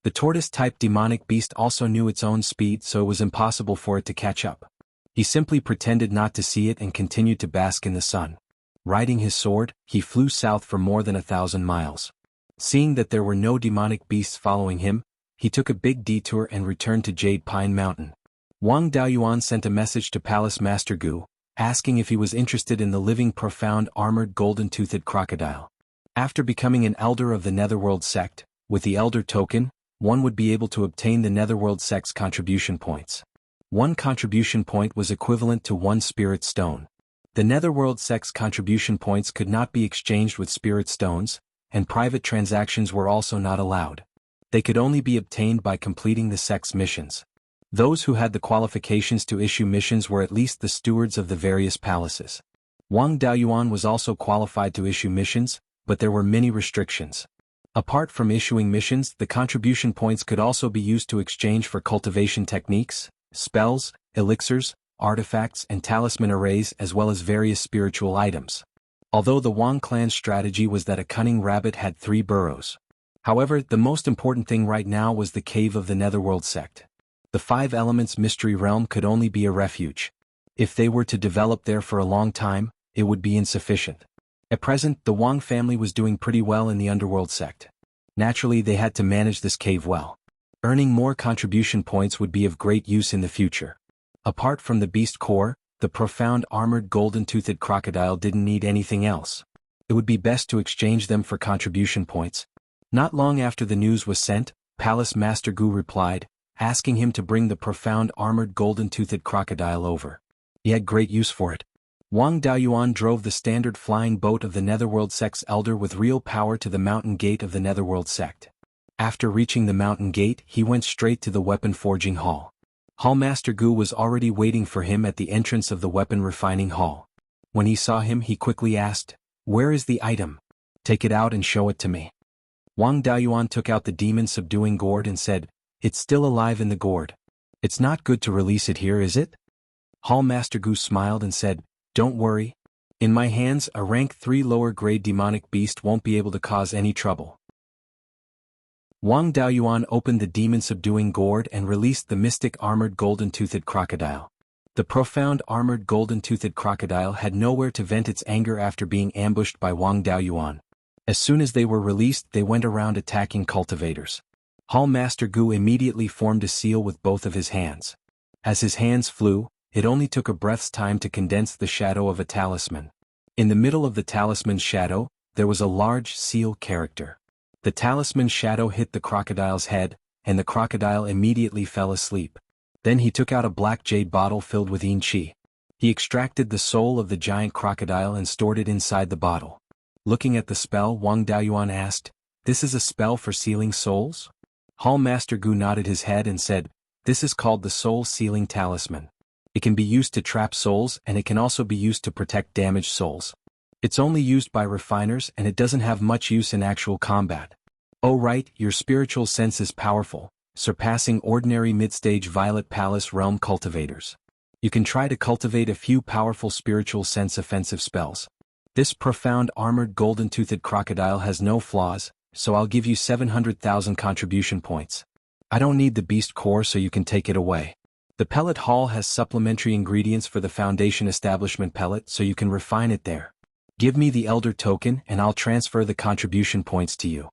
The tortoise-type demonic beast also knew its own speed, so it was impossible for it to catch up. He simply pretended not to see it and continued to bask in the sun. Riding his sword, he flew south for more than 1,000 miles. Seeing that there were no demonic beasts following him, he took a big detour and returned to Jade Pine Mountain. Wang Daoyuan sent a message to Palace Master Gu, asking if he was interested in the living profound armored golden-toothed crocodile. After becoming an elder of the Netherworld sect, with the elder token, one would be able to obtain the Netherworld sect's contribution points. One contribution point was equivalent to 1 spirit stone. The Netherworld sect's contribution points could not be exchanged with spirit stones, and private transactions were also not allowed. They could only be obtained by completing the sect's missions. Those who had the qualifications to issue missions were at least the stewards of the various palaces. Wang Daoyuan was also qualified to issue missions, but there were many restrictions. Apart from issuing missions, the contribution points could also be used to exchange for cultivation techniques, spells, elixirs, artifacts and talisman arrays, as well as various spiritual items. Although the Wang clan's strategy was that a cunning rabbit had 3 burrows. However, the most important thing right now was the cave of the Netherworld sect. The 5 elements mystery realm could only be a refuge. If they were to develop there for a long time, it would be insufficient. At present, the Wang family was doing pretty well in the underworld sect. Naturally, they had to manage this cave well. Earning more contribution points would be of great use in the future. Apart from the beast core, the profound armored golden-toothed crocodile didn't need anything else. It would be best to exchange them for contribution points. Not long after the news was sent, Palace Master Gu replied, asking him to bring the profound armored golden-toothed crocodile over. He had great use for it. Wang Daoyuan drove the standard flying boat of the Netherworld sect's elder with real power to the mountain gate of the Netherworld sect. After reaching the mountain gate, he went straight to the weapon forging hall. Hall Master Gu was already waiting for him at the entrance of the weapon refining hall. When he saw him, he quickly asked, "Where is the item? Take it out and show it to me." Wang Daoyuan took out the demon-subduing gourd and said, "It's still alive in the gourd. It's not good to release it here, is it?" Hall Master Gu smiled and said, "Don't worry. In my hands, a rank 3 lower-grade demonic beast won't be able to cause any trouble." Wang Daoyuan opened the demon-subduing gourd and released the mystic armored golden-toothed crocodile. The profound armored golden-toothed crocodile had nowhere to vent its anger after being ambushed by Wang Daoyuan. As soon as they were released, they went around attacking cultivators. Hall Master Gu immediately formed a seal with both of his hands. As his hands flew, it only took a breath's time to condense the shadow of a talisman. In the middle of the talisman's shadow, there was a large seal character. The talisman shadow hit the crocodile's head, and the crocodile immediately fell asleep. Then he took out a black jade bottle filled with yin qi. He extracted the soul of the giant crocodile and stored it inside the bottle. Looking at the spell, Wang Daoyuan asked, "This is a spell for sealing souls?" Hall Master Gu nodded his head and said, "This is called the Soul Sealing Talisman. It can be used to trap souls, and it can also be used to protect damaged souls. It's only used by refiners, and it doesn't have much use in actual combat. Oh right, your spiritual sense is powerful, surpassing ordinary mid-stage Violet Palace realm cultivators. You can try to cultivate a few powerful spiritual sense offensive spells. This profound armored golden-toothed crocodile has no flaws, so I'll give you 700,000 contribution points. I don't need the beast core, so you can take it away. The pellet hall has supplementary ingredients for the foundation establishment pellet, so you can refine it there. Give me the elder token and I'll transfer the contribution points to you."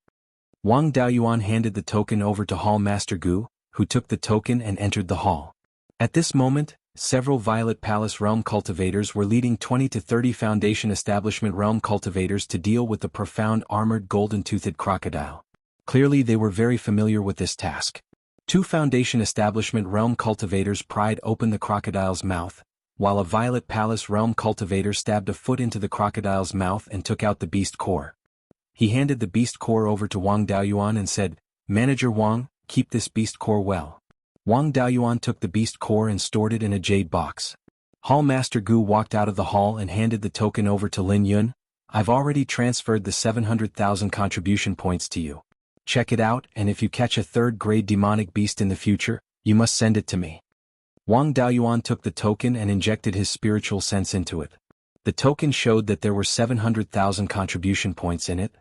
Wang Daoyuan handed the token over to Hall Master Gu, who took the token and entered the hall. At this moment, several Violet Palace realm cultivators were leading 20 to 30 Foundation Establishment realm cultivators to deal with the profound armored golden-toothed crocodile. Clearly they were very familiar with this task. Two Foundation Establishment Realm cultivators pried open the crocodile's mouth, while a Violet Palace Realm cultivator stabbed a foot into the crocodile's mouth and took out the beast core. He handed the beast core over to Wang Daoyuan and said, "Manager Wang, keep this beast core well." Wang Daoyuan took the beast core and stored it in a jade box. Hall Master Gu walked out of the hall and handed the token over to Lin Yun. "I've already transferred the 700,000 contribution points to you. Check it out, and if you catch a third-grade demonic beast in the future, you must send it to me." Wang Daoyuan took the token and injected his spiritual sense into it. The token showed that there were 700,000 contribution points in it.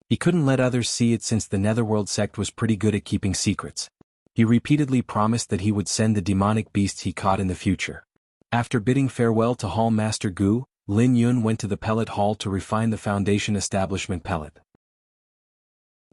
He couldn't let others see it since the Netherworld sect was pretty good at keeping secrets. He repeatedly promised that he would send the demonic beasts he caught in the future. After bidding farewell to Hall Master Gu, Lin Yun went to the pellet hall to refine the Foundation Establishment pellet.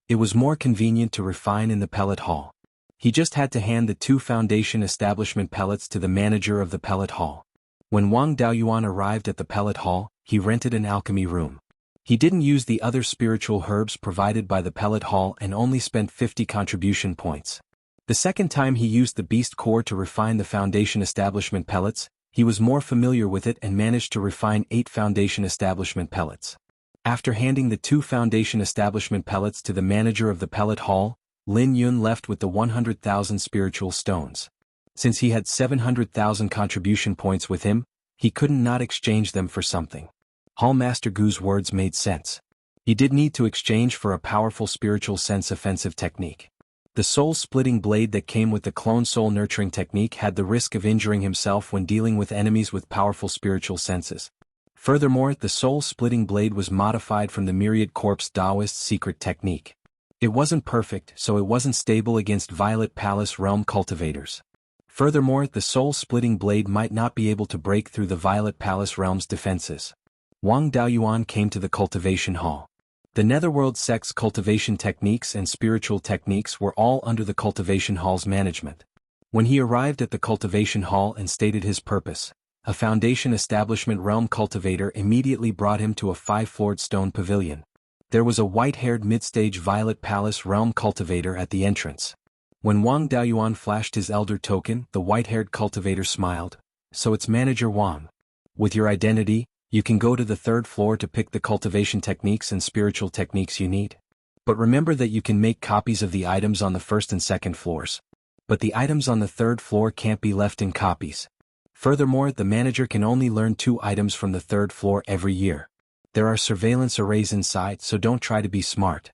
It was more convenient to refine in the pellet hall. He just had to hand the two Foundation Establishment pellets to the manager of the pellet hall. When Wang Daoyuan arrived at the pellet hall, he rented an alchemy room. He didn't use the other spiritual herbs provided by the pellet hall and only spent 50 contribution points. The second time he used the beast core to refine the Foundation Establishment pellets, he was more familiar with it and managed to refine 8 Foundation Establishment pellets. After handing the 2 Foundation Establishment pellets to the manager of the pellet hall, Lin Yun left with the 100,000 spiritual stones. Since he had 700,000 contribution points with him, he couldn't not exchange them for something. Hall Master Gu's words made sense. He did need to exchange for a powerful spiritual sense offensive technique. The soul-splitting blade that came with the clone soul nurturing technique had the risk of injuring himself when dealing with enemies with powerful spiritual senses. Furthermore, the soul-splitting blade was modified from the Myriad Corpse Taoist secret technique. It wasn't perfect, so it wasn't stable against Violet Palace Realm cultivators. Furthermore, the soul-splitting blade might not be able to break through the Violet Palace Realm's defenses. Wang Daoyuan came to the cultivation hall. The Netherworld sect's cultivation techniques and spiritual techniques were all under the cultivation hall's management. When he arrived at the cultivation hall and stated his purpose, a Foundation Establishment Realm cultivator immediately brought him to a 5-floored stone pavilion. There was a white-haired mid-stage Violet Palace Realm cultivator at the entrance. When Wang Daoyuan flashed his elder token, the white-haired cultivator smiled. "So it's Manager Wang. With your identity, you can go to the 3rd floor to pick the cultivation techniques and spiritual techniques you need. But remember that you can make copies of the items on the 1st and 2nd floors. But the items on the 3rd floor can't be left in copies. Furthermore, the manager can only learn 2 items from the 3rd floor every year. There are surveillance arrays inside, so don't try to be smart."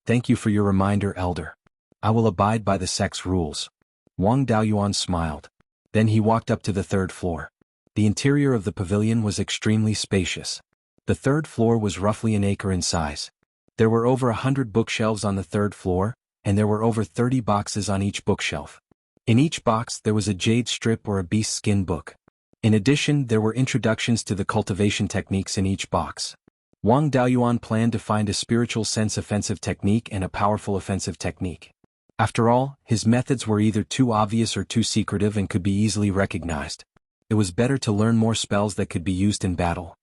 "Thank you for your reminder, Elder. I will abide by the sect's rules." Wang Daoyuan smiled. Then he walked up to the 3rd floor. The interior of the pavilion was extremely spacious. The 3rd floor was roughly an acre in size. There were over 100 bookshelves on the 3rd floor, and there were over 30 boxes on each bookshelf. In each box there was a jade strip or a beast skin book. In addition, there were introductions to the cultivation techniques in each box. Wang Daoyuan planned to find a spiritual sense offensive technique and a powerful offensive technique. After all, his methods were either too obvious or too secretive and could be easily recognized. It was better to learn more spells that could be used in battle.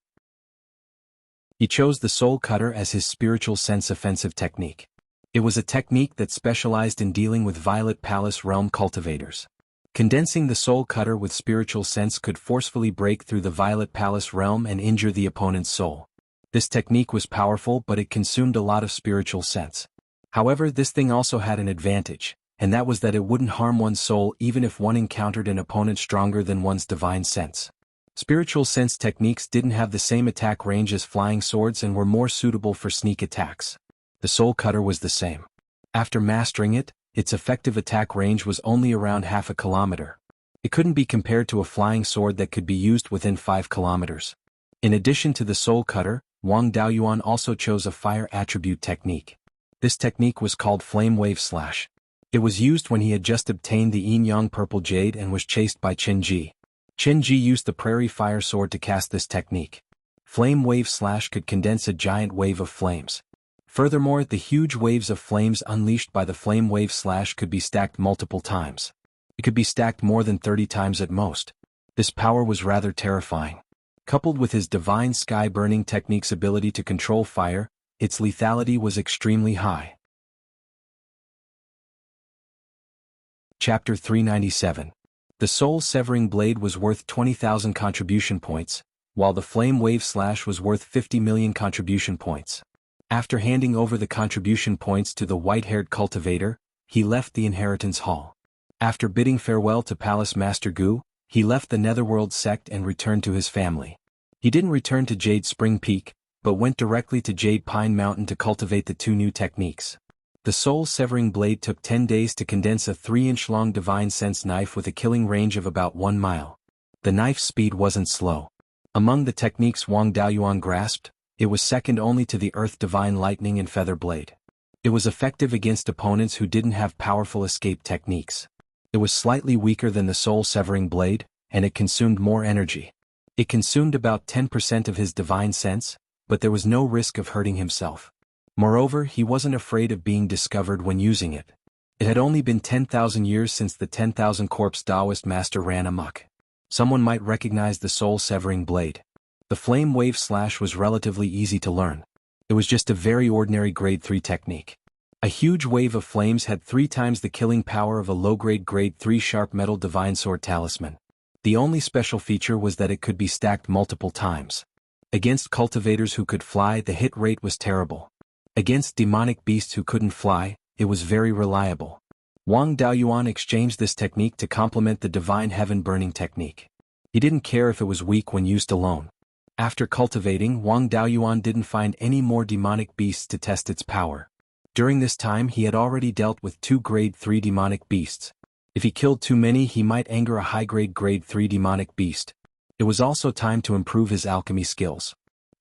He chose the Soul Cutter as his spiritual sense offensive technique. It was a technique that specialized in dealing with Violet Palace Realm cultivators. Condensing the Soul Cutter with spiritual sense could forcefully break through the Violet Palace Realm and injure the opponent's soul. This technique was powerful, but it consumed a lot of spiritual sense. However, this thing also had an advantage, and that was that it wouldn't harm one's soul even if one encountered an opponent stronger than one's divine sense. Spiritual sense techniques didn't have the same attack range as flying swords and were more suitable for sneak attacks. The Soul Cutter was the same. After mastering it, its effective attack range was only around half a kilometer. It couldn't be compared to a flying sword that could be used within 5 kilometers. In addition to the Soul Cutter, Wang Daoyuan also chose a fire attribute technique. This technique was called Flame Wave Slash. It was used when he had just obtained the Yin-Yang Purple Jade and was chased by Qin Ji. Qin Ji used the Prairie Fire Sword to cast this technique. Flame Wave Slash could condense a giant wave of flames. Furthermore, the huge waves of flames unleashed by the Flame Wave Slash could be stacked multiple times. It could be stacked more than 30 times at most. This power was rather terrifying. Coupled with his Divine Sky Burning technique's ability to control fire, its lethality was extremely high. Chapter 397. The soul-severing blade was worth 20,000 contribution points, while the flame wave slash was worth 50 million contribution points. After handing over the contribution points to the white-haired cultivator, he left the inheritance hall. After bidding farewell to Palace Master Gu, he left the Netherworld sect and returned to his family. He didn't return to Jade Spring Peak, but went directly to Jade Pine Mountain to cultivate the 2 new techniques. The soul-severing blade took 10 days to condense a 3-inch-long divine sense knife with a killing range of about 1 mile. The knife's speed wasn't slow. Among the techniques Wang Daoyuan grasped, it was second only to the Earth Divine Lightning and Feather Blade. It was effective against opponents who didn't have powerful escape techniques. It was slightly weaker than the soul-severing blade, and it consumed more energy. It consumed about 10% of his divine sense, but there was no risk of hurting himself. Moreover, he wasn't afraid of being discovered when using it. It had only been 10,000 years since the 10,000 Corpse Taoist master ran amok. Someone might recognize the soul-severing blade. The flame wave slash was relatively easy to learn. It was just a very ordinary grade 3 technique. A huge wave of flames had 3 times the killing power of a low-grade grade 3 sharp metal divine sword talisman. The only special feature was that it could be stacked multiple times. Against cultivators who could fly, the hit rate was terrible. Against demonic beasts who couldn't fly, it was very reliable. Wang Daoyuan exchanged this technique to complement the divine heaven burning technique. He didn't care if it was weak when used alone. After cultivating, Wang Daoyuan didn't find any more demonic beasts to test its power. During this time he had already dealt with 2 grade 3 demonic beasts. If he killed too many he might anger a high-grade grade 3 demonic beast. It was also time to improve his alchemy skills.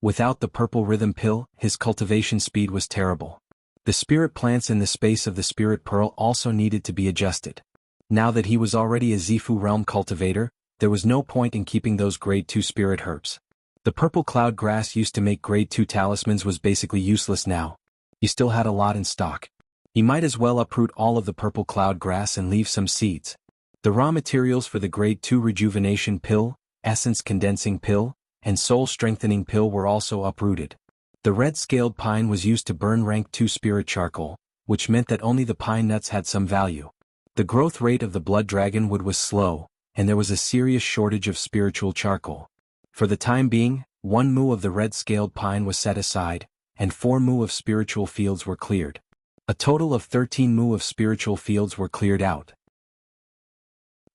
Without the purple rhythm pill, his cultivation speed was terrible. The spirit plants in the space of the spirit pearl also needed to be adjusted. Now that he was already a Zifu realm cultivator, there was no point in keeping those grade 2 spirit herbs. The purple cloud grass used to make grade 2 talismans was basically useless now. He still had a lot in stock. He might as well uproot all of the purple cloud grass and leave some seeds. The raw materials for the grade 2 rejuvenation pill, essence condensing pill, and soul strengthening pill were also uprooted. The red-scaled pine was used to burn rank 2 spirit charcoal, which meant that only the pine nuts had some value. The growth rate of the blood dragon wood was slow, and there was a serious shortage of spiritual charcoal. For the time being, 1 mu of the red-scaled pine was set aside, and 4 mu of spiritual fields were cleared. A total of 13 mu of spiritual fields were cleared out.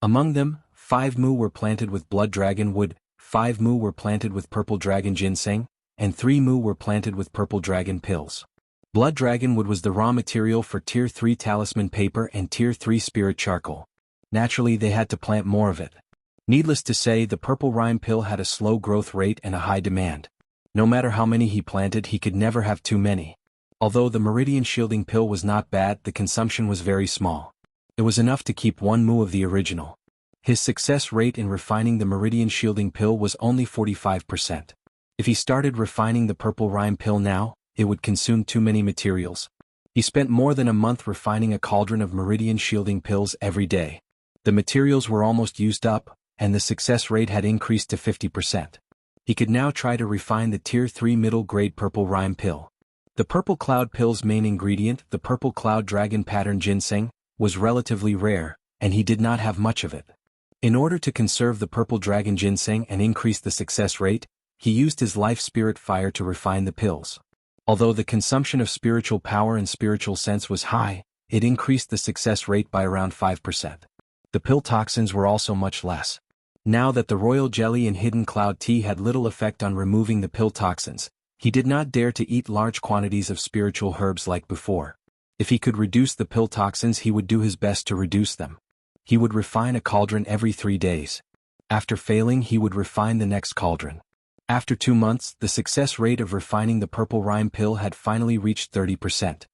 Among them, 5 mu were planted with blood dragon wood, 5 mu were planted with purple dragon ginseng, and 3 mu were planted with purple dragon pills. Blood dragon wood was the raw material for tier 3 talisman paper and tier 3 spirit charcoal. Naturally they had to plant more of it. Needless to say, the purple rhyme pill had a slow growth rate and a high demand. No matter how many he planted he could never have too many. Although the meridian shielding pill was not bad, the consumption was very small. It was enough to keep 1 mu of the original. His success rate in refining the meridian shielding pill was only 45%. If he started refining the purple rhyme pill now, it would consume too many materials. He spent more than a month refining a cauldron of meridian shielding pills every day. The materials were almost used up, and the success rate had increased to 50%. He could now try to refine the tier 3 middle grade purple rhyme pill. The purple cloud pill's main ingredient, the purple cloud dragon pattern ginseng, was relatively rare, and he did not have much of it. In order to conserve the purple dragon ginseng and increase the success rate, he used his life spirit fire to refine the pills. Although the consumption of spiritual power and spiritual sense was high, it increased the success rate by around 5%. The pill toxins were also much less. Now that the royal jelly and hidden cloud tea had little effect on removing the pill toxins, he did not dare to eat large quantities of spiritual herbs like before. If he could reduce the pill toxins he would do his best to reduce them. He would refine a cauldron every 3 days. After failing he would refine the next cauldron. After 2 months, the success rate of refining the purple rhyme pill had finally reached 30%.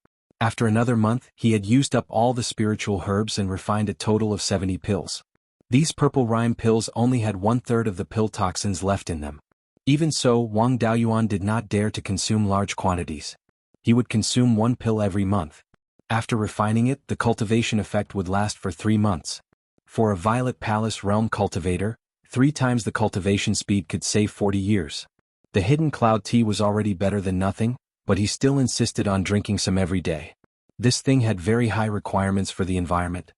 After another month, he had used up all the spiritual herbs and refined a total of 70 pills. These purple rhyme pills only had 1/3 of the pill toxins left in them. Even so, Wang Daoyuan did not dare to consume large quantities. He would consume 1 pill every month. After refining it, the cultivation effect would last for 3 months. For a Violet Palace realm cultivator, 3 times the cultivation speed could save 40 years. The hidden cloud tea was already better than nothing, but he still insisted on drinking some every day. This thing had very high requirements for the environment.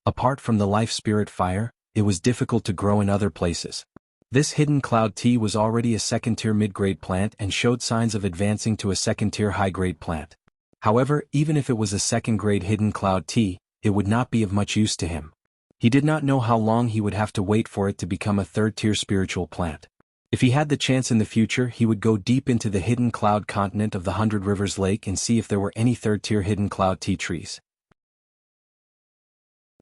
Apart from the life spirit fire, it was difficult to grow in other places. This hidden cloud tea was already a second-tier mid-grade plant and showed signs of advancing to a second-tier high-grade plant. However, even if it was a second-grade hidden cloud tea, it would not be of much use to him. He did not know how long he would have to wait for it to become a third-tier spiritual plant. If he had the chance in the future, he would go deep into the hidden cloud continent of the 100 Rivers Lake and see if there were any third-tier hidden cloud tea trees.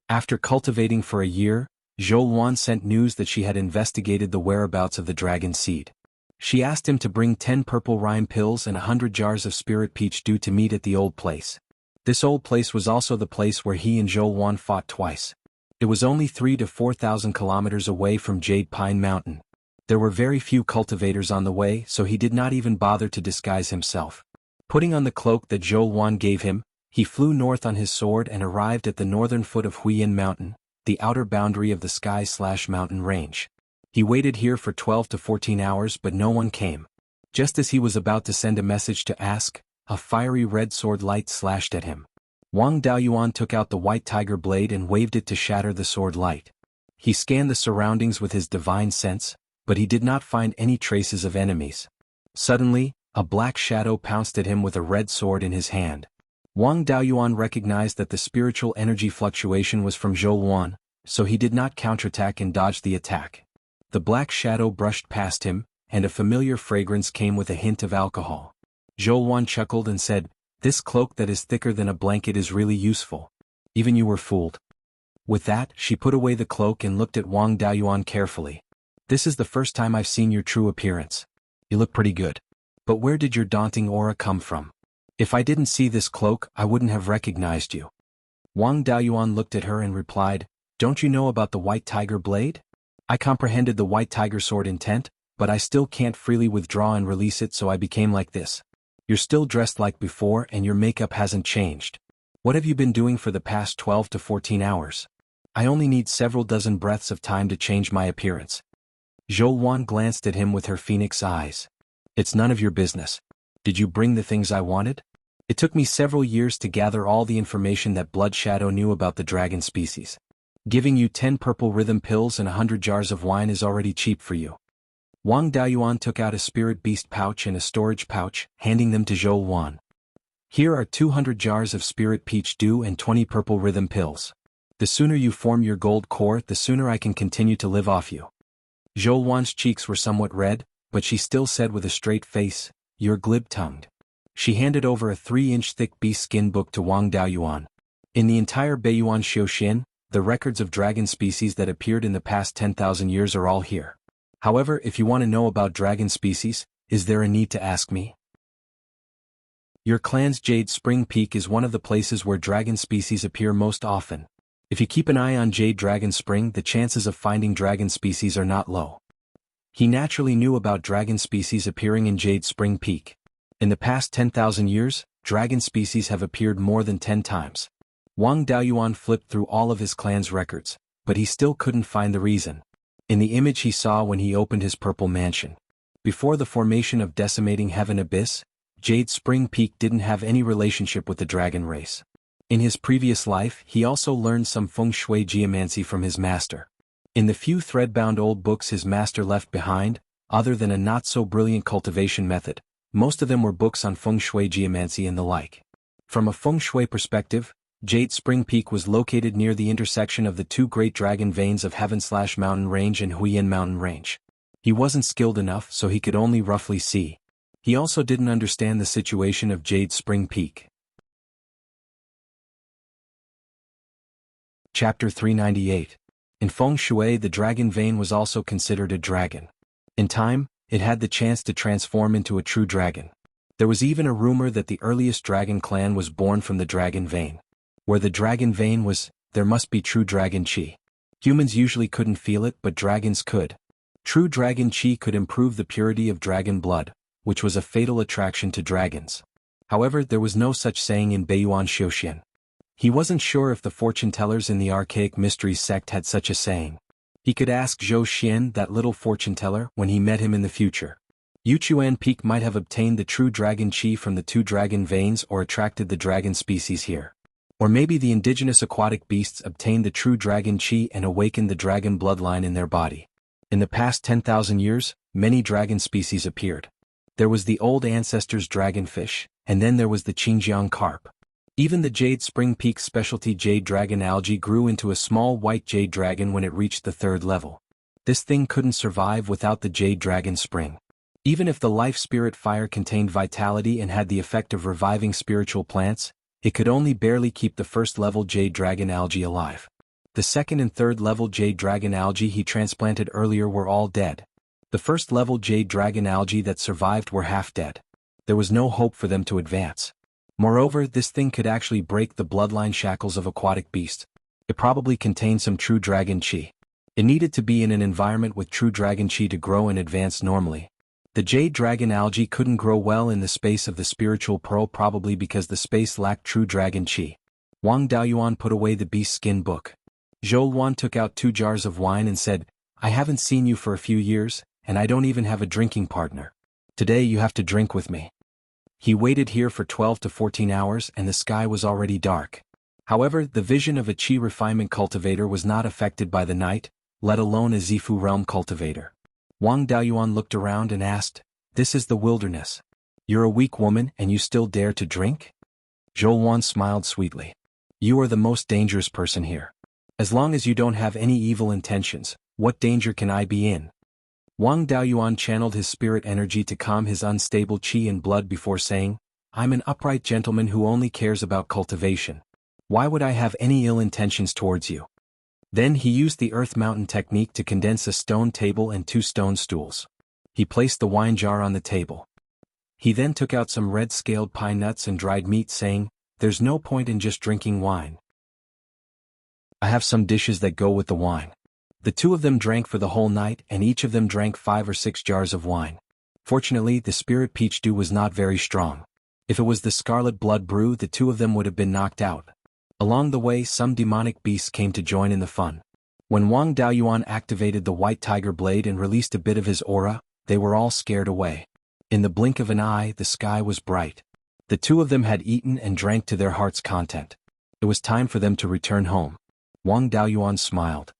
After cultivating for a year, Zhou Luan sent news that she had investigated the whereabouts of the dragon seed. She asked him to bring 10 purple rhyme pills and 100 jars of spirit peach dew to meet at the old place. This old place was also the place where he and Zhou Luan fought twice. It was only 3,000 to 4,000 kilometers away from Jade Pine Mountain. There were very few cultivators on the way, so he did not even bother to disguise himself. Putting on the cloak that Zhou Luan gave him, he flew north on his sword and arrived at the northern foot of Huiyin Mountain, the outer boundary of the sky/mountain range. He waited here for 12 to 14 hours but no one came. Just as he was about to send a message to ask, a fiery red sword light slashed at him. Wang Daoyuan took out the white tiger blade and waved it to shatter the sword light. He scanned the surroundings with his divine sense, but he did not find any traces of enemies. Suddenly, a black shadow pounced at him with a red sword in his hand. Wang Daoyuan recognized that the spiritual energy fluctuation was from Zhou Luan, so he did not counterattack and dodged the attack. The black shadow brushed past him, and a familiar fragrance came with a hint of alcohol. Zhou Luan chuckled and said, "This cloak that is thicker than a blanket is really useful. Even you were fooled." With that, she put away the cloak and looked at Wang Daoyuan carefully. "This is the first time I've seen your true appearance. You look pretty good. But where did your daunting aura come from? If I didn't see this cloak, I wouldn't have recognized you." Wang Daoyuan looked at her and replied, "Don't you know about the white tiger blade? I comprehended the white tiger sword intent, but I still can't freely withdraw and release it, so I became like this. You're still dressed like before and your makeup hasn't changed. What have you been doing for the past 12 to 14 hours? I only need several dozen breaths of time to change my appearance." Zhou Luan glanced at him with her phoenix eyes. "It's none of your business. Did you bring the things I wanted? It took me several years to gather all the information that Blood Shadow knew about the dragon species. Giving you 10 purple rhythm pills and 100 jars of wine is already cheap for you." Wang Daoyuan took out a spirit beast pouch and a storage pouch, handing them to Zhou Luan. "Here are 200 jars of spirit peach dew and 20 purple rhythm pills. The sooner you form your gold core, the sooner I can continue to live off you." Zhou Luan's cheeks were somewhat red, but she still said with a straight face, "You're glib-tongued." She handed over a 3-inch thick beast skin book to Wang Daoyuan. In the entire Beiyuan Xiuxian, the records of dragon species that appeared in the past 10,000 years are all here. However, if you want to know about dragon species, is there a need to ask me? Your clan's Jade Spring Peak is one of the places where dragon species appear most often. If you keep an eye on Jade Dragon Spring, the chances of finding dragon species are not low. He naturally knew about dragon species appearing in Jade Spring Peak. In the past 10,000 years, dragon species have appeared more than 10 times. Wang Daoyuan flipped through all of his clan's records, but he still couldn't find the reason. In the image he saw when he opened his purple mansion. Before the formation of Decimating Heaven Abyss, Jade Spring Peak didn't have any relationship with the dragon race. In his previous life, he also learned some feng shui geomancy from his master. In the few thread-bound old books his master left behind, other than a not-so-brilliant cultivation method, most of them were books on feng shui geomancy and the like. From a feng shui perspective, Jade Spring Peak was located near the intersection of the two great dragon veins of Heaven/Mountain Range and Huiyin Mountain Range. He wasn't skilled enough, so he could only roughly see. He also didn't understand the situation of Jade Spring Peak. Chapter 398. In feng shui, the dragon vein was also considered a dragon. In time, it had the chance to transform into a true dragon. There was even a rumor that the earliest dragon clan was born from the dragon vein. Where the dragon vein was, there must be true dragon chi. Humans usually couldn't feel it, but dragons could. True dragon chi could improve the purity of dragon blood, which was a fatal attraction to dragons. However, there was no such saying in Beiyuan Xiuxian. He wasn't sure if the fortune-tellers in the Archaic Mysteries sect had such a saying. He could ask Zhou Xian, that little fortune-teller, when he met him in the future. Yuchuan Peak might have obtained the true dragon chi from the two dragon veins or attracted the dragon species here. Or maybe the indigenous aquatic beasts obtained the true dragon chi and awakened the dragon bloodline in their body. In the past 10,000 years, many dragon species appeared. There was the old ancestors' dragonfish, and then there was the Xinjiang carp. Even the Jade Spring Peak specialty jade dragon algae grew into a small white jade dragon when it reached the 3rd level. This thing couldn't survive without the jade dragon spring. Even if the life spirit fire contained vitality and had the effect of reviving spiritual plants, it could only barely keep the 1st level jade dragon algae alive. The 2nd and 3rd level jade dragon algae he transplanted earlier were all dead. The 1st level jade dragon algae that survived were half dead. There was no hope for them to advance. Moreover, this thing could actually break the bloodline shackles of aquatic beasts. It probably contained some true dragon chi. It needed to be in an environment with true dragon chi to grow and advance normally. The jade dragon algae couldn't grow well in the space of the spiritual pearl, probably because the space lacked true dragon chi. Wang Daoyuan put away the beast skin book. Zhou Luan took out 2 jars of wine and said, "I haven't seen you for a few years, and I don't even have a drinking partner. Today you have to drink with me." He waited here for 12 to 14 hours and the sky was already dark. However, the vision of a Qi refinement cultivator was not affected by the night, let alone a Zifu realm cultivator. Wang Daoyuan looked around and asked, "This is the wilderness. You're a weak woman and you still dare to drink?" Zhou Luan smiled sweetly. "You are the most dangerous person here. As long as you don't have any evil intentions, what danger can I be in?" Wang Daoyuan channeled his spirit energy to calm his unstable qi and blood before saying, "I'm an upright gentleman who only cares about cultivation. Why would I have any ill intentions towards you?" Then he used the earth mountain technique to condense a stone table and 2 stone stools. He placed the wine jar on the table. He then took out some red-scaled pine nuts and dried meat, saying, "There's no point in just drinking wine. I have some dishes that go with the wine." The 2 of them drank for the whole night and each of them drank 5 or 6 jars of wine. Fortunately, the spirit peach dew was not very strong. If it was the scarlet blood brew, the 2 of them would have been knocked out. Along the way, some demonic beasts came to join in the fun. When Wang Daoyuan activated the white tiger blade and released a bit of his aura, they were all scared away. In the blink of an eye, the sky was bright. The 2 of them had eaten and drank to their heart's content. It was time for them to return home. Wang Daoyuan smiled.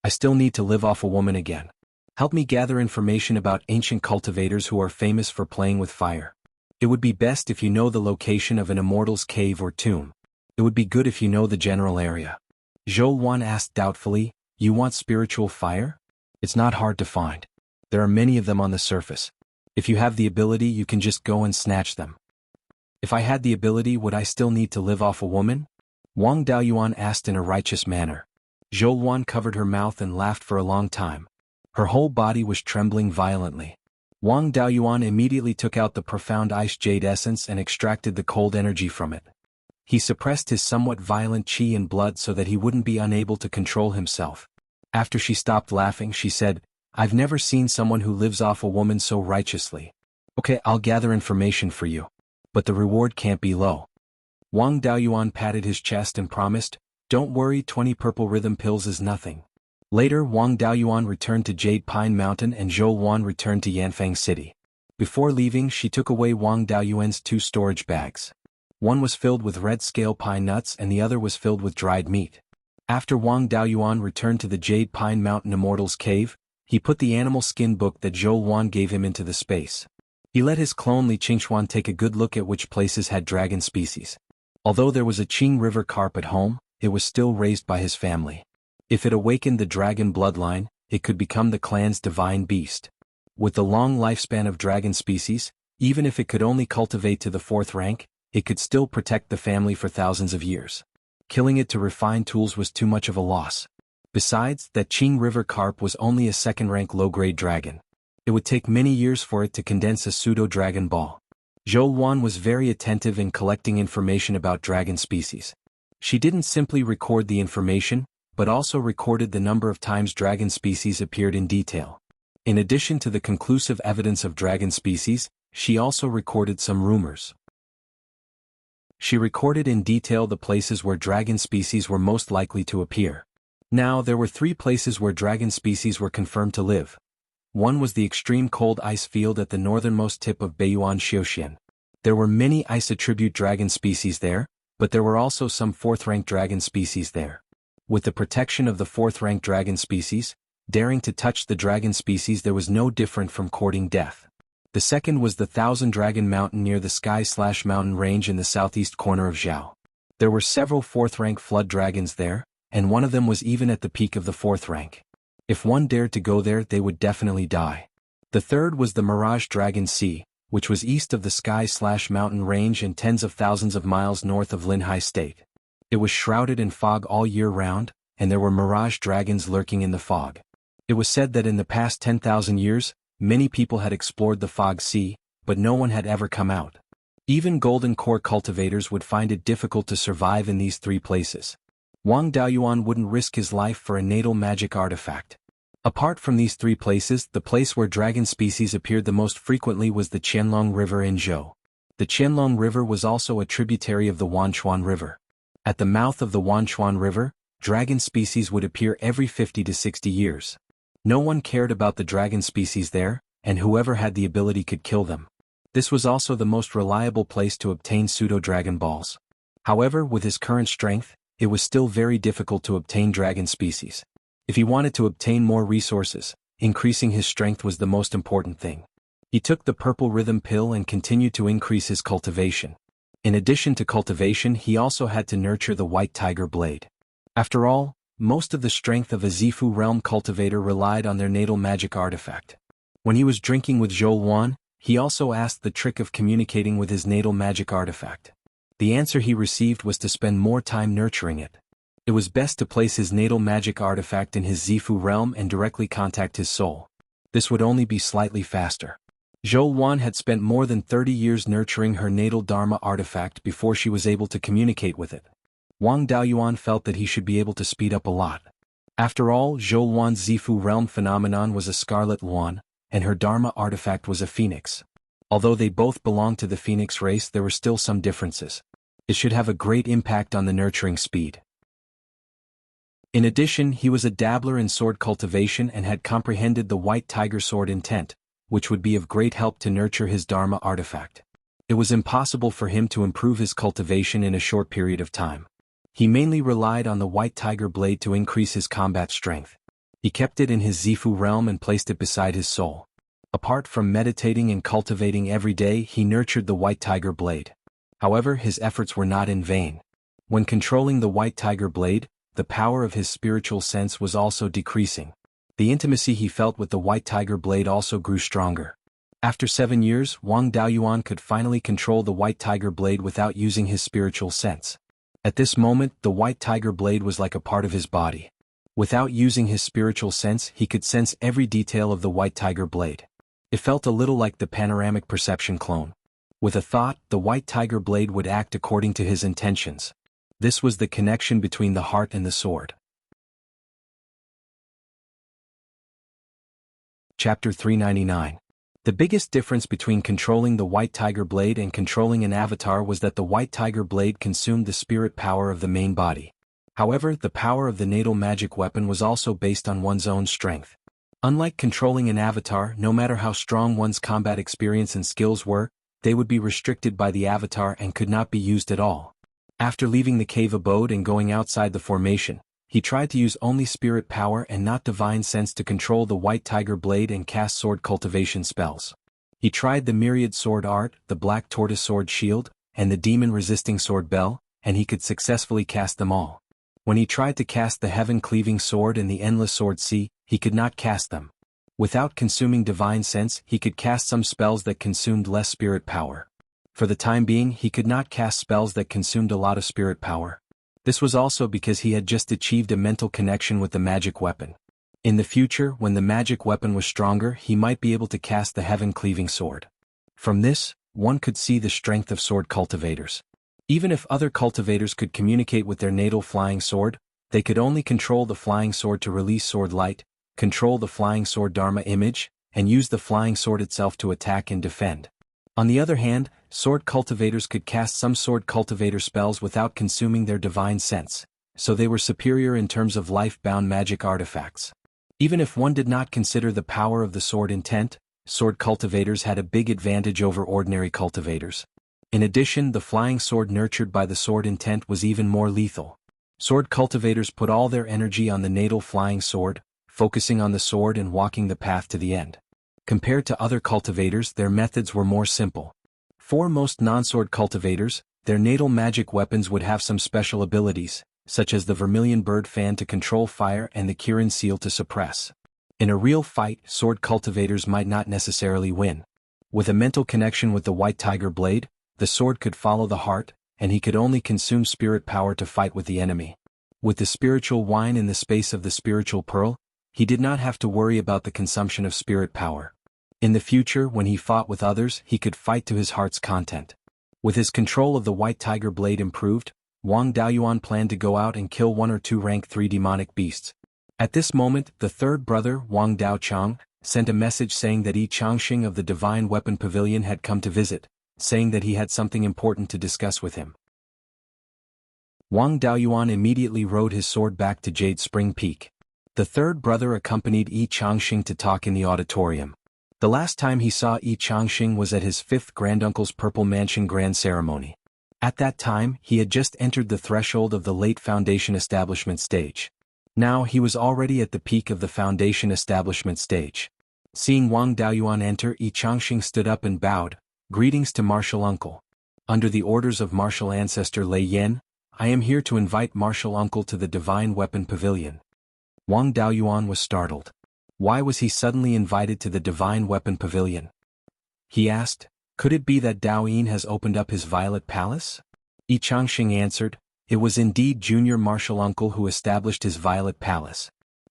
"I still need to live off a woman again. Help me gather information about ancient cultivators who are famous for playing with fire. It would be best if you know the location of an immortal's cave or tomb. It would be good if you know the general area." Zhou Luan asked doubtfully, "You want spiritual fire? It's not hard to find. There are many of them on the surface. If you have the ability, you can just go and snatch them." "If I had the ability, would I still need to live off a woman?" Wang Daoyuan asked in a righteous manner. Zhou Luan covered her mouth and laughed for a long time. Her whole body was trembling violently. Wang Daoyuan immediately took out the profound ice jade essence and extracted the cold energy from it. He suppressed his somewhat violent qi and blood so that he wouldn't be unable to control himself. After she stopped laughing, she said, "I've never seen someone who lives off a woman so righteously. Okay, I'll gather information for you. But the reward can't be low." Wang Daoyuan patted his chest and promised, "Don't worry, 20 purple rhythm pills is nothing." Later, Wang Daoyuan returned to Jade Pine Mountain and Zhou Luan returned to Yanfeng City. Before leaving, she took away Wang Daoyuan's 2 storage bags. One was filled with red scale pine nuts and the other was filled with dried meat. After Wang Daoyuan returned to the Jade Pine Mountain Immortal's Cave, he put the animal skin book that Zhou Luan gave him into the space. He let his clone Li Qingxuan take a good look at which places had dragon species. Although there was a Qing River carp at home, it was still raised by his family. If it awakened the dragon bloodline, it could become the clan's divine beast. With the long lifespan of dragon species, even if it could only cultivate to the 4th rank, it could still protect the family for thousands of years. Killing it to refine tools was too much of a loss. Besides, that Qing River carp was only a 2nd-rank low-grade dragon. It would take many years for it to condense a pseudo-dragon ball. Zhou Luan was very attentive in collecting information about dragon species. She didn't simply record the information, but also recorded the number of times dragon species appeared in detail. In addition to the conclusive evidence of dragon species, she also recorded some rumors. She recorded in detail the places where dragon species were most likely to appear. Now, there were 3 places where dragon species were confirmed to live. One was the extreme cold ice field at the northernmost tip of Beiyuan Xiuxian. There were many ice-attribute dragon species there, but there were also some fourth-rank dragon species there. With the protection of the fourth-rank dragon species, daring to touch the dragon species there was no different from courting death. The second was the Thousand Dragon Mountain near the Sky/Mountain Range in the southeast corner of Zhao. There were several fourth-rank flood dragons there, and one of them was even at the peak of the fourth rank. If one dared to go there they would definitely die. The third was the Mirage Dragon Sea, which was east of the Sky/Mountain Range and tens of thousands of miles north of Linhai State. It was shrouded in fog all year round, and there were mirage dragons lurking in the fog. It was said that in the past 10,000 years, many people had explored the Fog Sea, but no one had ever come out. Even Golden Core cultivators would find it difficult to survive in these three places. Wang Daoyuan wouldn't risk his life for a natal magic artifact. Apart from these three places, the place where dragon species appeared the most frequently was the Qianlong River in Zhou. The Qianlong River was also a tributary of the Wanchuan River. At the mouth of the Wanchuan River, dragon species would appear every 50 to 60 years. No one cared about the dragon species there, and whoever had the ability could kill them. This was also the most reliable place to obtain pseudo-dragon balls. However, with his current strength, it was still very difficult to obtain dragon species. If he wanted to obtain more resources, increasing his strength was the most important thing. He took the purple rhythm pill and continued to increase his cultivation. In addition to cultivation, he also had to nurture the white tiger blade. After all, most of the strength of a Zifu realm cultivator relied on their natal magic artifact. When he was drinking with Zhou Wan, he also asked the trick of communicating with his natal magic artifact. The answer he received was to spend more time nurturing it. It was best to place his natal magic artifact in his Zifu realm and directly contact his soul. This would only be slightly faster. Zhou Wan had spent more than 30 years nurturing her natal Dharma artifact before she was able to communicate with it. Wang Daoyuan felt that he should be able to speed up a lot. After all, Zhou Wan's Zifu realm phenomenon was a scarlet Luan, and her Dharma artifact was a phoenix. Although they both belonged to the phoenix race, there were still some differences. It should have a great impact on the nurturing speed. In addition, he was a dabbler in sword cultivation and had comprehended the white tiger sword intent, which would be of great help to nurture his Dharma artifact. It was impossible for him to improve his cultivation in a short period of time. He mainly relied on the white tiger blade to increase his combat strength. He kept it in his Zifu realm and placed it beside his soul. Apart from meditating and cultivating every day, he nurtured the white tiger blade. However, his efforts were not in vain. When controlling the white tiger blade, the power of his spiritual sense was also decreasing. The intimacy he felt with the white tiger blade also grew stronger. After 7 years, Wang Daoyuan could finally control the white tiger blade without using his spiritual sense. At this moment, the white tiger blade was like a part of his body. Without using his spiritual sense, he could sense every detail of the white tiger blade. It felt a little like the panoramic perception clone. With a thought, the white tiger blade would act according to his intentions. This was the connection between the heart and the sword. Chapter 399. The biggest difference between controlling the white tiger blade and controlling an avatar was that the white tiger blade consumed the spirit power of the main body. However, the power of the natal magic weapon was also based on one's own strength. Unlike controlling an avatar, no matter how strong one's combat experience and skills were, they would be restricted by the avatar and could not be used at all. After leaving the cave abode and going outside the formation, he tried to use only spirit power and not divine sense to control the white tiger blade and cast sword cultivation spells. He tried the myriad sword art, the black tortoise sword shield, and the demon-resisting sword bell, and he could successfully cast them all. When he tried to cast the heaven-cleaving sword and the endless sword sea, he could not cast them. Without consuming divine sense, he could cast some spells that consumed less spirit power. For the time being, he could not cast spells that consumed a lot of spirit power. This was also because he had just achieved a mental connection with the magic weapon. In the future, when the magic weapon was stronger, he might be able to cast the heaven-cleaving sword. From this, one could see the strength of sword cultivators. Even if other cultivators could communicate with their natal flying sword, they could only control the flying sword to release sword light, control the flying sword Dharma image, and use the flying sword itself to attack and defend. On the other hand, sword cultivators could cast some sword cultivator spells without consuming their divine sense, so they were superior in terms of life-bound magic artifacts. Even if one did not consider the power of the sword intent, sword cultivators had a big advantage over ordinary cultivators. In addition, the flying sword nurtured by the sword intent was even more lethal. Sword cultivators put all their energy on the natal flying sword, focusing on the sword and walking the path to the end. Compared to other cultivators, their methods were more simple. For most non-sword cultivators, their natal magic weapons would have some special abilities, such as the vermilion bird fan to control fire and the Kirin seal to suppress. In a real fight, sword cultivators might not necessarily win. With a mental connection with the white tiger blade, the sword could follow the heart, and he could only consume spirit power to fight with the enemy. With the spiritual wine in the space of the spiritual pearl, he did not have to worry about the consumption of spirit power. In the future, when he fought with others, he could fight to his heart's content. With his control of the white tiger blade improved, Wang Daoyuan planned to go out and kill 1 or 2 rank 3 demonic beasts. At this moment, the third brother, Wang Daochang, sent a message saying that Yi Changxing of the Divine Weapon Pavilion had come to visit, saying that he had something important to discuss with him. Wang Daoyuan immediately rode his sword back to Jade Spring Peak. The third brother accompanied Yi Changxing to talk in the auditorium. The last time he saw Yi Changxing was at his 5th granduncle's Purple Mansion grand ceremony. At that time, he had just entered the threshold of the late foundation establishment stage. Now he was already at the peak of the foundation establishment stage. Seeing Wang Daoyuan enter, Yi Changxing stood up and bowed, "Greetings to Martial Uncle. Under the orders of Martial Ancestor Lei Yan, I am here to invite Martial Uncle to the Divine Weapon Pavilion." Wang Daoyuan was startled. Why was he suddenly invited to the Divine Weapon Pavilion? He asked, "Could it be that Daoyin has opened up his Violet Palace?" Yi Changxing answered, "It was indeed Junior Martial Uncle who established his Violet Palace.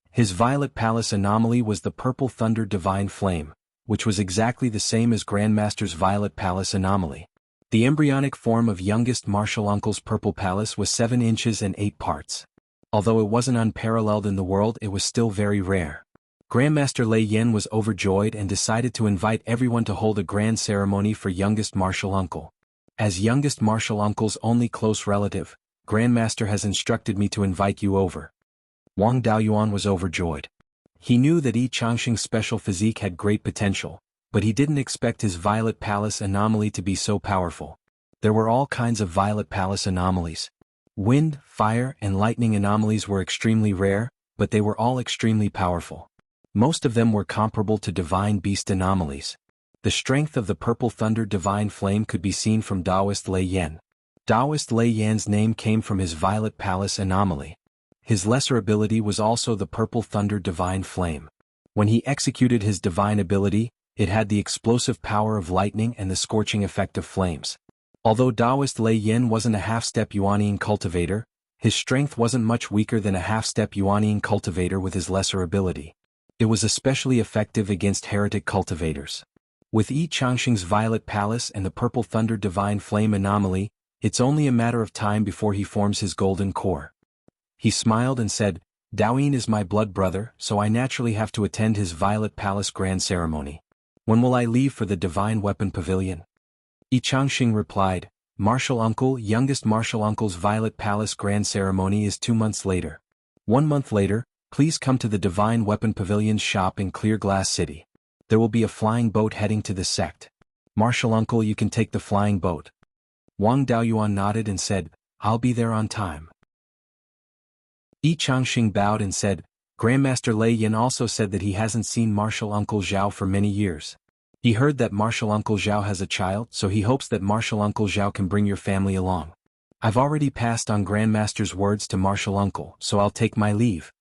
His Violet Palace anomaly was the Purple Thunder Divine Flame, which was exactly the same as Grandmaster's Violet Palace anomaly. The embryonic form of youngest Martial Uncle's Purple Palace was 7 inches and 8 parts. Although it wasn't unparalleled in the world, it was still very rare. Grandmaster Lei Yan was overjoyed and decided to invite everyone to hold a grand ceremony for youngest Martial Uncle. As youngest Martial Uncle's only close relative, Grandmaster has instructed me to invite you over." Wang Daoyuan was overjoyed. He knew that Yi Changxing's special physique had great potential, but he didn't expect his Violet Palace anomaly to be so powerful. There were all kinds of Violet Palace anomalies. Wind, fire, and lightning anomalies were extremely rare, but they were all extremely powerful. Most of them were comparable to Divine Beast anomalies. The strength of the Purple Thunder Divine Flame could be seen from Taoist Lei Yan. Taoist Lei Yan's name came from his Violet Palace anomaly. His lesser ability was also the Purple Thunder Divine Flame. When he executed his divine ability, it had the explosive power of lightning and the scorching effect of flames. Although Taoist Lei Yan wasn't a half-step Yuanian cultivator, his strength wasn't much weaker than a half-step Yuanian cultivator with his lesser ability. It was especially effective against heretic cultivators. With Yi Changxing's Violet Palace and the Purple Thunder Divine Flame anomaly, it's only a matter of time before he forms his golden core. He smiled and said, "Daoyin is my blood brother, so I naturally have to attend his Violet Palace grand ceremony. When will I leave for the Divine Weapon Pavilion?" Yi Changxing replied, "Martial Uncle, youngest Martial Uncle's Violet Palace grand ceremony is 2 months later. 1 month later, please come to the Divine Weapon Pavilion's shop in Clear Glass City. There will be a flying boat heading to the sect. Martial Uncle, you can take the flying boat." Wang Daoyuan nodded and said, "I'll be there on time." Yi Changxing bowed and said, "Grandmaster Lei Yan also said that he hasn't seen Martial Uncle Zhao for many years. He heard that Martial Uncle Zhao has a child, so he hopes that Martial Uncle Zhao can bring your family along. I've already passed on Grandmaster's words to Martial Uncle, so I'll take my leave."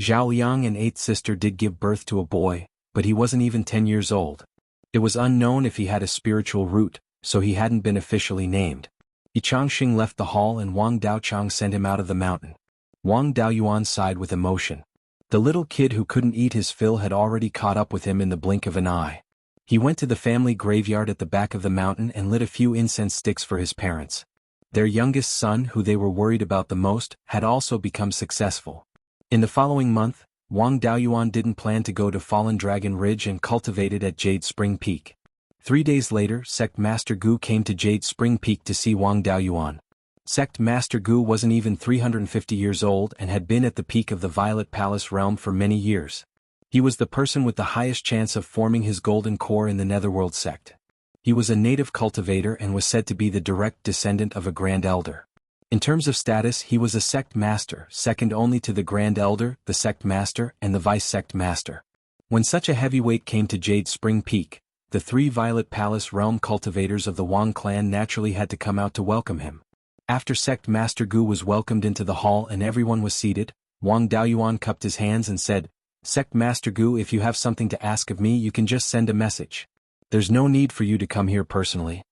Zhao Liang and 8th sister did give birth to a boy, but he wasn't even 10 years old. It was unknown if he had a spiritual root, so he hadn't been officially named. Yi Changxing left the hall and Wang Daochang sent him out of the mountain. Wang Daoyuan sighed with emotion. The little kid who couldn't eat his fill had already caught up with him in the blink of an eye. He went to the family graveyard at the back of the mountain and lit a few incense sticks for his parents. Their youngest son, who they were worried about the most, had also become successful. In the following month, Wang Daoyuan didn't plan to go to Fallen Dragon Ridge and cultivate it at Jade Spring Peak. 3 days later, Sect Master Gu came to Jade Spring Peak to see Wang Daoyuan. Sect Master Gu wasn't even 350 years old and had been at the peak of the Violet Palace realm for many years. He was the person with the highest chance of forming his golden core in the Netherworld sect. He was a native cultivator and was said to be the direct descendant of a Grand Elder. In terms of status, he was a sect master, second only to the Grand Elder, the sect master, and the vice sect master. When such a heavyweight came to Jade Spring Peak, the 3 Violet Palace realm cultivators of the Wang clan naturally had to come out to welcome him. After Sect Master Gu was welcomed into the hall and everyone was seated, Wang Daoyuan cupped his hands and said, "Sect Master Gu, if you have something to ask of me, you can just send a message. There's no need for you to come here personally."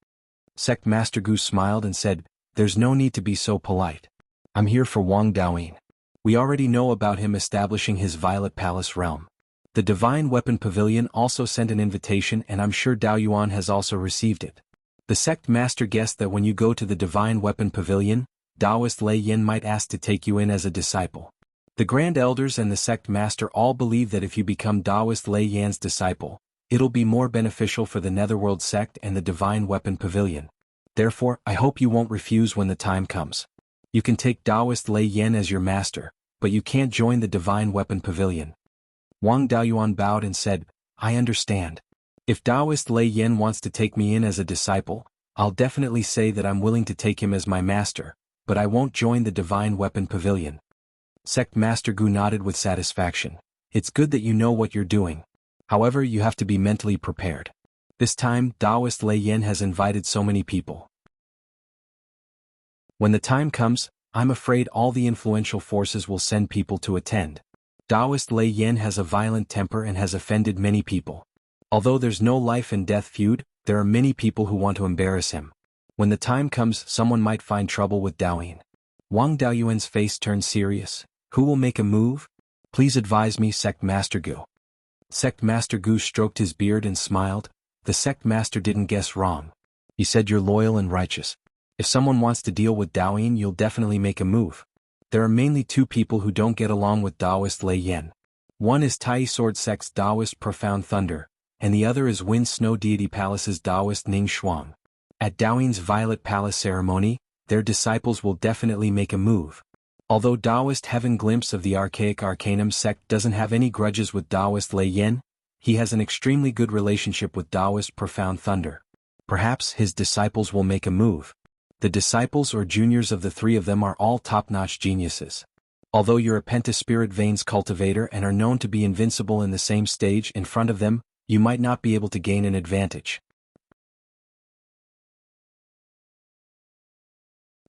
Sect Master Gu smiled and said, "There's no need to be so polite. I'm here for Wang Daoyin. We already know about him establishing his Violet Palace realm. The Divine Weapon Pavilion also sent an invitation and I'm sure Daoyuan has also received it. The sect master guessed that when you go to the Divine Weapon Pavilion, Taoist Lei Yin might ask to take you in as a disciple. The Grand Elders and the sect master all believe that if you become Taoist Lei Yan's disciple, it'll be more beneficial for the Netherworld sect and the Divine Weapon Pavilion. Therefore, I hope you won't refuse when the time comes. You can take Taoist Lei Yin as your master, but you can't join the Divine Weapon Pavilion." Wang Daoyuan bowed and said, "I understand. If Taoist Lei Yin wants to take me in as a disciple, I'll definitely say that I'm willing to take him as my master, but I won't join the Divine Weapon Pavilion." Sect Master Gu nodded with satisfaction. "It's good that you know what you're doing. However, you have to be mentally prepared. This time, Taoist Lei Yin has invited so many people. When the time comes, I'm afraid all the influential forces will send people to attend. Taoist Lei Yin has a violent temper and has offended many people. Although there's no life and death feud, there are many people who want to embarrass him. When the time comes, someone might find trouble with Daoyin." Wang Daoyuan's face turned serious. "Who will make a move? Please advise me, Sect Master Gu." Sect Master Gu stroked his beard and smiled. The sect master didn't guess wrong. He said, "You're loyal and righteous. If someone wants to deal with Daoyin, you'll definitely make a move. There are mainly 2 people who don't get along with Taoist Lei Yin. One is Tai Sword Sect's Taoist Profound Thunder, and the other is Wind Snow Deity Palace's Taoist Ning Shuang. At Daoyin's Violet Palace ceremony, their disciples will definitely make a move. Although Taoist Heaven Glimpse of the Archaic Arcanum sect doesn't have any grudges with Taoist Lei Yin, he has an extremely good relationship with Taoist Profound Thunder. Perhaps his disciples will make a move. The disciples or juniors of the 3 of them are all top-notch geniuses. Although you're a Pentaspirit Veins cultivator and are known to be invincible in the same stage in front of them, you might not be able to gain an advantage."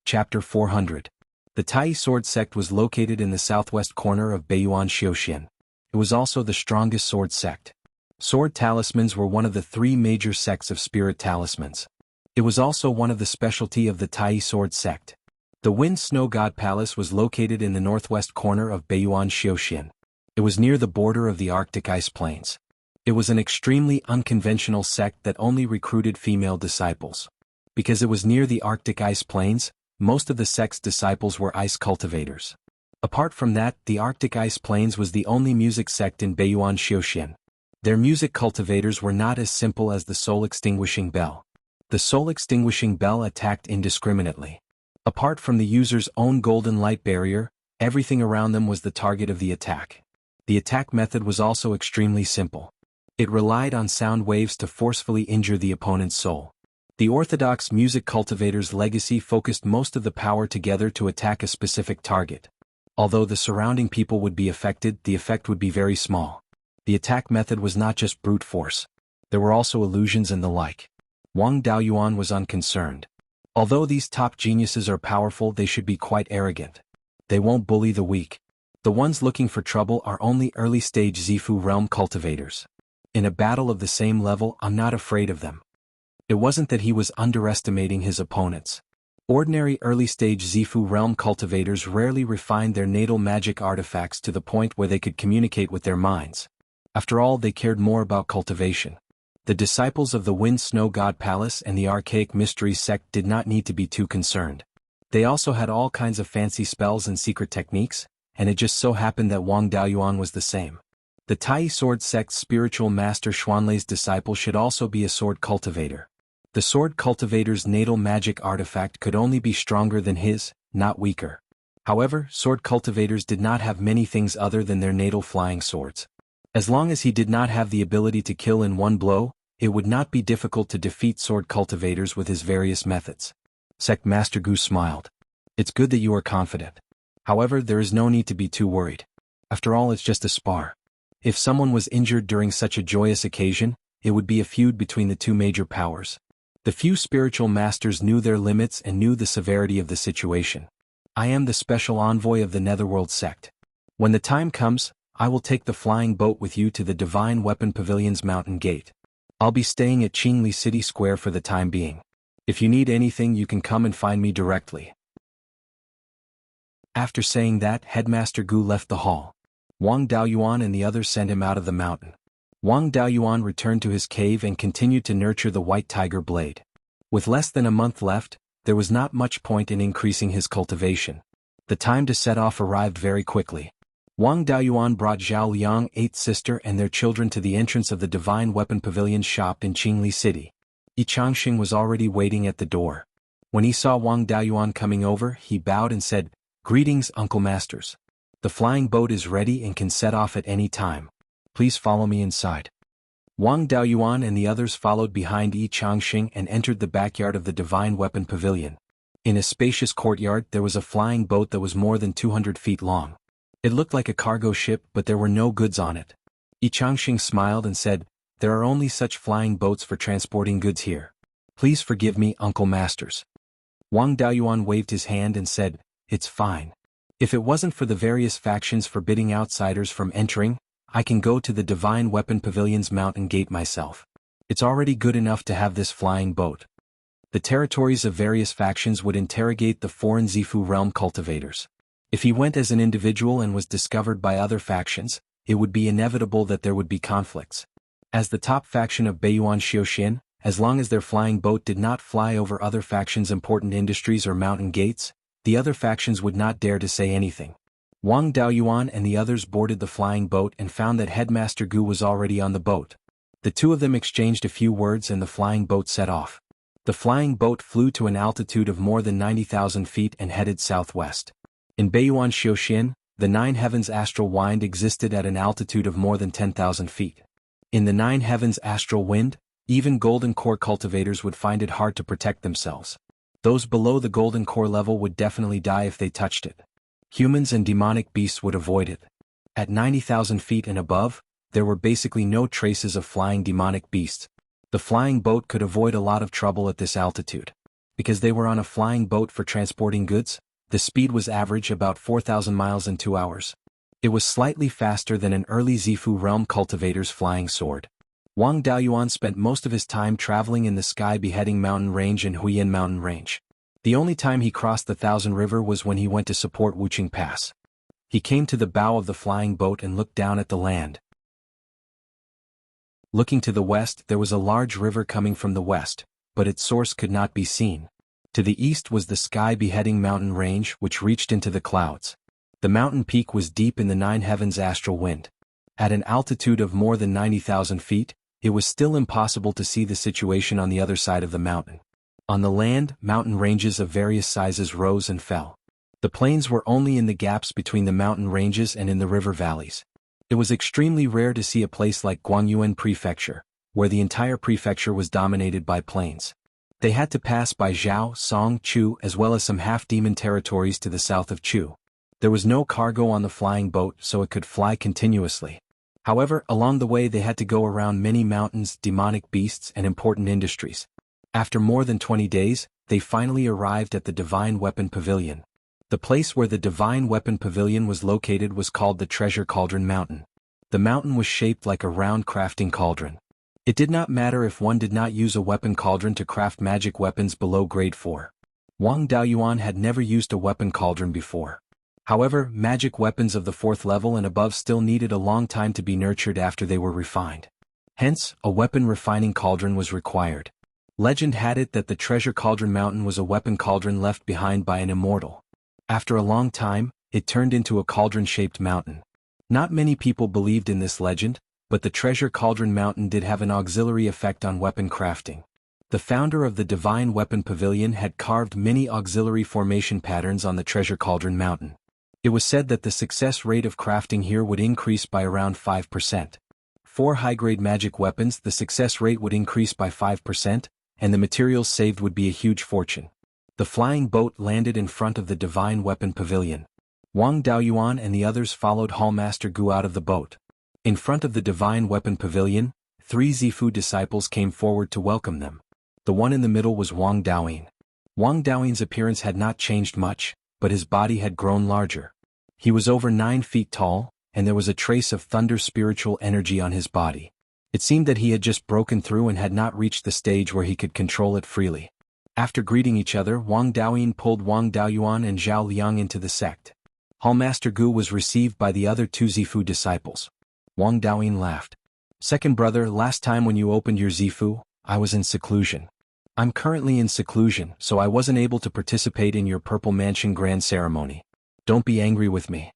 Chapter 400. The Tai Sword sect was located in the southwest corner of Beiyuan Xiuxian. It was also the strongest sword sect. Sword talismans were one of the 3 major sects of spirit talismans. It was also one of the specialty of the Tai Sword sect. The Wind Snow God Palace was located in the northwest corner of Beiyuan Xiuxian. It was near the border of the Arctic Ice Plains. It was an extremely unconventional sect that only recruited female disciples. Because it was near the Arctic Ice Plains, most of the sect's disciples were ice cultivators. Apart from that, the Arctic Ice Plains was the only music sect in Beiyuan Xiuxian. Their music cultivators were not as simple as the Soul Extinguishing Bell. The Soul Extinguishing Bell attacked indiscriminately. Apart from the user's own golden light barrier, everything around them was the target of the attack. The attack method was also extremely simple. It relied on sound waves to forcefully injure the opponent's soul. The orthodox music cultivator's legacy focused most of the power together to attack a specific target. Although the surrounding people would be affected, the effect would be very small. The attack method was not just brute force. There were also illusions and the like. Wang Daoyuan was unconcerned. Although these top geniuses are powerful, they should be quite arrogant. They won't bully the weak. The ones looking for trouble are only early-stage Zifu realm cultivators. In a battle of the same level, I'm not afraid of them. It wasn't that he was underestimating his opponents. Ordinary early-stage Zifu realm cultivators rarely refined their natal magic artifacts to the point where they could communicate with their minds. After all, they cared more about cultivation. The disciples of the Wind Snow God Palace and the Archaic Mysteries sect did not need to be too concerned. They also had all kinds of fancy spells and secret techniques, and it just so happened that Wang Daoyuan was the same. The Tai Sword sect's spiritual master Xuanlei's disciple should also be a sword cultivator. The sword cultivator's natal magic artifact could only be stronger than his, not weaker. However, sword cultivators did not have many things other than their natal flying swords. As long as he did not have the ability to kill in one blow, it would not be difficult to defeat sword cultivators with his various methods. Sect Master Gu smiled. It's good that you are confident. However, there is no need to be too worried. After all, it's just a spar. If someone was injured during such a joyous occasion, it would be a feud between the two major powers. The few spiritual masters knew their limits and knew the severity of the situation. I am the special envoy of the Netherworld sect. When the time comes, I will take the flying boat with you to the Divine Weapon Pavilion's mountain gate. I'll be staying at Qingli City Square for the time being. If you need anything, you can come and find me directly. After saying that, Headmaster Gu left the hall. Wang Daoyuan and the others sent him out of the mountain. Wang Daoyuan returned to his cave and continued to nurture the white tiger blade. With less than a month left, there was not much point in increasing his cultivation. The time to set off arrived very quickly. Wang Daoyuan brought Zhao Liang, 8th sister, and their children to the entrance of the Divine Weapon Pavilion's shop in Qingli City. Yi Changxing was already waiting at the door. When he saw Wang Daoyuan coming over, he bowed and said, "Greetings, Uncle Masters. The flying boat is ready and can set off at any time. Please follow me inside." Wang Daoyuan and the others followed behind Yi Changxing and entered the backyard of the Divine Weapon Pavilion. In a spacious courtyard there was a flying boat that was more than 200 feet long. It looked like a cargo ship, but there were no goods on it. Yi Changxing smiled and said, "There are only such flying boats for transporting goods here. Please forgive me, Uncle Masters." Wang Daoyuan waved his hand and said, "It's fine. If it wasn't for the various factions forbidding outsiders from entering, I can go to the Divine Weapon Pavilion's mountain gate myself. It's already good enough to have this flying boat." The territories of various factions would interrogate the foreign Zifu realm cultivators. If he went as an individual and was discovered by other factions, it would be inevitable that there would be conflicts. As the top faction of Beiyuan Xiuxian, as long as their flying boat did not fly over other factions' important industries or mountain gates, the other factions would not dare to say anything. Wang Daoyuan and the others boarded the flying boat and found that Headmaster Gu was already on the boat. The two of them exchanged a few words and the flying boat set off. The flying boat flew to an altitude of more than 90,000 feet and headed southwest. In Beiyuan Xiuxian, the Nine Heavens astral wind existed at an altitude of more than 10,000 feet. In the Nine Heavens astral wind, even golden core cultivators would find it hard to protect themselves. Those below the golden core level would definitely die if they touched it. Humans and demonic beasts would avoid it. At 90,000 feet and above, there were basically no traces of flying demonic beasts. The flying boat could avoid a lot of trouble at this altitude. Because they were on a flying boat for transporting goods, the speed was average about 4,000 miles in 2 hours. It was slightly faster than an early Zifu realm cultivator's flying sword. Wang Daoyuan spent most of his time traveling in the Sky Beheading Mountain Range and Huiyan Mountain Range. The only time he crossed the Thousand River was when he went to support Wuqing Pass. He came to the bow of the flying boat and looked down at the land. Looking to the west, there was a large river coming from the west, but its source could not be seen. To the east was the Sky Beheading Mountain Range, which reached into the clouds. The mountain peak was deep in the Nine Heavens astral wind. At an altitude of more than 90,000 feet, it was still impossible to see the situation on the other side of the mountain. On the land, mountain ranges of various sizes rose and fell. The plains were only in the gaps between the mountain ranges and in the river valleys. It was extremely rare to see a place like Guangyuan Prefecture, where the entire prefecture was dominated by plains. They had to pass by Zhao, Song, Chu, as well as some half-demon territories to the south of Chu. There was no cargo on the flying boat, so it could fly continuously. However, along the way they had to go around many mountains, demonic beasts, and important industries. After more than 20 days, they finally arrived at the Divine Weapon Pavilion. The place where the Divine Weapon Pavilion was located was called the Treasure Cauldron Mountain. The mountain was shaped like a round crafting cauldron. It did not matter if one did not use a weapon cauldron to craft magic weapons below grade 4. Wang Daoyuan had never used a weapon cauldron before. However, magic weapons of the 4th level and above still needed a long time to be nurtured after they were refined. Hence, a weapon refining cauldron was required. Legend had it that the Treasure Cauldron Mountain was a weapon cauldron left behind by an immortal. After a long time, it turned into a cauldron-shaped mountain. Not many people believed in this legend, but the Treasure Cauldron Mountain did have an auxiliary effect on weapon crafting. The founder of the Divine Weapon Pavilion had carved many auxiliary formation patterns on the Treasure Cauldron Mountain. It was said that the success rate of crafting here would increase by around 5%. 4 high-grade magic weapons, the success rate would increase by 5%, and the materials saved would be a huge fortune. The flying boat landed in front of the Divine Weapon Pavilion. Wang Daoyuan and the others followed Hallmaster Gu out of the boat. In front of the Divine Weapon Pavilion, 3 Zifu disciples came forward to welcome them. The one in the middle was Wang Daoyin. Wang Daoyin's appearance had not changed much, but his body had grown larger. He was over 9 feet tall, and there was a trace of thunder spiritual energy on his body. It seemed that he had just broken through and had not reached the stage where he could control it freely. After greeting each other, Wang Daoyin pulled Wang Daoyuan and Zhao Liang into the sect. Hallmaster Gu was received by the other 2 Zifu disciples. Wang Daoyin laughed. "Second brother, last time when you opened your Zifu, I was in seclusion. I'm currently in seclusion, so I wasn't able to participate in your Purple Mansion grand ceremony. Don't be angry with me."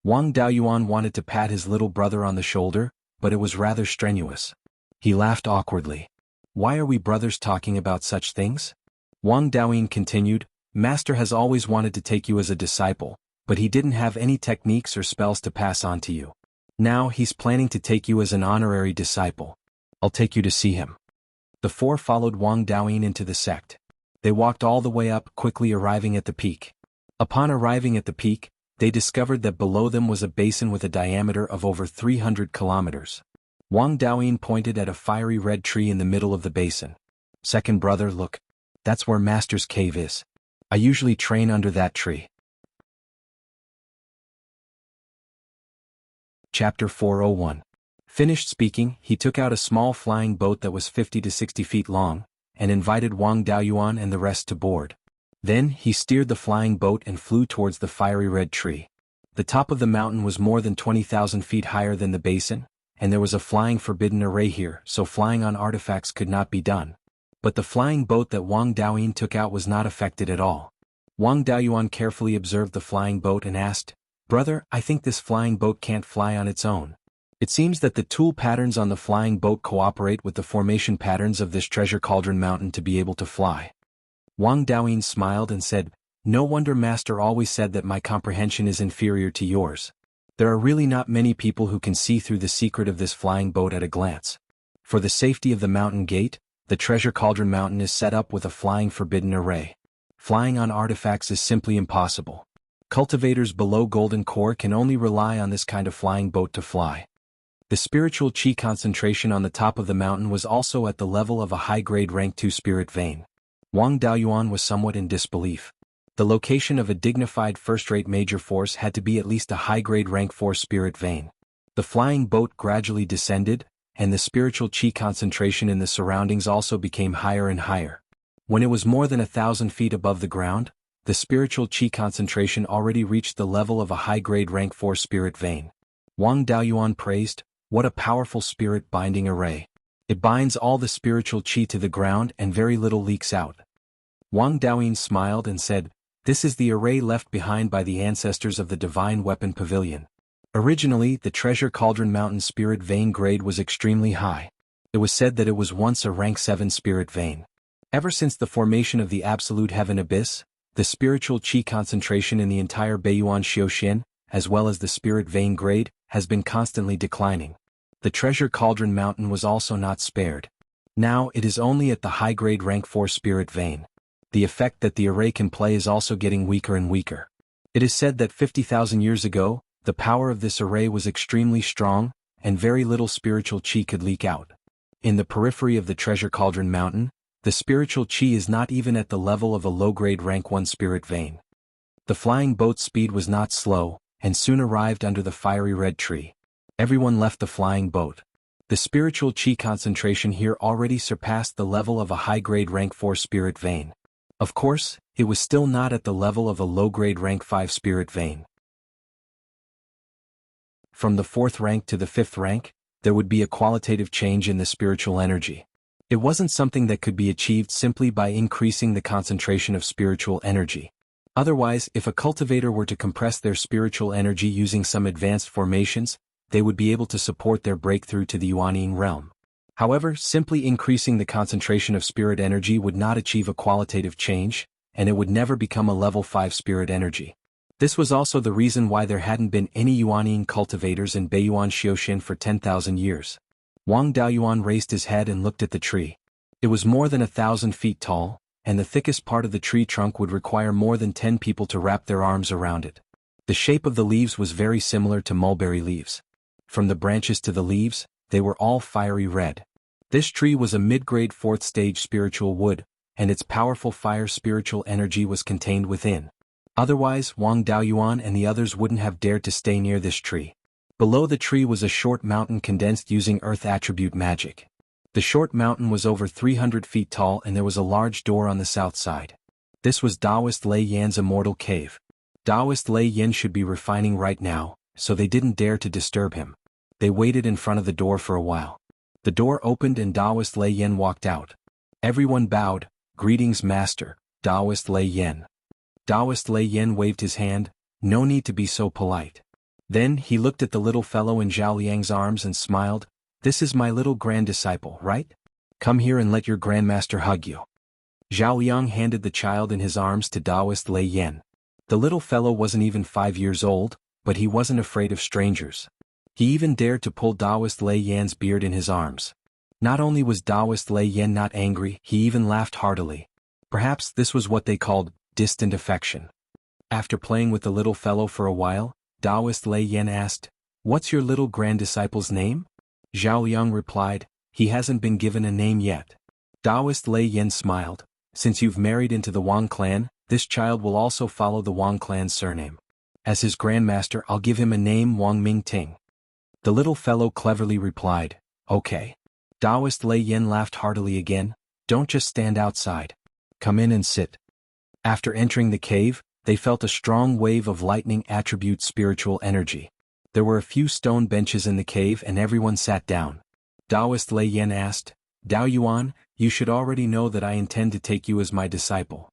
Wang Daoyuan wanted to pat his little brother on the shoulder, but it was rather strenuous. He laughed awkwardly. "Why are we brothers talking about such things?" Wang Daoyin continued, "Master has always wanted to take you as a disciple, but he didn't have any techniques or spells to pass on to you. Now he's planning to take you as an honorary disciple. I'll take you to see him." The 4 followed Wang Daoyin into the sect. They walked all the way up, quickly arriving at the peak. Upon arriving at the peak, they discovered that below them was a basin with a diameter of over 300 kilometers. Wang Daoyin pointed at a fiery red tree in the middle of the basin. "Second brother, look. That's where Master's cave is. I usually train under that tree." Chapter 401. Finished speaking, he took out a small flying boat that was 50 to 60 feet long, and invited Wang Daoyuan and the rest to board. Then, he steered the flying boat and flew towards the fiery red tree. The top of the mountain was more than 20,000 feet higher than the basin, and there was a flying forbidden array here, so flying on artifacts could not be done. But the flying boat that Wang Daoyin took out was not affected at all. Wang Daoyuan carefully observed the flying boat and asked, "Brother, I think this flying boat can't fly on its own. It seems that the tool patterns on the flying boat cooperate with the formation patterns of this treasure cauldron mountain to be able to fly." Wang Daoyin smiled and said, "No wonder Master always said that my comprehension is inferior to yours. There are really not many people who can see through the secret of this flying boat at a glance. For the safety of the mountain gate, the treasure cauldron mountain is set up with a flying forbidden array. Flying on artifacts is simply impossible. Cultivators below Golden Core can only rely on this kind of flying boat to fly." The spiritual chi concentration on the top of the mountain was also at the level of a high-grade rank 2 spirit vein. Wang Daoyuan was somewhat in disbelief. The location of a dignified first-rate major force had to be at least a high-grade rank 4 spirit vein. The flying boat gradually descended, and the spiritual chi concentration in the surroundings also became higher and higher. When it was more than 1,000 feet above the ground, the spiritual chi concentration already reached the level of a high-grade rank 4 spirit vein. Wang Daoyuan praised, "What a powerful spirit binding array. It binds all the spiritual chi to the ground and very little leaks out." Wang Daoyin smiled and said, "This is the array left behind by the ancestors of the Divine Weapon Pavilion. Originally, the Treasure Cauldron Mountain spirit vein grade was extremely high. It was said that it was once a rank 7 spirit vein. Ever since the formation of the Absolute Heaven Abyss, the spiritual chi concentration in the entire Beiyuan Xiuxian, as well as the spirit vein grade, has been constantly declining. The Treasure Cauldron Mountain was also not spared. Now it is only at the high-grade rank 4 spirit vein. The effect that the array can play is also getting weaker and weaker. It is said that 50,000 years ago, the power of this array was extremely strong, and very little spiritual chi could leak out. In the periphery of the Treasure Cauldron Mountain, the spiritual chi is not even at the level of a low-grade rank 1 spirit vein." The flying boat's speed was not slow, and soon arrived under the fiery red tree. Everyone left the flying boat. The spiritual chi concentration here already surpassed the level of a high-grade rank 4 spirit vein. Of course, it was still not at the level of a low-grade rank 5 spirit vein. From the 4th rank to the 5th rank, there would be a qualitative change in the spiritual energy. It wasn't something that could be achieved simply by increasing the concentration of spiritual energy. Otherwise, if a cultivator were to compress their spiritual energy using some advanced formations, they would be able to support their breakthrough to the Yuanying realm. However, simply increasing the concentration of spirit energy would not achieve a qualitative change, and it would never become a level 5 spirit energy. This was also the reason why there hadn't been any Yuanying cultivators in Beiyuan Xiaoshin for 10,000 years. Wang Daoyuan raised his head and looked at the tree. It was more than 1,000 feet tall, and the thickest part of the tree trunk would require more than 10 people to wrap their arms around it. The shape of the leaves was very similar to mulberry leaves. From the branches to the leaves, they were all fiery red. This tree was a mid-grade 4th stage spiritual wood, and its powerful fire spiritual energy was contained within. Otherwise, Wang Daoyuan and the others wouldn't have dared to stay near this tree. Below the tree was a short mountain condensed using earth attribute magic. The short mountain was over 300 feet tall and there was a large door on the south side. This was Taoist Lei Yan's immortal cave. Taoist Lei Yan should be refining right now, so they didn't dare to disturb him. They waited in front of the door for a while. The door opened and Taoist Lei Yan walked out. Everyone bowed. "Greetings, Master, Taoist Lei Yan." Taoist Lei Yan waved his hand. "No need to be so polite." Then he looked at the little fellow in Zhao Liang's arms and smiled. "This is my little grand disciple, right? Come here and let your grandmaster hug you." Zhao Liang handed the child in his arms to Taoist Lei Yan. The little fellow wasn't even 5 years old, but he wasn't afraid of strangers. He even dared to pull Taoist Lei Yan's beard in his arms. Not only was Taoist Lei Yan not angry, he even laughed heartily. Perhaps this was what they called distant affection. After playing with the little fellow for a while, Taoist Lei Yan asked, "What's your little grand disciple's name?" Zhao Liang replied, "He hasn't been given a name yet." Taoist Lei Yan smiled. "Since you've married into the Wang clan, this child will also follow the Wang clan's surname. As his grandmaster, I'll give him a name, Wang Mingting." The little fellow cleverly replied, "Okay." Taoist Lei Yan laughed heartily again. "Don't just stand outside. Come in and sit." After entering the cave, they felt a strong wave of lightning attribute spiritual energy. There were a few stone benches in the cave and everyone sat down. Taoist Lei Yan asked, "Daoyuan, you should already know that I intend to take you as my disciple.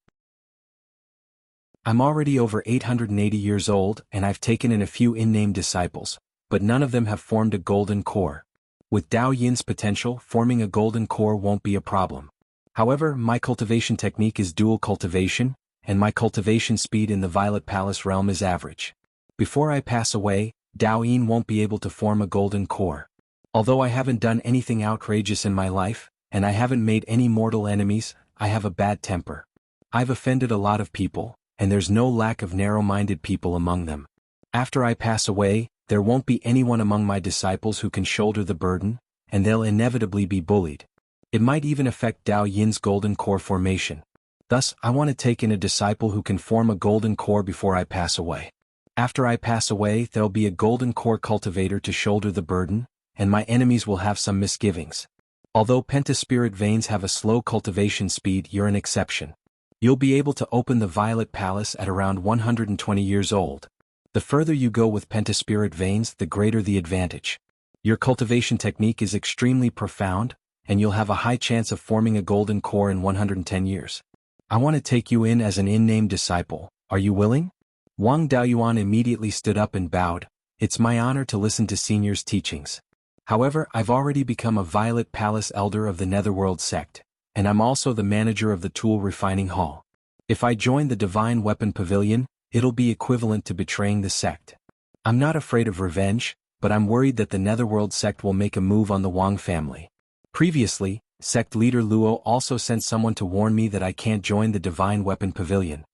I'm already over 880 years old and I've taken in a few in-name disciples, but none of them have formed a golden core. With Dao Yin's potential, forming a golden core won't be a problem. However, my cultivation technique is dual cultivation, and my cultivation speed in the Violet Palace realm is average. Before I pass away, Dao Yin won't be able to form a golden core. Although I haven't done anything outrageous in my life, and I haven't made any mortal enemies, I have a bad temper. I've offended a lot of people, and there's no lack of narrow-minded people among them. After I pass away, there won't be anyone among my disciples who can shoulder the burden, and they'll inevitably be bullied. It might even affect Dao Yin's golden core formation. Thus, I want to take in a disciple who can form a golden core before I pass away. After I pass away, there'll be a golden core cultivator to shoulder the burden, and my enemies will have some misgivings. Although pentaspirit veins have a slow cultivation speed, you're an exception. You'll be able to open the Violet Palace at around 120 years old. The further you go with pentaspirit veins, the greater the advantage. Your cultivation technique is extremely profound, and you'll have a high chance of forming a golden core in 110 years. I want to take you in as an in-name disciple. Are you willing? Wang Daoyuan immediately stood up and bowed. It's my honor to listen to seniors' teachings. However, I've already become a Violet Palace elder of the Netherworld sect, and I'm also the manager of the Tool Refining Hall. If I join the Divine Weapon Pavilion, it'll be equivalent to betraying the sect. I'm not afraid of revenge, but I'm worried that the Netherworld sect will make a move on the Wang family. Previously, sect leader Luo also sent someone to warn me that I can't join the Divine Weapon Pavilion.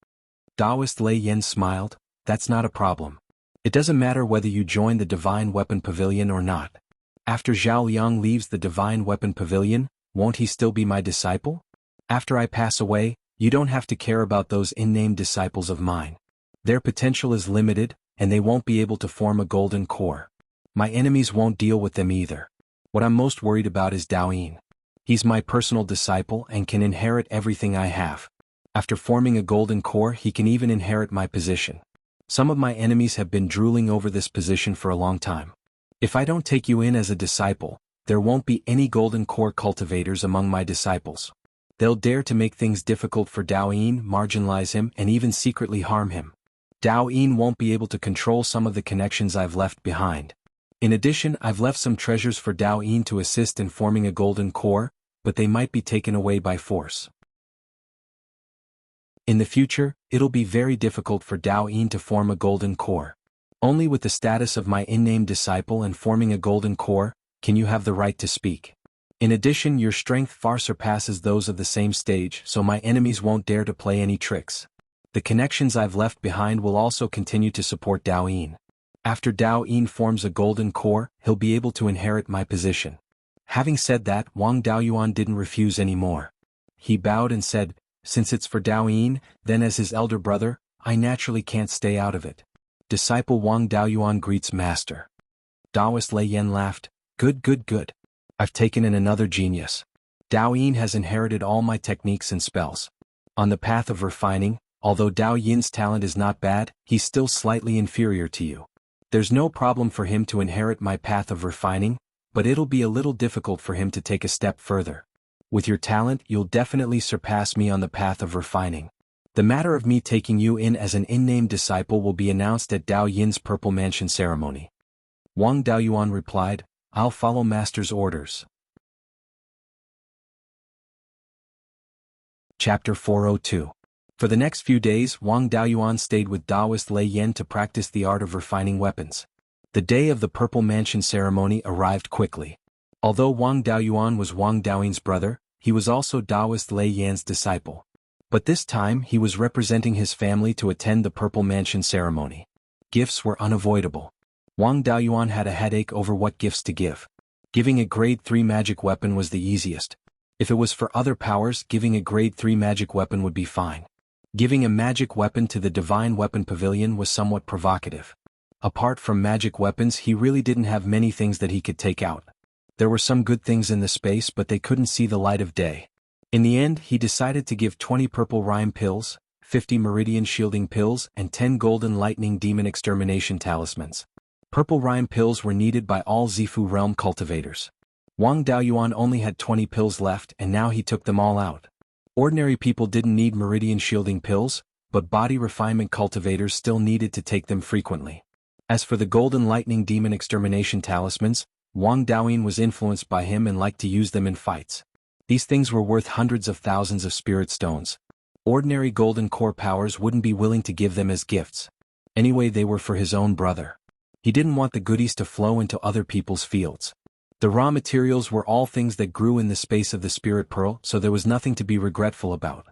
Taoist Lei Yan smiled. That's not a problem. It doesn't matter whether you join the Divine Weapon Pavilion or not. After Zhao Liang leaves the Divine Weapon Pavilion, won't he still be my disciple? After I pass away, you don't have to care about those in-name disciples of mine. Their potential is limited, and they won't be able to form a golden core. My enemies won't deal with them either. What I'm most worried about is Dao Yin. He's my personal disciple and can inherit everything I have. After forming a golden core, he can even inherit my position. Some of my enemies have been drooling over this position for a long time. If I don't take you in as a disciple, there won't be any golden core cultivators among my disciples. They'll dare to make things difficult for Dao Yin, marginalize him, and even secretly harm him. Dao Yin won't be able to control some of the connections I've left behind. In addition, I've left some treasures for Dao Yin to assist in forming a golden core, but they might be taken away by force. In the future, it'll be very difficult for Dao Yin to form a golden core. Only with the status of my in-name disciple and forming a golden core, can you have the right to speak. In addition, your strength far surpasses those of the same stage, so my enemies won't dare to play any tricks. The connections I've left behind will also continue to support Dao Yin. After Dao Yin forms a golden core, he'll be able to inherit my position. Having said that, Wang Daoyuan didn't refuse anymore. He bowed and said, since it's for Dao Yin, then as his elder brother, I naturally can't stay out of it. Disciple Wang Daoyuan greets master. Daoist Lei Yan laughed, good. I've taken in another genius. Dao Yin has inherited all my techniques and spells. On the path of refining, although Dao Yin's talent is not bad, he's still slightly inferior to you. There's no problem for him to inherit my path of refining, but it'll be a little difficult for him to take a step further. With your talent, you'll definitely surpass me on the path of refining. The matter of me taking you in as an in-name disciple will be announced at Dao Yin's Purple Mansion ceremony. Wang Daoyuan replied, I'll follow master's orders. Chapter 402. For the next few days, Wang Daoyuan stayed with Daoist Lei Yan to practice the art of refining weapons. The day of the Purple Mansion ceremony arrived quickly. Although Wang Daoyuan was Wang Daoyin's brother, he was also Daoist Lei Yan's disciple. But this time he was representing his family to attend the Purple Mansion ceremony. Gifts were unavoidable. Wang Daoyuan had a headache over what gifts to give. Giving a grade 3 magic weapon was the easiest. If it was for other powers, giving a grade 3 magic weapon would be fine. Giving a magic weapon to the Divine Weapon Pavilion was somewhat provocative. Apart from magic weapons, he really didn't have many things that he could take out. There were some good things in the space, but they couldn't see the light of day. In the end, he decided to give 20 purple rhyme pills, 50 meridian shielding pills, and 10 golden lightning demon extermination talismans. Purple rhyme pills were needed by all Zifu realm cultivators. Wang Daoyuan only had 20 pills left, and now he took them all out. Ordinary people didn't need meridian shielding pills, but body refinement cultivators still needed to take them frequently. As for the golden lightning demon extermination talismans, Wang Daoyin was influenced by him and liked to use them in fights. These things were worth hundreds of thousands of spirit stones. Ordinary golden core powers wouldn't be willing to give them as gifts. Anyway, they were for his own brother. He didn't want the goodies to flow into other people's fields. The raw materials were all things that grew in the space of the Spirit Pearl, so there was nothing to be regretful about.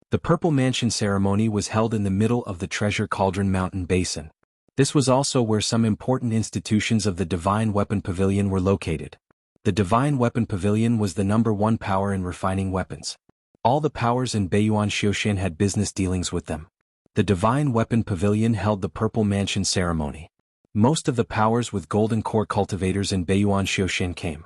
The Purple Mansion ceremony was held in the middle of the Treasure Cauldron Mountain Basin. This was also where some important institutions of the Divine Weapon Pavilion were located. The Divine Weapon Pavilion was the #1 power in refining weapons. All the powers in Beiyuan Xiuxian had business dealings with them. The Divine Weapon Pavilion held the Purple Mansion ceremony. Most of the powers with golden core cultivators in Beiyuan Xiuxian came.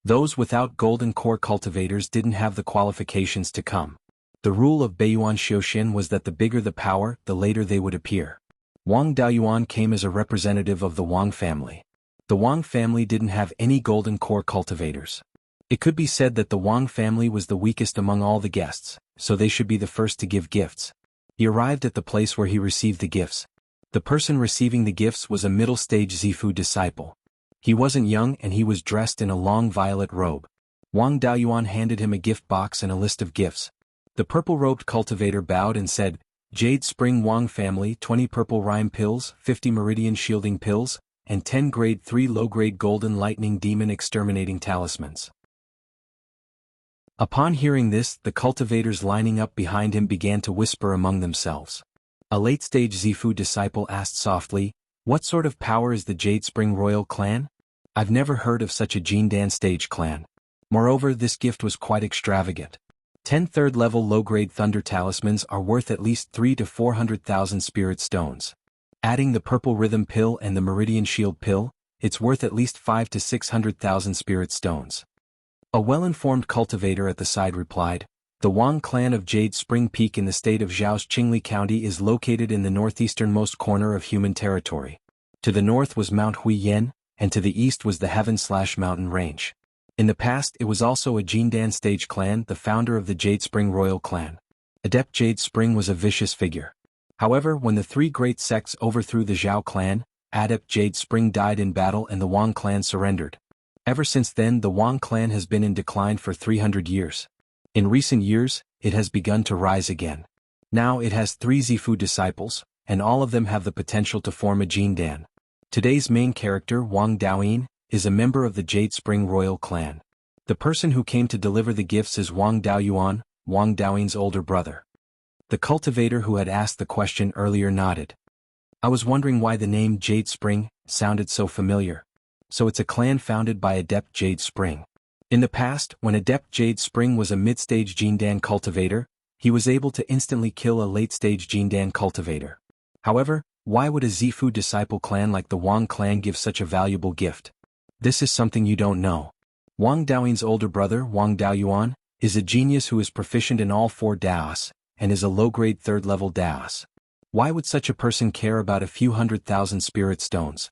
Those without golden core cultivators didn't have the qualifications to come. The rule of Beiyuan Xiuxian was that the bigger the power, the later they would appear. Wang Daoyuan came as a representative of the Wang family. The Wang family didn't have any golden core cultivators. It could be said that the Wang family was the weakest among all the guests, so they should be the first to give gifts. He arrived at the place where he received the gifts. The person receiving the gifts was a middle-stage Zifu disciple. He wasn't young and he was dressed in a long violet robe. Wang Daoyuan handed him a gift box and a list of gifts. The purple-robed cultivator bowed and said, Jade Spring Wang family 20 purple rhyme pills, 50 meridian shielding pills, and 10 grade 3 low-grade golden lightning demon exterminating talismans. Upon hearing this, the cultivators lining up behind him began to whisper among themselves. A late-stage Zifu disciple asked softly, what sort of power is the Jade Spring Royal Clan? I've never heard of such a Jindan stage clan. Moreover, this gift was quite extravagant. 10 third-level low-grade thunder talismans are worth at least 300,000 to 400,000 spirit stones. Adding the purple rhythm pill and the meridian shield pill, it's worth at least 500,000 to 600,000 spirit stones. A well-informed cultivator at the side replied, the Wang clan of Jade Spring Peak in the state of Zhao's Qingli County is located in the northeasternmost corner of human territory. To the north was Mount Huiyen, and to the east was the Heaven/Mountain Range. In the past it was also a Jindan stage clan, the founder of the Jade Spring Royal Clan. Adept Jade Spring was a vicious figure. However, when the three great sects overthrew the Zhao clan, Adept Jade Spring died in battle and the Wang clan surrendered. Ever since then the Wang clan has been in decline for 300 years. In recent years, it has begun to rise again. Now it has 3 Zifu disciples, and all of them have the potential to form a Jindan. Today's main character, Wang Daoyin, is a member of the Jade Spring royal clan. The person who came to deliver the gifts is Wang Daoyuan, Wang Daoyin's older brother. The cultivator who had asked the question earlier nodded. I was wondering why the name Jade Spring sounded so familiar. So it's a clan founded by Adept Jade Spring. In the past, when Adept Jade Spring was a mid-stage Jindan cultivator, he was able to instantly kill a late-stage Jindan cultivator. However, why would a Zifu disciple clan like the Wang clan give such a valuable gift? This is something you don't know. Wang Daoyin's older brother, Wang Daoyuan, is a genius who is proficient in all 4 Daos, and is a low-grade 3rd-level Daos. Why would such a person care about a few 100,000 spirit stones?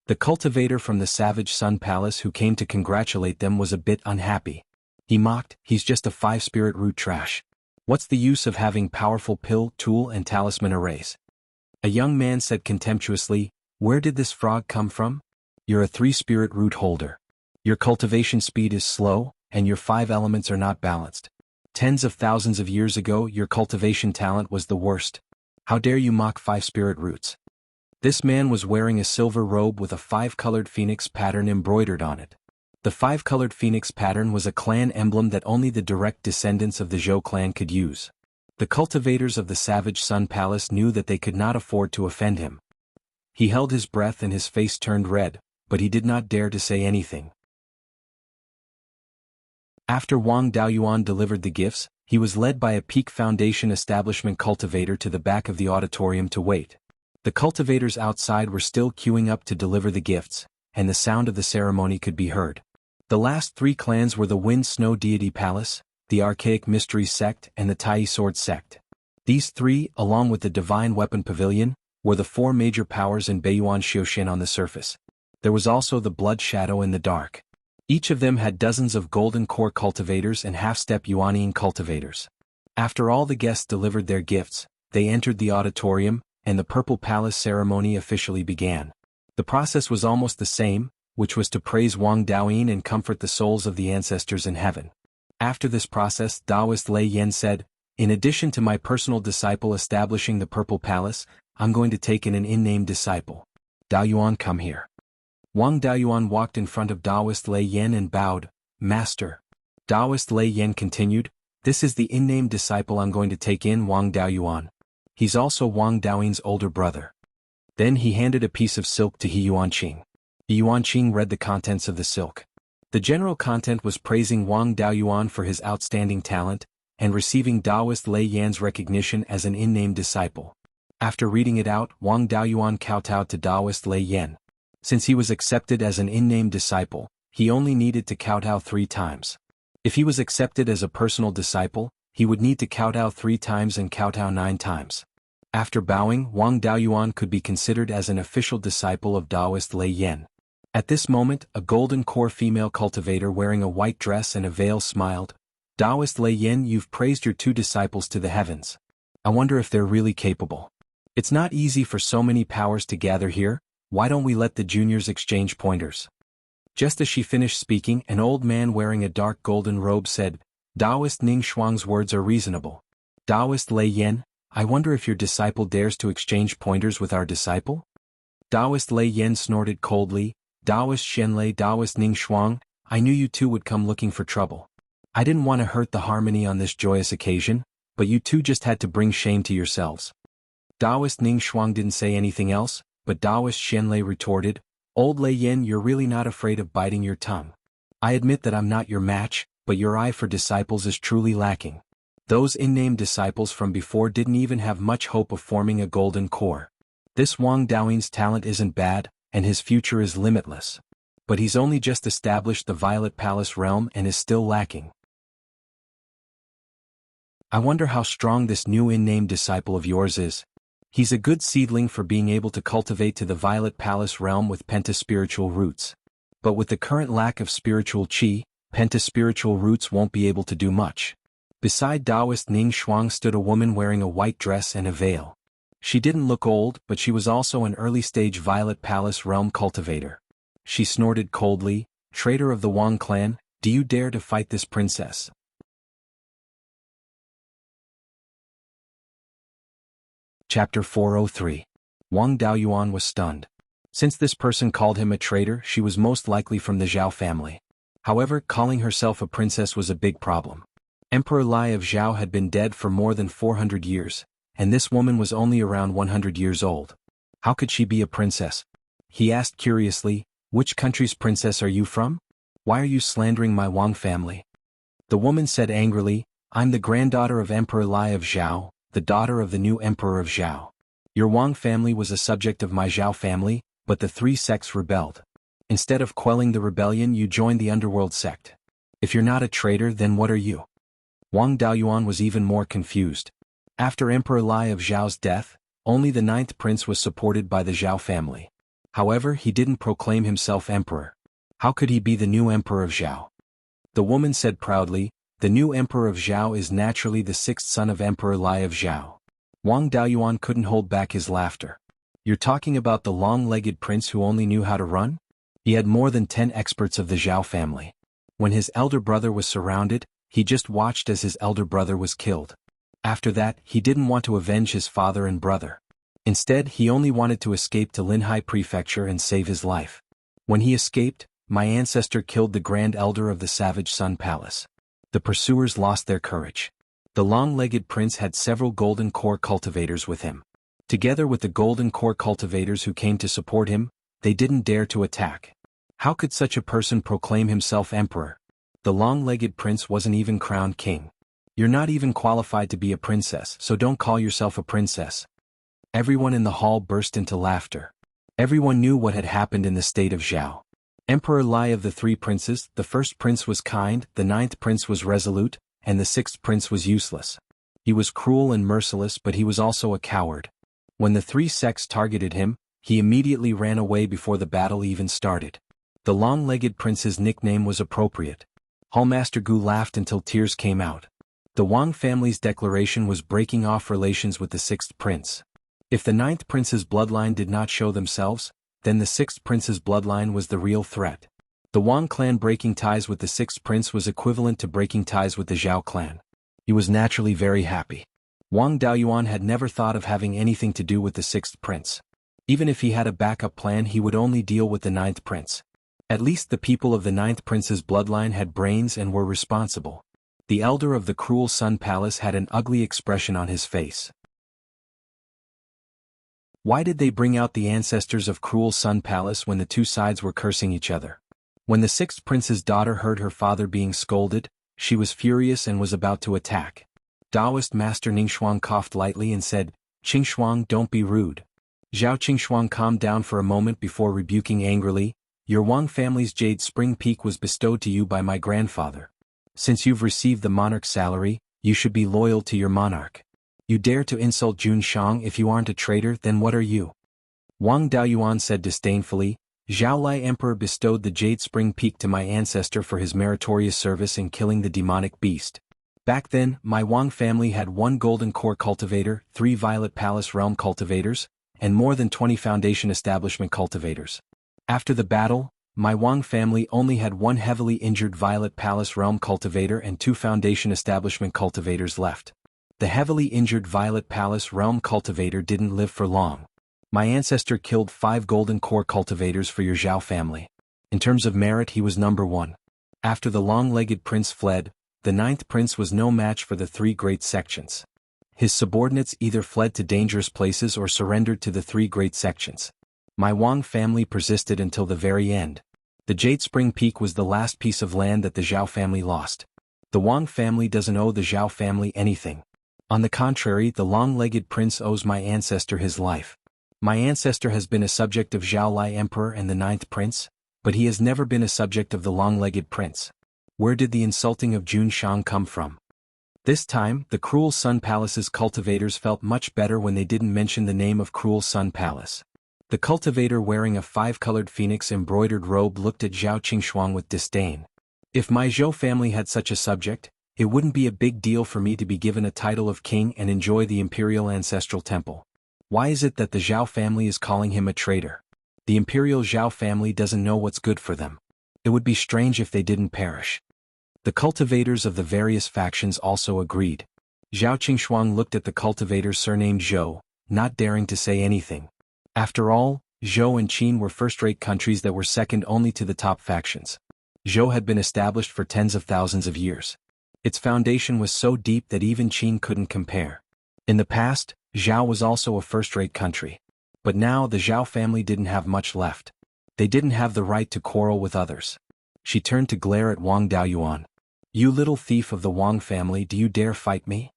The cultivator from the Savage Sun Palace who came to congratulate them was a bit unhappy. He mocked, he's just a 5 spirit root trash. What's the use of having powerful pill, tool and talisman arrays? A young man said contemptuously, where did this frog come from? You're a 3 spirit root holder. Your cultivation speed is slow, and your 5 elements are not balanced. Tens of thousands of years ago your cultivation talent was the worst. How dare you mock 5 spirit roots? This man was wearing a silver robe with a 5-colored phoenix pattern embroidered on it. The 5-colored phoenix pattern was a clan emblem that only the direct descendants of the Zhou clan could use. The cultivators of the Savage Sun Palace knew that they could not afford to offend him. He held his breath and his face turned red, but he did not dare to say anything. After Wang Daoyuan delivered the gifts, he was led by a Peak Foundation establishment cultivator to the back of the auditorium to wait. The cultivators outside were still queuing up to deliver the gifts, and the sound of the ceremony could be heard. The last 3 clans were the Wind Snow Deity Palace, the Archaic Mysteries Sect and the Tai Sword Sect. These 3, along with the Divine Weapon Pavilion, were the 4 major powers in Beiyuan Xiuxian on the surface. There was also the Blood Shadow in the dark. Each of them had dozens of Golden Core cultivators and half-step Yuanine cultivators. After all the guests delivered their gifts, they entered the auditorium, and the Purple Palace ceremony officially began. The process was almost the same, which was to praise Wang Daoyin and comfort the souls of the ancestors in heaven. After this process, Taoist Lei Yan said, in addition to my personal disciple establishing the Purple Palace, I'm going to take in an in-name disciple. Daoyuan, come here. Wang Daoyuan walked in front of Taoist Lei Yan and bowed, Master. Taoist Lei Yan continued, this is the in-name disciple I'm going to take in, Wang Daoyuan. He's also Wang Daoyin's older brother. Then he handed a piece of silk to He Yuanqing. He Yuanqing read the contents of the silk. The general content was praising Wang Daoyuan for his outstanding talent, and receiving Taoist Lei Yan's recognition as an in-name disciple. After reading it out, Wang Daoyuan kowtowed to Taoist Lei Yan. Since he was accepted as an in-name disciple, he only needed to kowtow 3 times. If he was accepted as a personal disciple, he would need to kowtow 3 times and kowtow 9 times. After bowing, Wang Daoyuan could be considered as an official disciple of Taoist Lei Yan. At this moment, a golden core female cultivator wearing a white dress and a veil smiled. Taoist Lei Yan, you've praised your 2 disciples to the heavens. I wonder if they're really capable. It's not easy for so many powers to gather here, why don't we let the juniors exchange pointers? Just as she finished speaking, an old man wearing a dark golden robe said, Taoist Ning Shuang's words are reasonable. Taoist Lei Yan, I wonder if your disciple dares to exchange pointers with our disciple? Taoist Lei Yan snorted coldly, Taoist Shenlei, Taoist Ning Shuang, I knew you 2 would come looking for trouble. I didn't want to hurt the harmony on this joyous occasion, but you 2 just had to bring shame to yourselves. Taoist Ning Shuang didn't say anything else, but Taoist Shenlei retorted, Old Lei Yan, you're really not afraid of biting your tongue. I admit that I'm not your match, but your eye for disciples is truly lacking. Those in-name disciples from before didn't even have much hope of forming a golden core. This Wang Daoyin's talent isn't bad, and his future is limitless. But he's only just established the Violet Palace realm and is still lacking. I wonder how strong this new in-name disciple of yours is. He's a good seedling for being able to cultivate to the Violet Palace realm with penta-spiritual roots. But with the current lack of spiritual qi, penta-spiritual roots won't be able to do much. Beside Taoist Ning Shuang stood a woman wearing a white dress and a veil. She didn't look old, but she was also an early-stage Violet Palace realm cultivator. She snorted coldly, Traitor of the Wang clan, do you dare to fight this princess? Chapter 403. Wang Daoyuan was stunned. Since this person called him a traitor, she was most likely from the Zhao family. However, calling herself a princess was a big problem. Emperor Lai of Zhao had been dead for more than 400 years, and this woman was only around 100 years old. How could she be a princess? He asked curiously, "Which country's princess are you from? Why are you slandering my Wang family?" The woman said angrily, "I'm the granddaughter of Emperor Lai of Zhao, the daughter of the new emperor of Zhao. Your Wang family was a subject of my Zhao family, but the three sects rebelled. Instead of quelling the rebellion, you joined the underworld sect. If you're not a traitor, then what are you?" Wang Daoyuan was even more confused. After Emperor Lai of Zhao's death, only the ninth prince was supported by the Zhao family. However, he didn't proclaim himself emperor. How could he be the new emperor of Zhao? The woman said proudly, "The new emperor of Zhao is naturally the sixth son of Emperor Lai of Zhao." Wang Daoyuan couldn't hold back his laughter. "You're talking about the long-legged prince who only knew how to run?" He had more than 10 experts of the Zhao family. When his elder brother was surrounded, he just watched as his elder brother was killed. After that, he didn't want to avenge his father and brother. Instead, he only wanted to escape to Linhai Prefecture and save his life. When he escaped, my ancestor killed the Grand Elder of the Savage Sun Palace. The pursuers lost their courage. The long-legged prince had several golden core cultivators with him. Together with the golden core cultivators who came to support him, they didn't dare to attack. How could such a person proclaim himself emperor? The long-legged prince wasn't even crowned king. "You're not even qualified to be a princess, so don't call yourself a princess." Everyone in the hall burst into laughter. Everyone knew what had happened in the state of Zhao. Emperor Lai of the three princes, the first prince was kind, the ninth prince was resolute, and the sixth prince was useless. He was cruel and merciless, but he was also a coward. When the three sects targeted him, he immediately ran away before the battle even started. The long-legged prince's nickname was appropriate. Hallmaster Gu laughed until tears came out. The Wang family's declaration was breaking off relations with the sixth prince. If the ninth prince's bloodline did not show themselves, then the sixth prince's bloodline was the real threat. The Wang clan breaking ties with the sixth prince was equivalent to breaking ties with the Zhao clan. He was naturally very happy. Wang Daoyuan had never thought of having anything to do with the sixth prince. Even if he had a backup plan, he would only deal with the ninth prince. At least the people of the ninth prince's bloodline had brains and were responsible. The elder of the Cruel Sun Palace had an ugly expression on his face. Why did they bring out the ancestors of Cruel Sun Palace when the two sides were cursing each other? When the sixth prince's daughter heard her father being scolded, she was furious and was about to attack. Taoist Master Ningxuang coughed lightly and said, "Qingxuang, don't be rude." Zhao Qingxuang calmed down for a moment before rebuking angrily, "Your Wang family's Jade Spring Peak was bestowed to you by my grandfather. Since you've received the monarch's salary, you should be loyal to your monarch. You dare to insult Jun Shang. If you aren't a traitor, then what are you?" Wang Daoyuan said disdainfully, "Zhao Lai Emperor bestowed the Jade Spring Peak to my ancestor for his meritorious service in killing the demonic beast. Back then, my Wang family had 1 golden core cultivator, 3 violet palace realm cultivators, and more than 20 foundation establishment cultivators. After the battle, my Wang family only had 1 heavily injured violet palace realm cultivator and 2 foundation establishment cultivators left. The heavily injured violet palace realm cultivator didn't live for long. My ancestor killed 5 golden core cultivators for your Zhao family. In terms of merit, he was number 1. After the long-legged prince fled, the ninth prince was no match for the 3 great sections. His subordinates either fled to dangerous places or surrendered to the 3 great sections. My Wang family persisted until the very end. The Jade Spring Peak was the last piece of land that the Zhao family lost. The Wang family doesn't owe the Zhao family anything. On the contrary, the long-legged prince owes my ancestor his life. My ancestor has been a subject of Zhao Lai Emperor and the ninth prince, but he has never been a subject of the long-legged prince. Where did the insulting of Jun Shang come from? This time, the Cruel Sun Palace's cultivators felt much better when they didn't mention the name of Cruel Sun Palace. The cultivator wearing a 5-colored phoenix embroidered robe looked at Zhao Qingxuang with disdain. If my Zhou family had such a subject, it wouldn't be a big deal for me to be given a title of king and enjoy the imperial ancestral temple. Why is it that the Zhao family is calling him a traitor? The imperial Zhao family doesn't know what's good for them. It would be strange if they didn't perish. The cultivators of the various factions also agreed. Zhao Qingxuang looked at the cultivator surnamed Zhou, not daring to say anything. After all, Zhou and Qin were first-rate countries that were second only to the top factions. Zhou had been established for tens of thousands of years. Its foundation was so deep that even Qin couldn't compare. In the past, Zhao was also a first-rate country. But now the Zhao family didn't have much left. They didn't have the right to quarrel with others. She turned to glare at Wang Daoyuan. "You little thief of the Wang family, do you dare fight me?"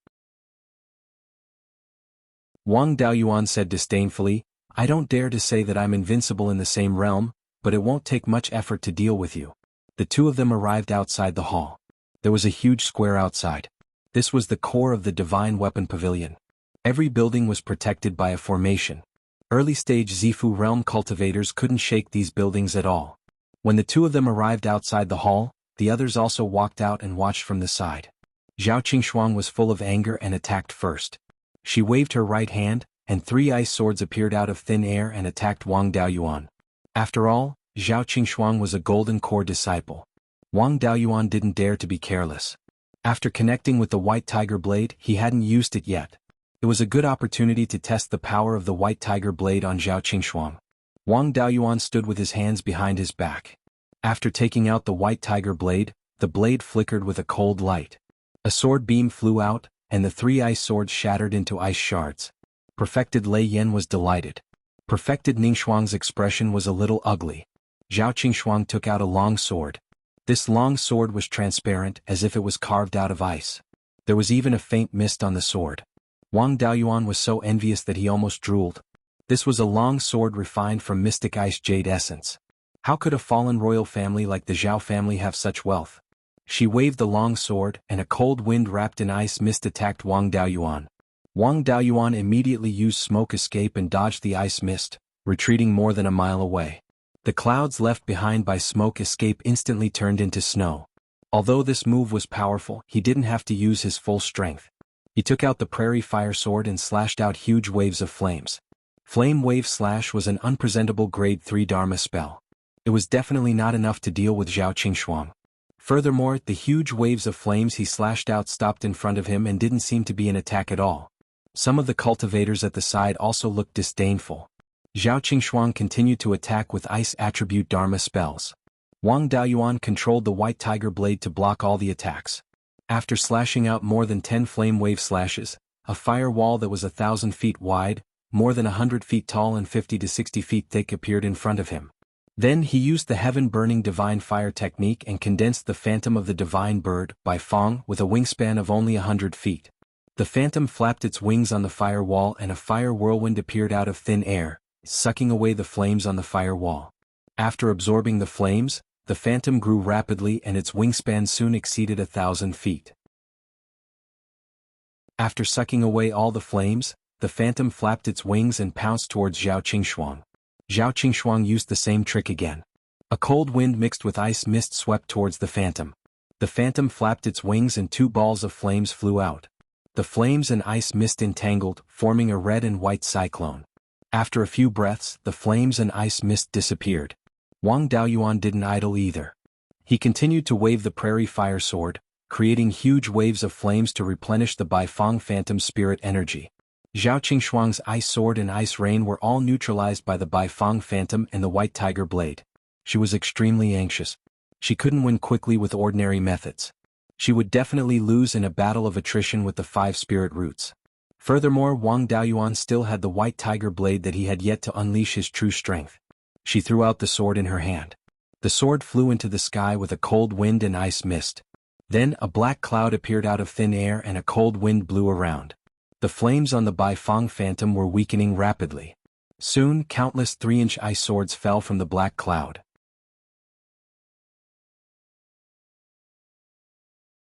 Wang Daoyuan said disdainfully, "I don't dare to say that I'm invincible in the same realm, but it won't take much effort to deal with you." The two of them arrived outside the hall. There was a huge square outside. This was the core of the Divine Weapon Pavilion. Every building was protected by a formation. Early-stage Zifu realm cultivators couldn't shake these buildings at all. When the two of them arrived outside the hall, the others also walked out and watched from the side. Zhao Qingshuang was full of anger and attacked first. She waved her right hand, and 3 ice swords appeared out of thin air and attacked Wang Daoyuan. After all, Zhao Qingshuang was a golden core disciple. Wang Daoyuan didn't dare to be careless. After connecting with the White Tiger Blade, he hadn't used it yet. It was a good opportunity to test the power of the White Tiger Blade on Zhao Qingshuang. Wang Daoyuan stood with his hands behind his back. After taking out the White Tiger Blade, the blade flickered with a cold light. A sword beam flew out, and the 3 ice swords shattered into ice shards. Perfected Lei Yan was delighted. Perfected Ningxuang's expression was a little ugly. Zhao Qingshuang took out a long sword. This long sword was transparent as if it was carved out of ice. There was even a faint mist on the sword. Wang Daoyuan was so envious that he almost drooled. This was a long sword refined from mystic ice jade essence. How could a fallen royal family like the Zhao family have such wealth? She waved the long sword, and a cold wind wrapped in ice mist attacked Wang Daoyuan. Wang Daoyuan immediately used smoke escape and dodged the ice mist, retreating more than a mile away. The clouds left behind by smoke escape instantly turned into snow. Although this move was powerful, he didn't have to use his full strength. He took out the prairie fire sword and slashed out huge waves of flames. Flame Wave Slash was an unpresentable grade 3 Dharma spell. It was definitely not enough to deal with Zhao Qingshuang. Furthermore, the huge waves of flames he slashed out stopped in front of him and didn't seem to be an attack at all. Some of the cultivators at the side also looked disdainful. Zhao Qingshuang continued to attack with ice attribute Dharma spells. Wang Daoyuan controlled the White Tiger Blade to block all the attacks. After slashing out more than 10 flame wave slashes, a fire wall that was 1,000 feet wide, more than 100 feet tall and 50 to 60 feet thick appeared in front of him. Then he used the heaven-burning divine fire technique and condensed the phantom of the divine bird, Bai Fong, with a wingspan of only 100 feet. The phantom flapped its wings on the fire wall and a fire whirlwind appeared out of thin air, sucking away the flames on the fire wall. After absorbing the flames, the phantom grew rapidly and its wingspan soon exceeded 1,000 feet. After sucking away all the flames, the phantom flapped its wings and pounced towards Zhao Qingshuang. Zhao Qingshuang used the same trick again. A cold wind mixed with ice mist swept towards the phantom. The phantom flapped its wings and 2 balls of flames flew out. The flames and ice mist entangled, forming a red and white cyclone. After a few breaths, the flames and ice mist disappeared. Wang Daoyuan didn't idle either. He continued to wave the prairie fire sword, creating huge waves of flames to replenish the Bai Fong phantom spirit energy. Zhao Qingshuang's ice sword and ice rain were all neutralized by the Bai Fong phantom and the White Tiger Blade. She was extremely anxious. She couldn't win quickly with ordinary methods. She would definitely lose in a battle of attrition with the 5 spirit roots. Furthermore, Wang Daoyuan still had the White Tiger Blade that he had yet to unleash his true strength. She threw out the sword in her hand. The sword flew into the sky with a cold wind and ice mist. Then a black cloud appeared out of thin air and a cold wind blew around. The flames on the Bai Fong phantom were weakening rapidly. Soon, countless 3-inch ice swords fell from the black cloud.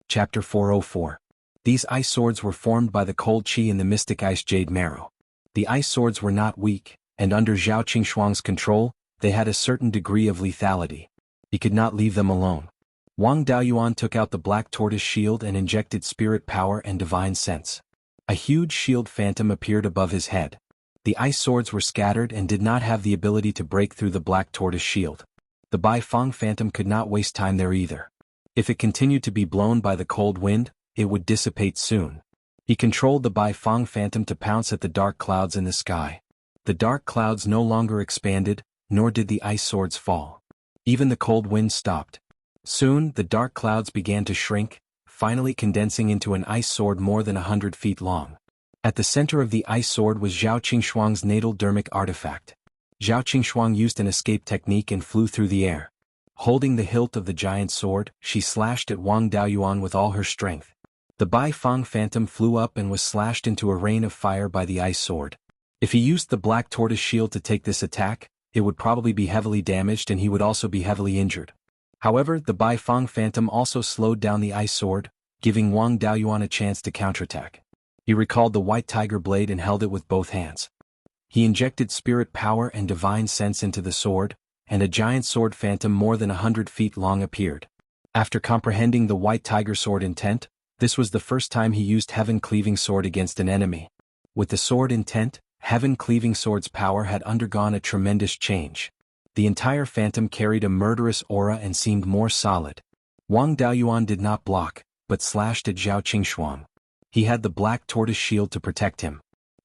Chapter 404. These ice swords were formed by the cold qi in the mystic ice jade marrow. The ice swords were not weak, and under Zhao Qingshuang's control, they had a certain degree of lethality. He could not leave them alone. Wang Daoyuan took out the black tortoise shield and injected spirit power and divine sense. A huge shield phantom appeared above his head. The ice swords were scattered and did not have the ability to break through the black tortoise shield. The Bai Fong phantom could not waste time there either. If it continued to be blown by the cold wind, it would dissipate soon. He controlled the Beiyuan phantom to pounce at the dark clouds in the sky. The dark clouds no longer expanded, nor did the ice swords fall. Even the cold wind stopped. Soon, the dark clouds began to shrink, finally condensing into an ice sword more than 100 feet long. At the center of the ice sword was Zhao Qingxuang's natal dermic artifact. Zhao Qingxuang used an escape technique and flew through the air. Holding the hilt of the giant sword, she slashed at Wang Daoyuan with all her strength. The Beiyuan phantom flew up and was slashed into a rain of fire by the ice sword. If he used the black tortoise shield to take this attack, it would probably be heavily damaged and he would also be heavily injured. However, the Beiyuan phantom also slowed down the ice sword, giving Wang Daoyuan a chance to counterattack. He recalled the white tiger blade and held it with both hands. He injected spirit power and divine sense into the sword, and a giant sword phantom more than 100 feet long appeared. After comprehending the white tiger sword intent, this was the first time he used heaven-cleaving sword against an enemy. With the sword intent, heaven-cleaving sword's power had undergone a tremendous change. The entire phantom carried a murderous aura and seemed more solid. Wang Daoyuan did not block, but slashed at Zhao Qingxuang. He had the black tortoise shield to protect him.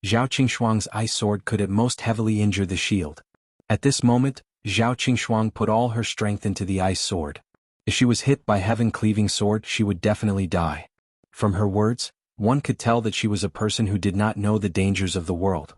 Zhao Qingxuang's ice sword could at most heavily injure the shield. At this moment, Zhao Qingxuang put all her strength into the ice sword. If she was hit by heaven-cleaving sword, she would definitely die. From her words, one could tell that she was a person who did not know the dangers of the world.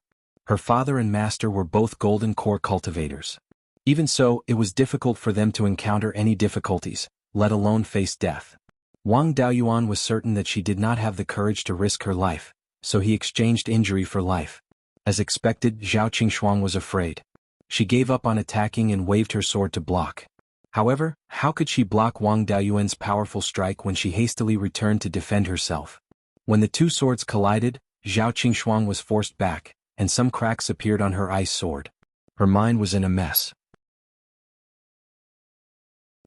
Her father and master were both golden core cultivators. Even so, it was difficult for them to encounter any difficulties, let alone face death. Wang Daoyuan was certain that she did not have the courage to risk her life, so he exchanged injury for life. As expected, Zhao Qingxuang was afraid. She gave up on attacking and waved her sword to block. However, how could she block Wang Daoyuan's powerful strike when she hastily returned to defend herself? When the two swords collided, Zhao Qingxuang was forced back, and some cracks appeared on her ice sword. Her mind was in a mess.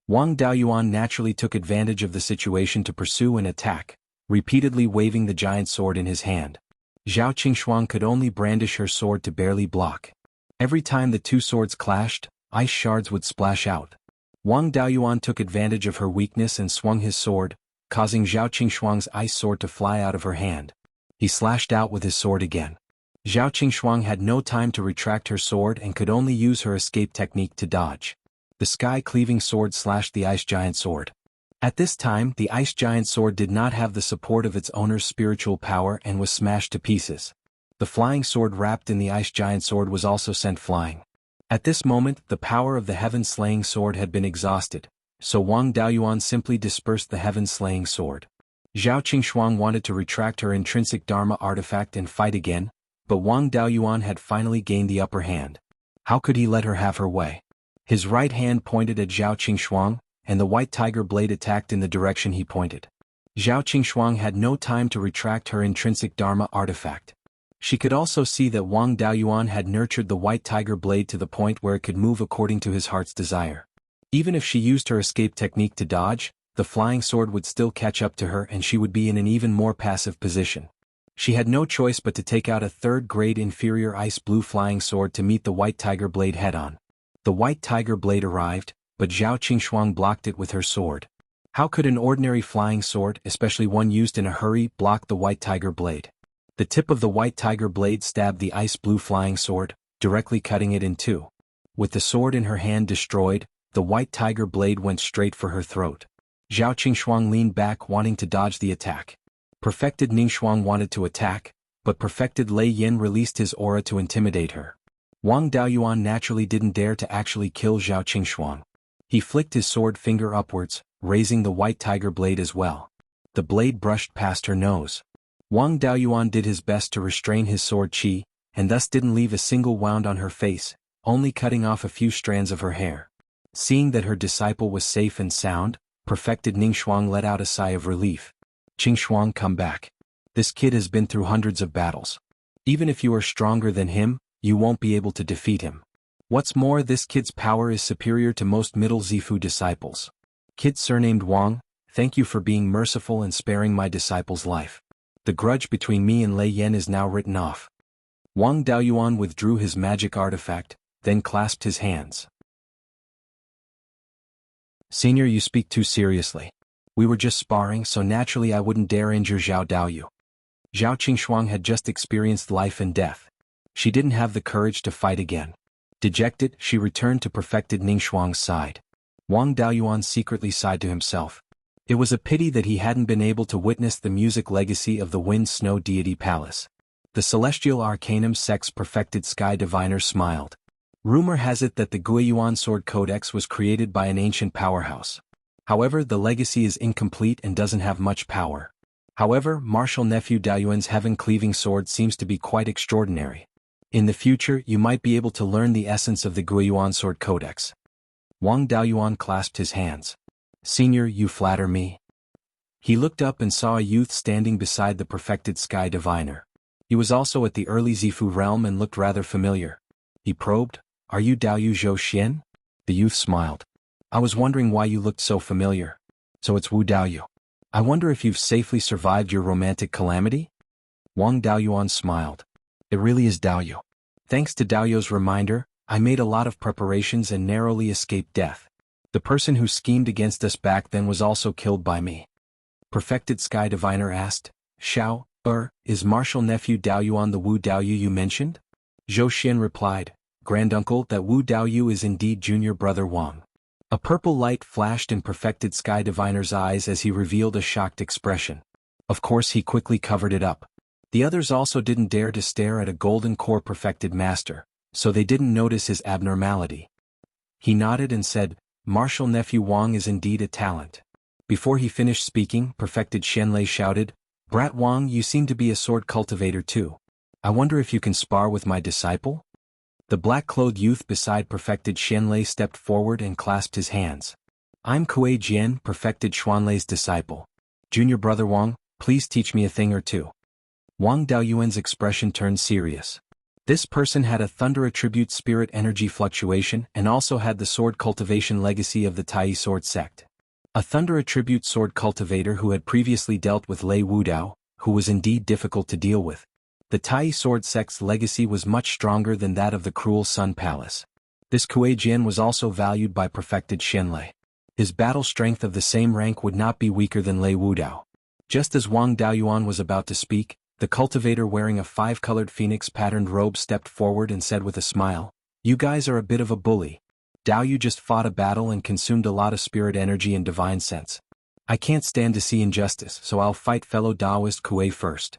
Wang Daoyuan naturally took advantage of the situation to pursue and attack, repeatedly waving the giant sword in his hand. Zhao Qingxuang could only brandish her sword to barely block. Every time the two swords clashed, ice shards would splash out. Wang Daoyuan took advantage of her weakness and swung his sword, causing Zhao Qingxuang's ice sword to fly out of her hand. He slashed out with his sword again. Zhao Qingxuang had no time to retract her sword and could only use her escape technique to dodge. The sky-cleaving sword slashed the ice giant sword. At this time, the ice giant sword did not have the support of its owner's spiritual power and was smashed to pieces. The flying sword wrapped in the ice giant sword was also sent flying. At this moment, the power of the heaven-slaying sword had been exhausted, so Wang Daoyuan simply dispersed the heaven-slaying sword. Zhao Qingxuang wanted to retract her intrinsic Dharma artifact and fight again, but Wang Daoyuan had finally gained the upper hand. How could he let her have her way? His right hand pointed at Zhao Qingxuang, and the white tiger blade attacked in the direction he pointed. Zhao Qingxuang had no time to retract her intrinsic Dharma artifact. She could also see that Wang Daoyuan had nurtured the white tiger blade to the point where it could move according to his heart's desire. Even if she used her escape technique to dodge, the flying sword would still catch up to her and she would be in an even more passive position. She had no choice but to take out a third-grade inferior ice blue flying sword to meet the white tiger blade head-on. The white tiger blade arrived, but Zhao Qingxuang blocked it with her sword. How could an ordinary flying sword, especially one used in a hurry, block the white tiger blade? The tip of the white tiger blade stabbed the ice blue flying sword, directly cutting it in two. With the sword in her hand destroyed, the white tiger blade went straight for her throat. Zhao Qingxuang leaned back wanting to dodge the attack. Perfected Ningxuang wanted to attack, but perfected Lei Yin released his aura to intimidate her. Wang Daoyuan naturally didn't dare to actually kill Zhao Qingxuang. He flicked his sword finger upwards, raising the white tiger blade as well. The blade brushed past her nose. Wang Daoyuan did his best to restrain his sword qi, and thus didn't leave a single wound on her face, only cutting off a few strands of her hair. Seeing that her disciple was safe and sound, perfected Ningxuang let out a sigh of relief. Qingxuang, come back. This kid has been through hundreds of battles. Even if you are stronger than him, you won't be able to defeat him. What's more, this kid's power is superior to most middle Zifu disciples. Kid surnamed Wang, thank you for being merciful and sparing my disciple's life. The grudge between me and Lei Yin is now written off. Wang Daoyuan withdrew his magic artifact, then clasped his hands. Senior, you speak too seriously. We were just sparring, so naturally I wouldn't dare injure Zhao Daoyu. Zhao Qingshuang had just experienced life and death. She didn't have the courage to fight again. Dejected, she returned to perfected Ningxuang's side. Wang Daoyuan secretly sighed to himself. It was a pity that he hadn't been able to witness the music legacy of the Wind Snow Deity Palace. The Celestial Arcanum Sect's perfected Sky Diviner smiled. Rumor has it that the Guiyuan Sword Codex was created by an ancient powerhouse. However, the legacy is incomplete and doesn't have much power. However, martial nephew Daoyuan's heaven-cleaving sword seems to be quite extraordinary. In the future, you might be able to learn the essence of the Guiyuan Sword Codex. Wang Daoyuan clasped his hands. Senior, you flatter me. He looked up and saw a youth standing beside the perfected Sky Diviner. He was also at the early Zifu realm and looked rather familiar. He probed, "Are you Daoyu Zhou Xian?" The youth smiled. "I was wondering why you looked so familiar. So it's Wu Daoyu. I wonder if you've safely survived your romantic calamity?" Wang Daoyuan smiled. "It really is Daoyu. Thanks to Daoyu's reminder, I made a lot of preparations and narrowly escaped death. The person who schemed against us back then was also killed by me." Perfected Sky Diviner asked, "Xiao, is martial nephew Daoyuan the Wu Daoyu you mentioned?" Zhou Xian replied, "Granduncle, that Wu Daoyu is indeed junior brother Wang." A purple light flashed in Perfected Sky Diviner's eyes as he revealed a shocked expression. Of course he quickly covered it up. The others also didn't dare to stare at a golden core perfected master, so they didn't notice his abnormality. He nodded and said, "Martial nephew Wang is indeed a talent." Before he finished speaking, Perfected Xianlei shouted, "Brat Wang, you seem to be a sword cultivator too. I wonder if you can spar with my disciple?" The black-clothed youth beside Perfected Xianlei stepped forward and clasped his hands. "I'm Kuei Jian, Perfected Xuanlei's disciple. Junior brother Wang, please teach me a thing or two." Wang Daoyuan's expression turned serious. This person had a thunder attribute spirit energy fluctuation and also had the sword cultivation legacy of the Tai Sword sect. A thunder attribute sword cultivator who had previously dealt with Lei Wudao, who was indeed difficult to deal with. The Tai Sword sect's legacy was much stronger than that of the Cruel Sun Palace. This Kuei Jian was also valued by Perfected Xianlei. His battle strength of the same rank would not be weaker than Lei Wudao. Just as Wang Daoyuan was about to speak, the cultivator wearing a five-colored phoenix-patterned robe stepped forward and said with a smile, "You guys are a bit of a bully. Daoyu just fought a battle and consumed a lot of spirit energy and divine sense. I can't stand to see injustice, so I'll fight fellow Daoist Kuei first.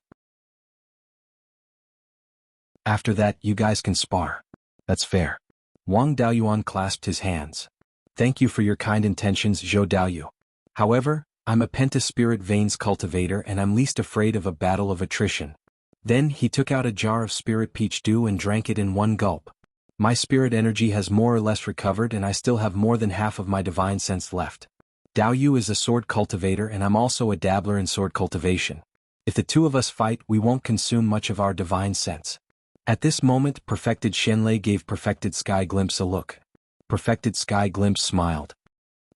After that, you guys can spar. That's fair." Wang Daoyuan clasped his hands. "Thank you for your kind intentions, Zhou Daoyu. However, I'm a pentaspirit veins cultivator and I'm least afraid of a battle of attrition." Then he took out a jar of spirit peach dew and drank it in one gulp. "My spirit energy has more or less recovered and I still have more than half of my divine sense left. Daoyu is a sword cultivator and I'm also a dabbler in sword cultivation. If the two of us fight, we won't consume much of our divine sense." At this moment, Perfected Xianlei gave Perfected Sky Glimpse a look. Perfected Sky Glimpse smiled.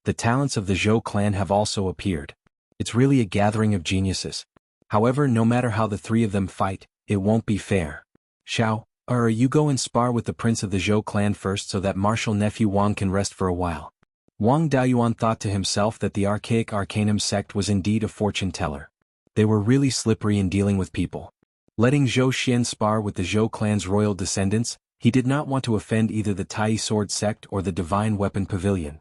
"The talents of the Zhou clan have also appeared. It's really a gathering of geniuses. However, no matter how the three of them fight, it won't be fair. Xiao, you go and spar with the prince of the Zhou clan first so that martial nephew Wang can rest for a while." Wang Daoyuan thought to himself that the archaic Arcanum sect was indeed a fortune teller. They were really slippery in dealing with people. Letting Zhou Xian spar with the Zhou clan's royal descendants, he did not want to offend either the Tai Sword sect or the Divine Weapon Pavilion.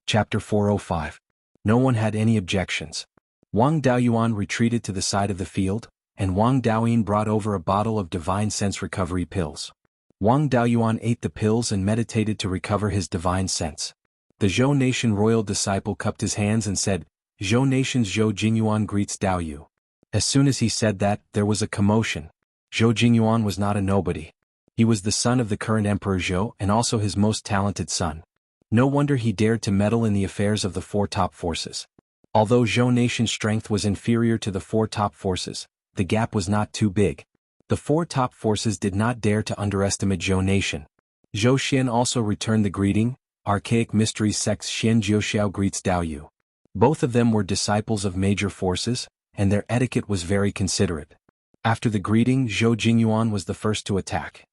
Chapter 405. No one had any objections. Wang Daoyuan retreated to the side of the field, and Wang Daoyin brought over a bottle of divine sense recovery pills. Wang Daoyuan ate the pills and meditated to recover his divine sense. The Zhou Nation royal disciple cupped his hands and said, "Zhou Nation's Zhou Jingyuan greets Daoyu." As soon as he said that, there was a commotion. Zhou Jingyuan was not a nobody. He was the son of the current Emperor Zhou and also his most talented son. No wonder he dared to meddle in the affairs of the four top forces. Although Zhou Nation's strength was inferior to the four top forces, the gap was not too big. The four top forces did not dare to underestimate Zhou Nation. Zhou Xian also returned the greeting. Archaic Mysteries Sect's Xian Jiuxiao greets Daoyu. Both of them were disciples of major forces, and their etiquette was very considerate. After the greeting, Zhou Jingyuan was the first to attack.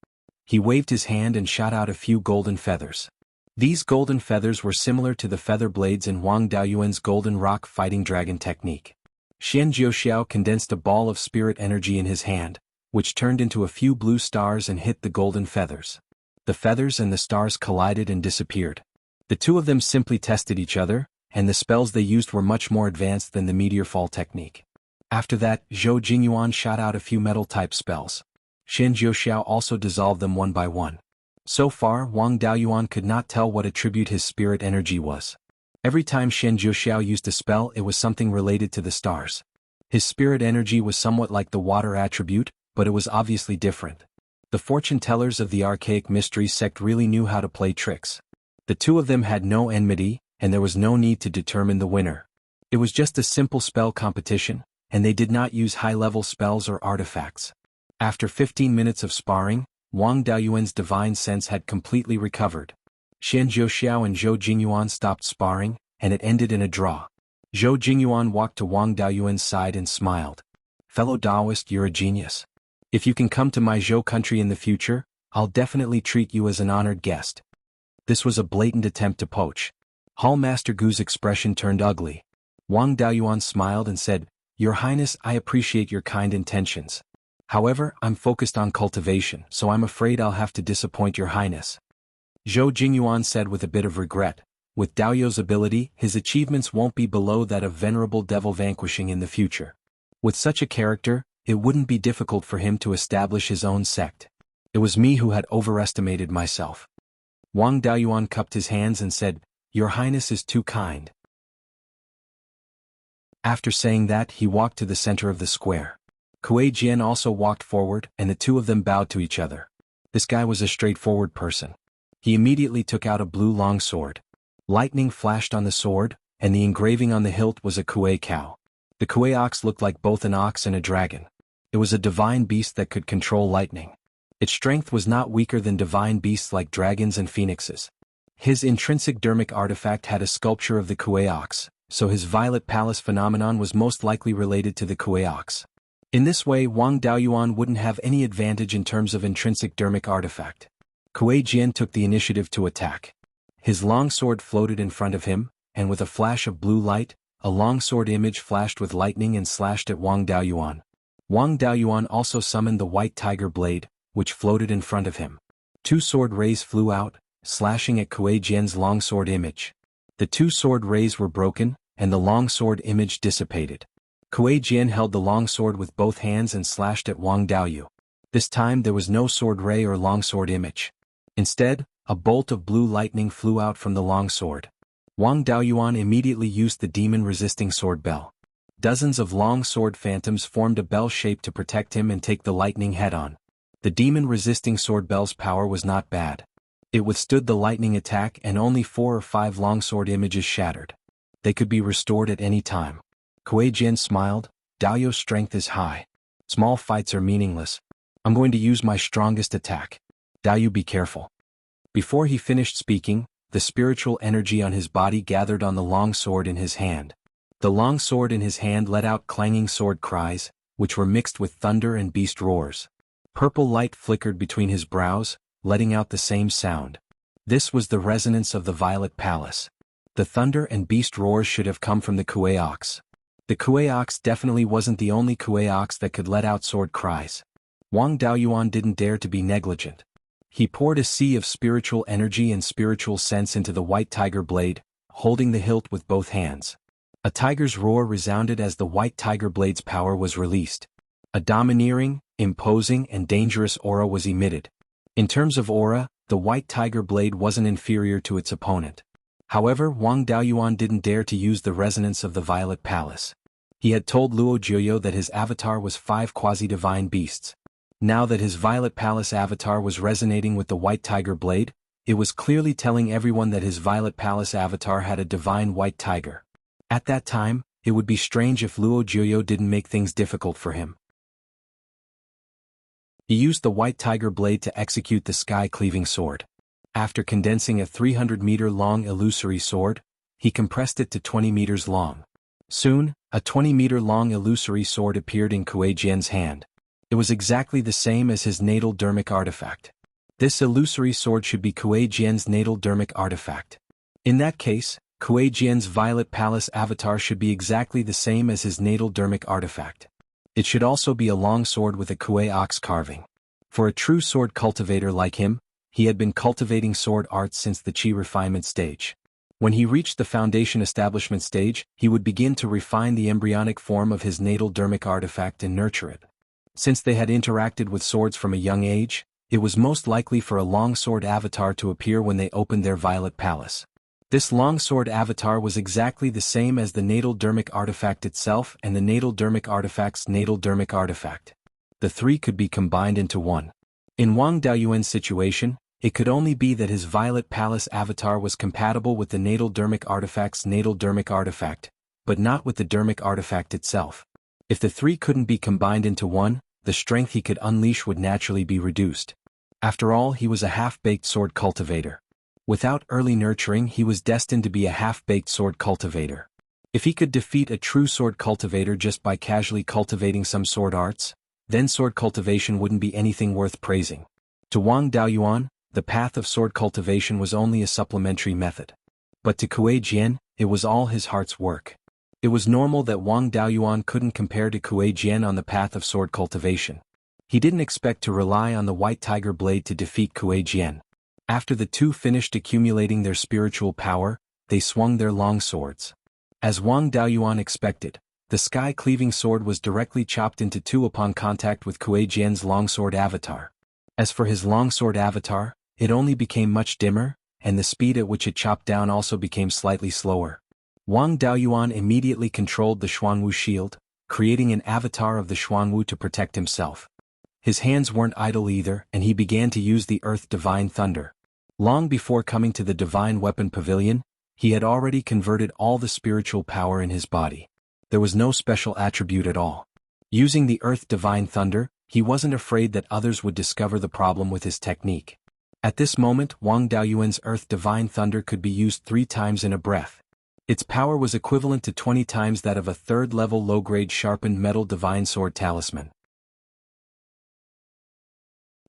He waved his hand and shot out a few golden feathers. These golden feathers were similar to the feather blades in Wang Daoyuan's golden rock fighting dragon technique. Xian Jiuxiao condensed a ball of spirit energy in his hand, which turned into a few blue stars and hit the golden feathers. The feathers and the stars collided and disappeared. The two of them simply tested each other, and the spells they used were much more advanced than the meteor fall technique. After that, Zhou Jingyuan shot out a few metal-type spells. Xian Jiuxiao also dissolved them one by one. So far, Wang Daoyuan could not tell what attribute his spirit energy was. Every time Xian Jiuxiao used a spell, it was something related to the stars. His spirit energy was somewhat like the water attribute, but it was obviously different. The fortune tellers of the archaic mysteries sect really knew how to play tricks. The two of them had no enmity, and there was no need to determine the winner. It was just a simple spell competition, and they did not use high-level spells or artifacts. After 15 minutes of sparring, Wang Daoyuan's divine sense had completely recovered. Xian Jiuxiao and Zhou Jingyuan stopped sparring, and it ended in a draw. Zhou Jingyuan walked to Wang Daoyuan's side and smiled. "Fellow Taoist, you're a genius. If you can come to my Zhou country in the future, I'll definitely treat you as an honored guest." This was a blatant attempt to poach. Hall Master Gu's expression turned ugly. Wang Daoyuan smiled and said, "Your Highness, I appreciate your kind intentions. However, I'm focused on cultivation, so I'm afraid I'll have to disappoint your Highness." Zhou Jingyuan said with a bit of regret, "With Daoyou's ability, his achievements won't be below that of Venerable Devil Vanquishing in the future. With such a character, it wouldn't be difficult for him to establish his own sect. It was me who had overestimated myself." Wang Daoyuan cupped his hands and said, "Your Highness is too kind." After saying that, he walked to the center of the square. Kuei Jian also walked forward, and the two of them bowed to each other. This guy was a straightforward person. He immediately took out a blue longsword. Lightning flashed on the sword, and the engraving on the hilt was a Kuei cow. The Kuei ox looked like both an ox and a dragon. It was a divine beast that could control lightning. Its strength was not weaker than divine beasts like dragons and phoenixes. His intrinsic dermic artifact had a sculpture of the Kuei ox, so his Violet Palace phenomenon was most likely related to the Kuei ox. In this way, Wang Daoyuan wouldn't have any advantage in terms of intrinsic dermic artifact. Kuei Jian took the initiative to attack. His longsword floated in front of him, and with a flash of blue light, a longsword image flashed with lightning and slashed at Wang Daoyuan. Wang Daoyuan also summoned the white tiger blade, which floated in front of him. Two sword rays flew out, slashing at Kuei Jian's longsword image. The two sword rays were broken, and the longsword image dissipated. Kuei Jian held the longsword with both hands and slashed at Wang Daoyu. This time there was no sword ray or longsword image. Instead, a bolt of blue lightning flew out from the longsword. Wang Daoyuan immediately used the demon-resisting sword bell. Dozens of long sword phantoms formed a bell shape to protect him and take the lightning head-on. The demon-resisting sword bell's power was not bad. It withstood the lightning attack and only 4 or 5 longsword images shattered. They could be restored at any time. Kuei Jian smiled. "Daoyou's strength is high. Small fights are meaningless. I'm going to use my strongest attack. Daoyou, be careful." Before he finished speaking, the spiritual energy on his body gathered on the long sword in his hand. The long sword in his hand let out clanging sword cries, which were mixed with thunder and beast roars. Purple light flickered between his brows, letting out the same sound. This was the resonance of the Violet Palace. The thunder and beast roars should have come from the Kuei ox. The Kuei ox definitely wasn't the only Kuei ox that could let out sword cries. Wang Daoyuan didn't dare to be negligent. He poured a sea of spiritual energy and spiritual sense into the white tiger blade, holding the hilt with both hands. A tiger's roar resounded as the white tiger blade's power was released. A domineering, imposing, and dangerous aura was emitted. In terms of aura, the white tiger blade wasn't inferior to its opponent. However, Wang Daoyuan didn't dare to use the resonance of the Violet Palace. He had told Luo Jiuyo that his avatar was 5 quasi-divine beasts. Now that his Violet Palace avatar was resonating with the white tiger blade, it was clearly telling everyone that his Violet Palace avatar had a divine white tiger. At that time, it would be strange if Luo Jiuyo didn't make things difficult for him. He used the white tiger blade to execute the sky-cleaving sword. After condensing a 300-meter-long illusory sword, he compressed it to 20 meters long. Soon, a 20-meter-long illusory sword appeared in Kuei Jian's hand. It was exactly the same as his natal dermic artifact. This illusory sword should be Kuei Jian's natal dermic artifact. In that case, Kuei Jian's Violet Palace avatar should be exactly the same as his natal dermic artifact. It should also be a long sword with a Kuei ox carving. For a true sword cultivator like him, he had been cultivating sword arts since the Qi refinement stage. When he reached the foundation establishment stage, he would begin to refine the embryonic form of his natal dermic artifact and nurture it. Since they had interacted with swords from a young age, it was most likely for a longsword avatar to appear when they opened their Violet Palace. This longsword avatar was exactly the same as the natal dermic artifact itself and the natal dermic artifact's natal dermic artifact. The three could be combined into one. In Wang Daoyuan's situation, it could only be that his Violet Palace avatar was compatible with the natal dermic artifact's natal dermic artifact, but not with the dermic artifact itself. If the three couldn't be combined into one, the strength he could unleash would naturally be reduced. After all, he was a half-baked sword cultivator. Without early nurturing, he was destined to be a half-baked sword cultivator. If he could defeat a true sword cultivator just by casually cultivating some sword arts, then sword cultivation wouldn't be anything worth praising. To Wang Daoyuan, the path of sword cultivation was only a supplementary method. But to Kuei Jian, it was all his heart's work. It was normal that Wang Daoyuan couldn't compare to Kuei Jian on the path of sword cultivation. He didn't expect to rely on the White Tiger Blade to defeat Kuei Jian. After the two finished accumulating their spiritual power, they swung their long swords. As Wang Daoyuan expected, the sky-cleaving sword was directly chopped into two upon contact with Kuei Jian's longsword avatar. As for his longsword avatar, it only became much dimmer, and the speed at which it chopped down also became slightly slower. Wang Daoyuan immediately controlled the Xuanwu shield, creating an avatar of the Xuanwu to protect himself. His hands weren't idle either, and he began to use the Earth Divine Thunder. Long before coming to the Divine Weapon Pavilion, he had already converted all the spiritual power in his body. There was no special attribute at all. Using the Earth Divine Thunder, he wasn't afraid that others would discover the problem with his technique. At this moment, Wang Daoyuan's Earth Divine Thunder could be used 3 times in a breath. Its power was equivalent to 20 times that of a third-level low-grade sharpened metal divine sword talisman.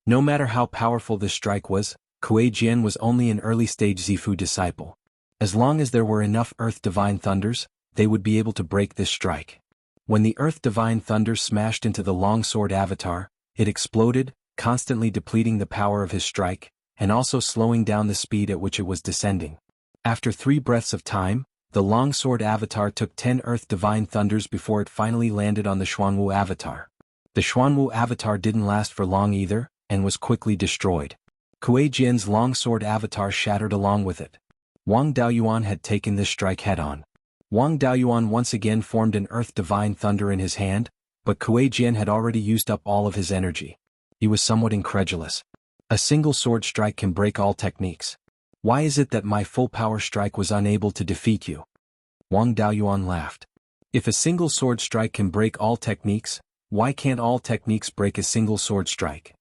No matter how powerful this strike was, Kuei Jian was only an early-stage Zifu disciple. As long as there were enough Earth Divine Thunders, they would be able to break this strike. When the Earth Divine Thunder smashed into the longsword avatar, it exploded, constantly depleting the power of his strike, and also slowing down the speed at which it was descending. After 3 breaths of time, the longsword avatar took 10 Earth Divine Thunders before it finally landed on the Xuanwu avatar. The Xuanwu avatar didn't last for long either, and was quickly destroyed. Kuei Jian's longsword avatar shattered along with it. Wang Daoyuan had taken this strike head-on. Wang Daoyuan once again formed an Earth Divine Thunder in his hand, but Kuei Jian had already used up all of his energy. He was somewhat incredulous. A single sword strike can break all techniques. Why is it that my full-power strike was unable to defeat you? Wang Daoyuan laughed. If a single sword strike can break all techniques, why can't all techniques break a single sword strike?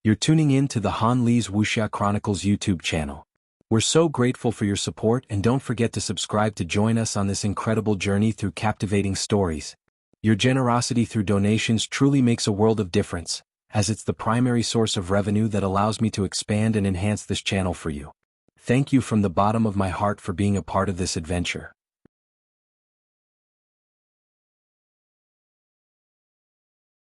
You're tuning in to the Han Li's Wuxia Chronicles YouTube channel. We're so grateful for your support, and don't forget to subscribe to join us on this incredible journey through captivating stories. Your generosity through donations truly makes a world of difference, as it's the primary source of revenue that allows me to expand and enhance this channel for you. Thank you from the bottom of my heart for being a part of this adventure.